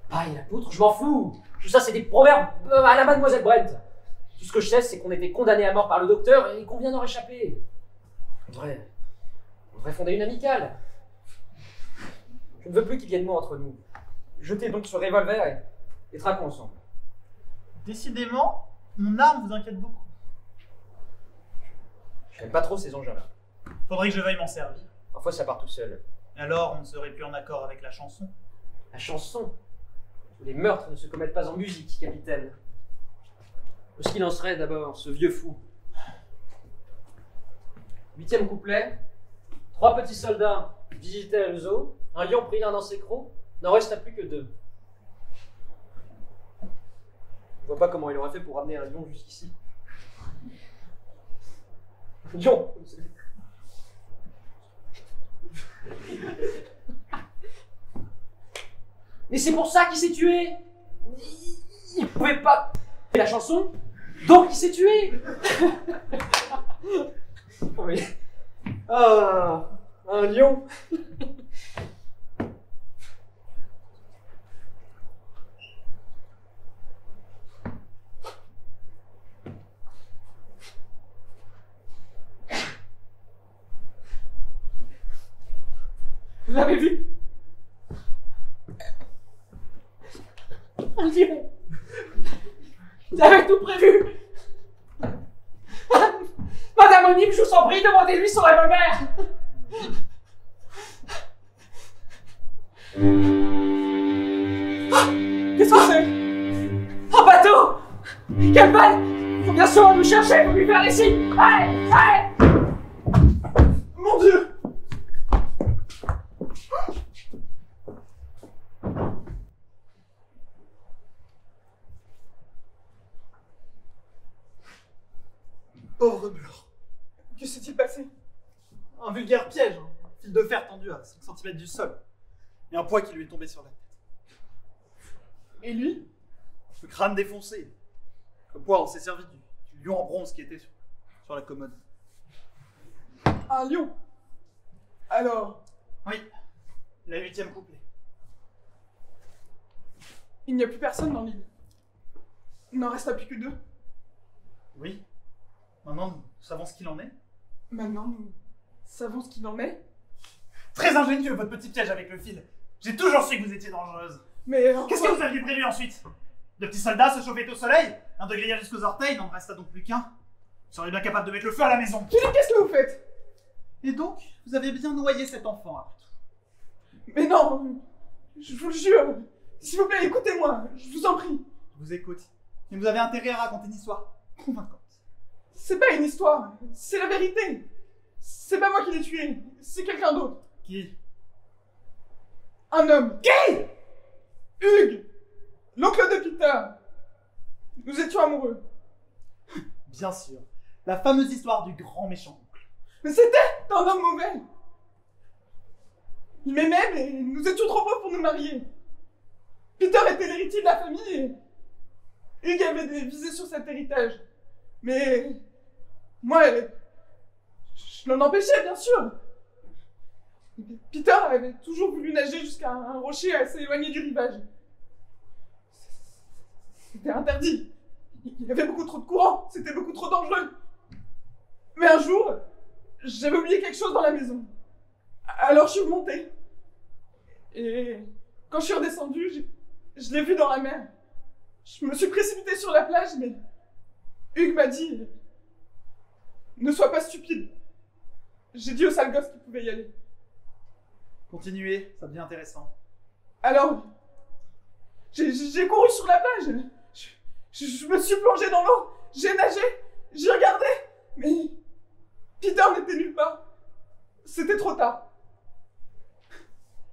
Paille, la poutre, je m'en fous. Tout ça, c'est des proverbes à la Mademoiselle Brent. Tout ce que je sais, c'est qu'on était condamné à mort par le docteur et qu'on vient d'en réchapper. On devrait fonder une amicale. Je ne veux plus qu'il y ait de mots entre nous. Jetez donc ce revolver et traquons ensemble. Décidément, mon arme vous inquiète beaucoup. J'aime pas trop ces engins-là. Faudrait que je veuille m'en servir. Parfois, ça part tout seul. Alors, on ne serait plus en accord avec la chanson. La chanson? Les meurtres ne se commettent pas en musique, capitaine. Où est-ce qu'il en serait d'abord, ce vieux fou? 8e couplet. 3 petits soldats visitaient le zoo. Un lion prit l'un dans ses crocs. N'en resta plus que 2. Je vois pas comment il aurait fait pour ramener un lion jusqu'ici. Lion! Mais c'est pour ça qu'il s'est tué! Il pouvez pas la chanson, donc il s'est tué. Oh, mais... Ah, un lion. Vous l'avez vu? Un lion. J'avais tout prévu. Madame Onime, je vous en prie, demandez-lui son revolver. Qu'est-ce que c'est? Un bateau. Quelle balle. Faut bien sûr nous chercher, faut lui faire les signes. Allez, allez. Mon Dieu! Pauvre Blore. Que s'est-il passé? Un vulgaire piège, un fil de fer tendu à 5 cm du sol. Et un poids qui lui est tombé sur la tête. Et lui? Le crâne défoncé. Le poids, on s'est servi du lion en bronze qui était sur la commode. Un lion? Alors? Oui, la 8e couplet. Il n'y a plus personne dans l'île. Il n'en reste plus que 2. Oui. Maintenant, nous savons ce qu'il en est. Maintenant, nous savons ce qu'il en est. Très ingénieux, votre petit piège avec le fil. J'ai toujours su que vous étiez dangereuse. Mais... Qu'est-ce que vous aviez prévu ensuite? De petits soldats se chauffer au soleil? Un de grillage jusqu'aux orteils, il n'en resta donc plus qu'un. Vous seriez bien capable de mettre le feu à la maison. Qu'est-ce que vous faites? Et donc, vous avez bien noyé cet enfant, après tout. Mais non! Je vous le jure! S'il vous plaît, écoutez-moi, je vous en prie. Je vous écoute. Et vous avez intérêt à raconter une histoire convaincante. C'est pas une histoire, c'est la vérité. C'est pas moi qui l'ai tué, c'est quelqu'un d'autre. Qui? Un homme. Qui? Hugues! L'oncle de Peter. Nous étions amoureux. Bien sûr. La fameuse histoire du grand méchant oncle. Mais c'était un homme mauvais. Il m'aimait, mais nous étions trop pauvres pour nous marier. Peter était l'héritier de la famille et Hugues avait des visées sur cet héritage. Mais moi, je l'en empêchais, bien sûr. Peter avait toujours voulu nager jusqu'à un rocher assez éloigné du rivage. C'était interdit. Il y avait beaucoup trop de courant, c'était beaucoup trop dangereux. Mais un jour, j'avais oublié quelque chose dans la maison. Alors je suis remontée. Et quand je suis redescendue, je l'ai vu dans la mer. Je me suis précipitée sur la plage, mais Hugues m'a dit « Ne sois pas stupide. » J'ai dit au sale gosse qu'il pouvait y aller. Continuez, ça devient intéressant. Alors, j'ai couru sur la plage. Je me suis plongée dans l'eau. J'ai nagé. J'ai regardé. Mais Peter n'était nulle part. C'était trop tard.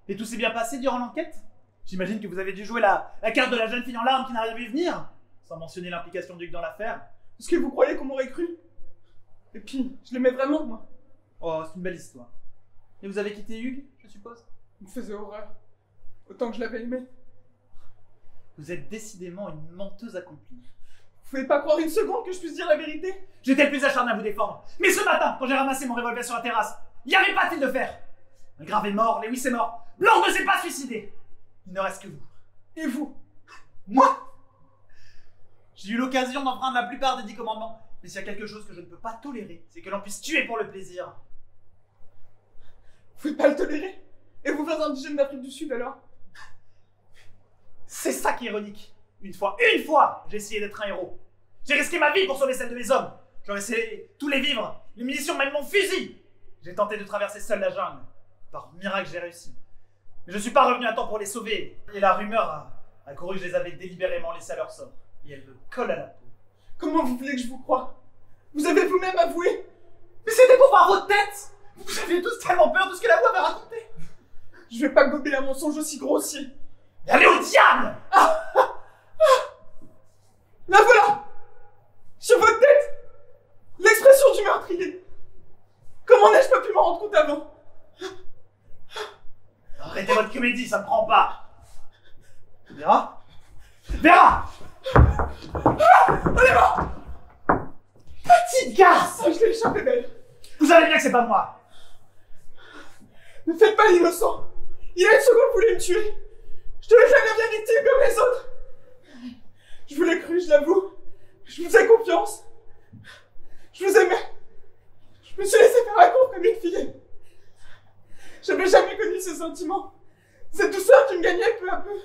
Et tout s'est bien passé durant l'enquête? J'imagine que vous avez dû jouer la carte de la jeune fille en larmes qui n'a rien vu venir, sans mentionner l'implication d'Hugues dans l'affaire. Est-ce que vous croyez qu'on m'aurait cru? Et puis, je l'aimais vraiment, moi. Oh, c'est une belle histoire. Et vous avez quitté Hugues, je suppose? Il me faisait horreur. Autant que je l'avais aimé. Vous êtes décidément une menteuse accomplie. Vous pouvez pas croire une seconde que je puisse dire la vérité? J'étais le plus acharné à vous défendre. Mais ce matin, quand j'ai ramassé mon revolver sur la terrasse, il n'y avait pas de fil de fer. Le grave est mort, Lewis est mort. Blanc ne s'est pas suicidé. Il ne reste que vous. Et vous? Moi? J'ai eu l'occasion d'enfreindre la plupart des 10 commandements. Mais s'il y a quelque chose que je ne peux pas tolérer, c'est que l'on puisse tuer pour le plaisir. Vous pouvez pas le tolérer? Et vous faites indigène d'Afrique du Sud alors? C'est ça qui est ironique. Une fois, j'ai essayé d'être un héros. J'ai risqué ma vie pour sauver celle de mes hommes. J'aurais essayé tous les vivres, les munitions, même mon fusil. J'ai tenté de traverser seul la jungle. Par miracle, j'ai réussi. Mais je ne suis pas revenu à temps pour les sauver. Et la rumeur a couru que je les avais délibérément laissés à leur sort. Et elle me colle à la peau. Comment vous voulez que je vous croie? Vous avez vous-même avoué. Mais c'était pour voir votre tête. Vous aviez tous tellement peur de ce que la voix m'a raconté. Je vais pas gober un mensonge aussi grossier. Allez au diable! La voilà! Sur votre tête! L'expression du meurtrier! Comment n'ai-je pas pu m'en rendre compte avant? Arrêtez votre comédie, ça me prend pas! Vera? Vera! On est mort! Petite garce! Je l'ai échappé belle. Vous savez bien que c'est pas moi! Ne faites pas l'innocent. Il y a une seconde, vous voulez me tuer. Je devais jamais bien victime comme les autres. Je vous l'ai cru, je l'avoue. Je vous ai confiance. Je vous aimais. Je me suis laissé faire la cour comme une fille. J'avais jamais connu ce sentiment. Cette douceur qui me gagnait peu à peu.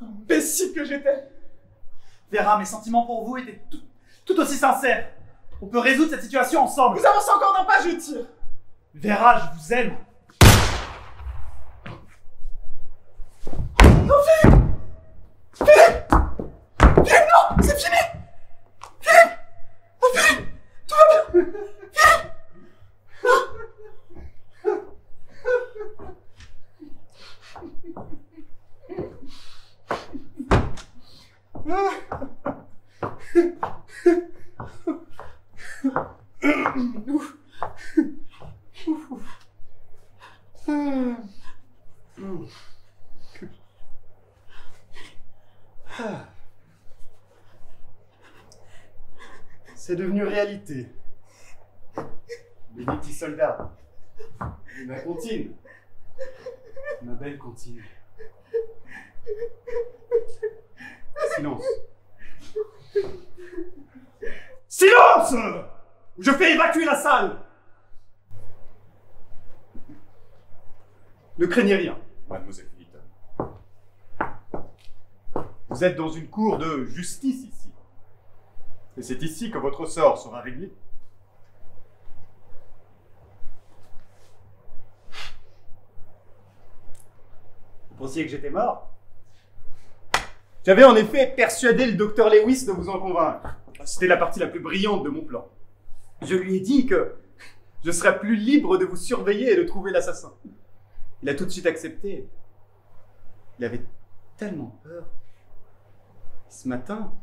Imbécile que j'étais. Vera, mes sentiments pour vous étaient tout aussi sincères. On peut résoudre cette situation ensemble. Vous avancez encore d'un pas, je tire. Vera, je vous aime. Non, Philippe! Philippe! Philippe, non! C'est fini! Philippe! Non, Philippe! Tout va bien! Philippe! C'est devenu réalité. Les petits soldats. Ma comptine. Ma belle comptine. Silence. Silence! Ou je fais évacuer la salle! Ne craignez rien, mademoiselle Clayton. Vous êtes dans une cour de justice ici. Et c'est ici que votre sort sera réglé. Vous pensiez que j'étais mort? J'avais en effet persuadé le docteur Lewis de vous en convaincre. C'était la partie la plus brillante de mon plan. Je lui ai dit que je serais plus libre de vous surveiller et de trouver l'assassin. Il a tout de suite accepté. Il avait tellement peur. Ce matin,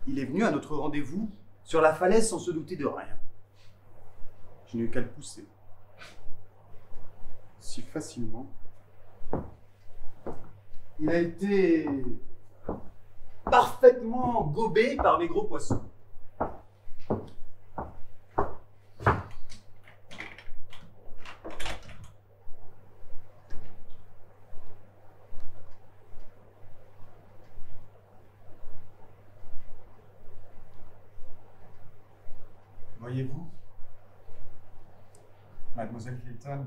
il est venu à notre rendez-vous sur la falaise sans se douter de rien. Je n'ai eu qu'à le pousser. Si facilement. Il a été parfaitement gobé par les gros poissons. Voyez-vous, mademoiselle Clayton,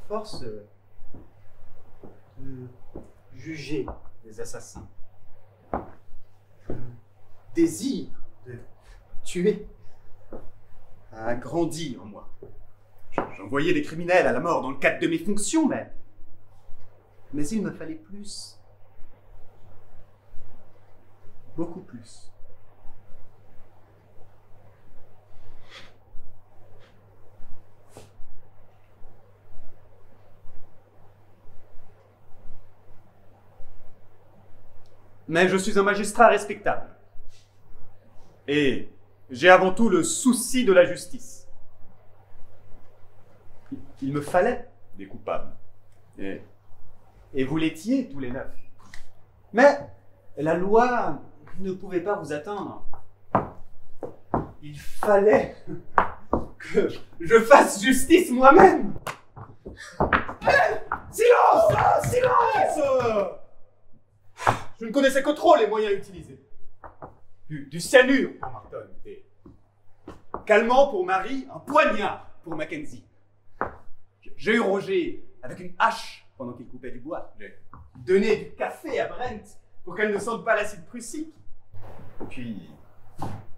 force de juger les assassins, le désir de tuer a grandi en moi. J'envoyais des criminels à la mort dans le cadre de mes fonctions, mais il me fallait plus. Beaucoup plus. Mais je suis un magistrat respectable. Et j'ai avant tout le souci de la justice. Il me fallait des coupables. Et vous l'étiez tous les 9. Mais la loi ne pouvait pas vous atteindre. Il fallait que je fasse justice moi-même. Silence! Silence! Je ne connaissais que trop les moyens utilisés. Du cyanure pour Martin, et calmant pour Marie, un poignard pour Mackenzie. J'ai eu Roger avec une hache pendant qu'il coupait du bois. J'ai donné du café à Brent pour qu'elle ne sente pas l'acide prussique. Puis,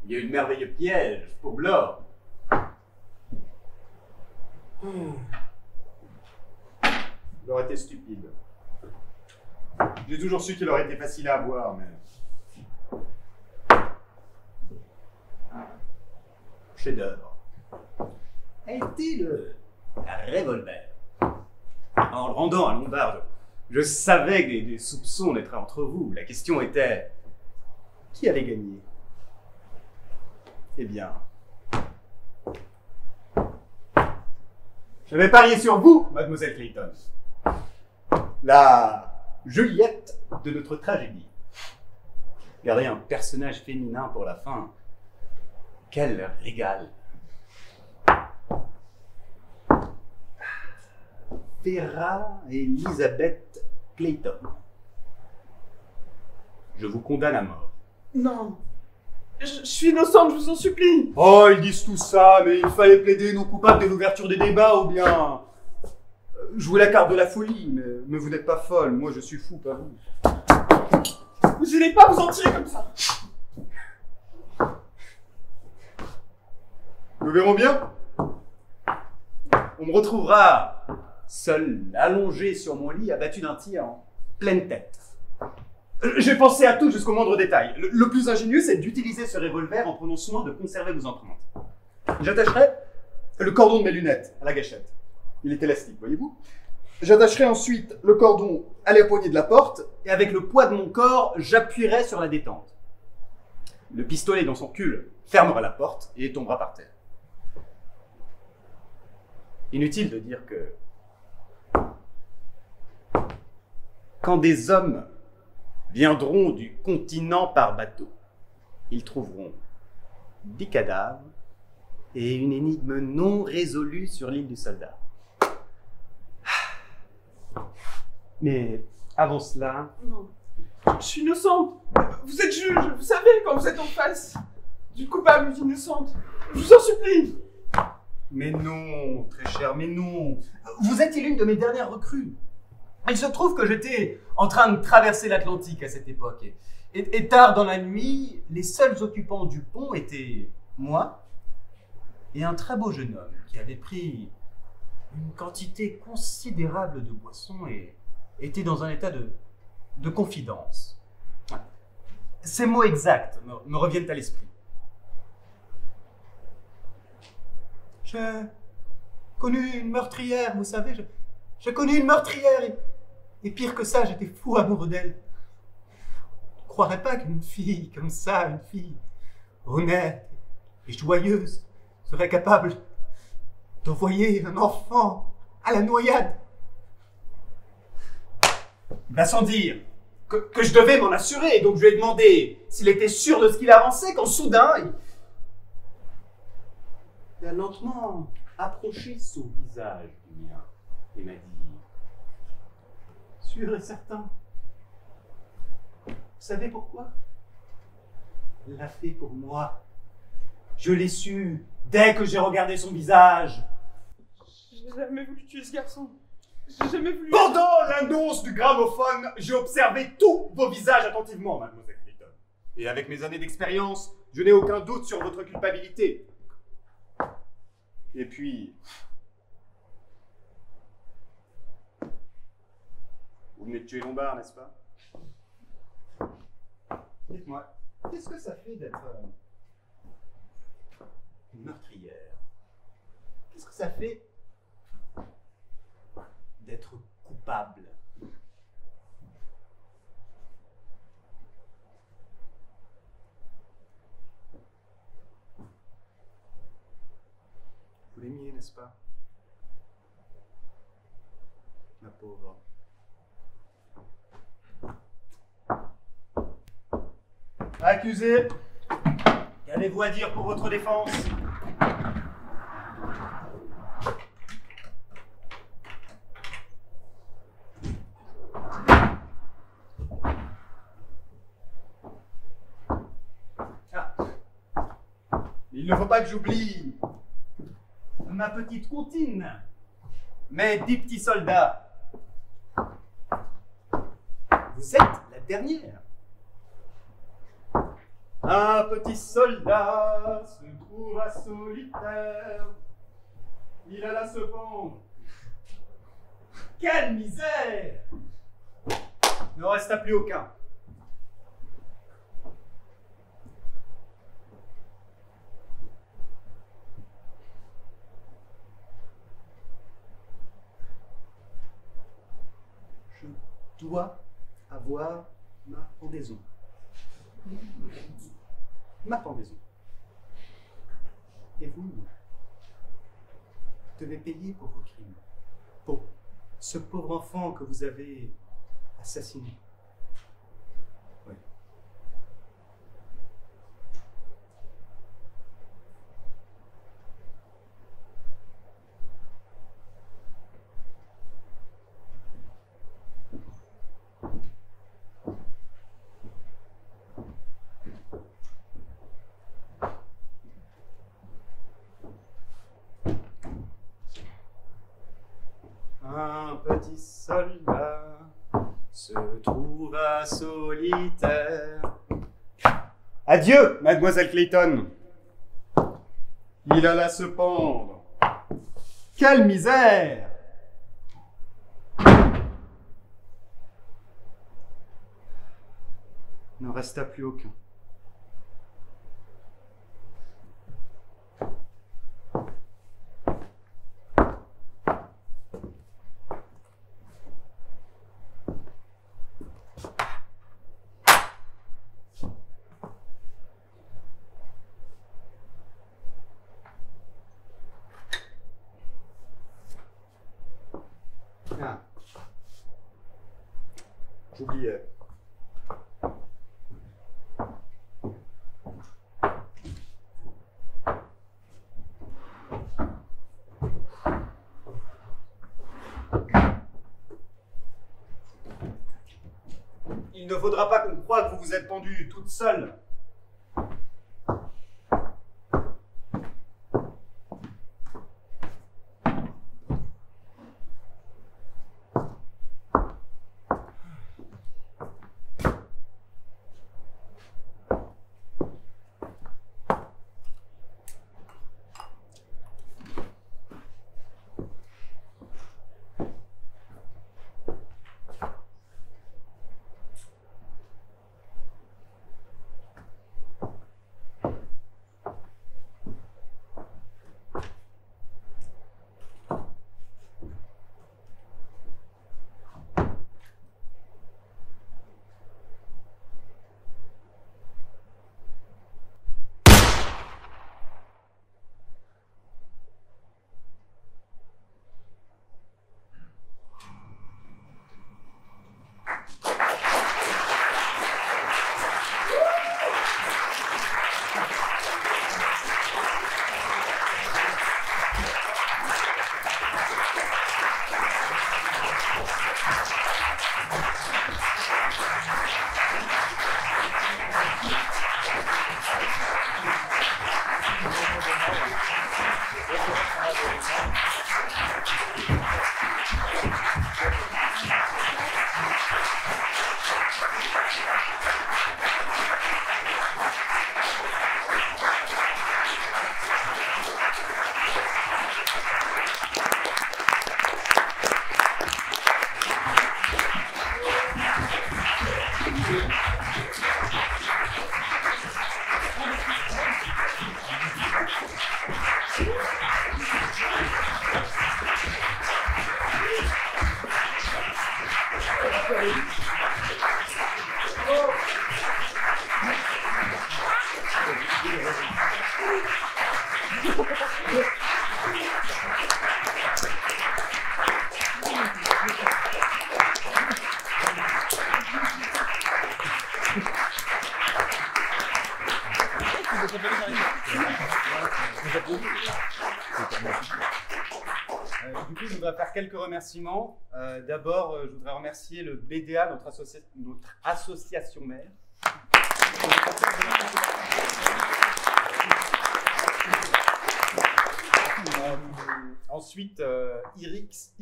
il y a eu le merveilleux piège pour Blore. Il aurait été stupide. J'ai toujours su qu'il aurait été facile à avoir, mais... Chef-d'œuvre a été le revolver. En le rendant à Lombard, je savais que des soupçons naîtraient entre vous. La question était... Qui allait gagner? Eh bien... J'avais parié sur vous, mademoiselle Clayton. La Juliette de notre tragédie. Regardez un personnage féminin pour la fin. Quel régal. Vera Elizabeth Clayton. Je vous condamne à mort. Non. Je suis innocente, je vous en supplie. Oh, ils disent tout ça, mais il fallait plaider non coupable de l'ouverture des débats ou bien jouer la carte de la folie. Mais vous n'êtes pas folle, moi je suis fou, pas vous. Vous n'allez pas vous en tirer comme ça. Nous verrons bien. On me retrouvera seul, allongé sur mon lit, abattu d'un tir en pleine tête. J'ai pensé à tout jusqu'au moindre détail. Le plus ingénieux, c'est d'utiliser ce revolver en prenant soin de conserver vos empreintes. J'attacherai le cordon de mes lunettes à la gâchette. Il est élastique, voyez-vous. J'attacherai ensuite le cordon à la poignée de la porte et avec le poids de mon corps, j'appuierai sur la détente. Le pistolet dans son cul fermera la porte et tombera par terre. Inutile de dire que quand des hommes viendront du continent par bateau, ils trouveront des cadavres et une énigme non résolue sur l'île du soldat. Mais avant cela... Non. Je suis innocente. Vous êtes juge, vous savez quand vous êtes en face du coupable ou d'innocente. Je vous en supplie. Mais non, très cher, mais non. Vous êtes l'une de mes dernières recrues. Il se trouve que j'étais en train de traverser l'Atlantique à cette époque. Et tard dans la nuit, les seuls occupants du pont étaient moi et un très beau jeune homme qui avait pris une quantité considérable de boissons et était dans un état de confidence. Ouais. Ces mots exacts me reviennent à l'esprit. J'ai connu une meurtrière, vous savez, j'ai connu une meurtrière et pire que ça, j'étais fou amoureux d'elle. Je ne croirais pas qu'une fille comme ça, une fille honnête et joyeuse, serait capable d'envoyer un enfant à la noyade. Ben sans dire que je devais m'en assurer, donc je lui ai demandé s'il était sûr de ce qu'il avançait, quand soudain, il a lentement approché son visage du mien et m'a dit, sûr et certain, vous savez pourquoi? Elle l'a fait pour moi. Je l'ai su dès que j'ai regardé son visage. J'ai jamais voulu tuer ce garçon. J'ai jamais voulu... Pendant l'annonce du gramophone, j'ai observé tous vos visages attentivement, mademoiselle Clayton. Et avec mes années d'expérience, je n'ai aucun doute sur votre culpabilité. Et puis... vous venez de tuer Lombard, n'est-ce pas? Dites-moi, qu'est-ce que ça fait d'être une meurtrière? Qu'est-ce que ça fait d'être coupable? Vous l'aimiez, n'est-ce pas? Ma pauvre. Accusé, qu'avez-vous à dire pour votre défense? Ah. Il ne faut pas que j'oublie ma petite comptine, mes 10 petits soldats. Vous êtes la dernière. Un petit soldat se trouva solitaire. Il alla se pendre. Quelle misère! Il ne resta plus aucun. Je dois avoir ma pendaison. Ma pendaison. Et vous devez payer pour vos crimes, pour ce pauvre enfant que vous avez assassiné. Oui. Un petit soldat se trouva solitaire. Adieu, mademoiselle Clayton. Il alla se pendre. Quelle misère! Il n'en resta plus aucun. Ah. J'oubliais. Il ne faudra pas qu'on croie que vous vous êtes pendue toute seule. Du coup, je voudrais faire quelques remerciements. D'abord, je voudrais remercier le BDA, notre association mère. Ensuite, Irix.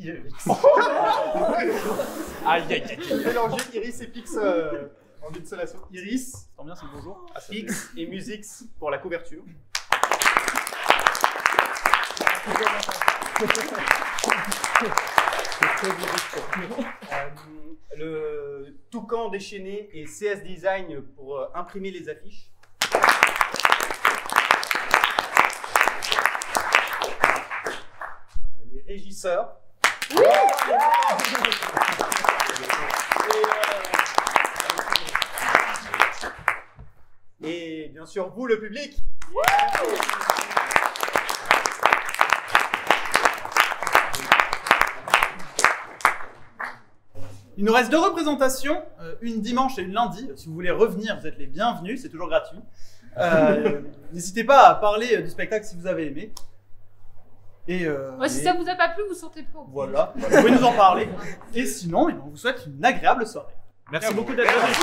Aïe, aïe, aïe. Mélanger Iris et Pix en une seule asso. Iris. Tant bien, c'est le bonjour. Pix et Musix pour la couverture. Le Toucan déchaîné et CS Design pour imprimer les affiches. Les régisseurs. Et bien sûr vous le public. Il nous reste 2 représentations, une dimanche et une lundi. Si vous voulez revenir, vous êtes les bienvenus, c'est toujours gratuit. N'hésitez pas à parler du spectacle si vous avez aimé. Et, Si ça vous a pas plu, vous sortez pas. Voilà, vous pouvez nous en parler. Et sinon, on vous souhaite une agréable soirée. Merci beaucoup d'être venu.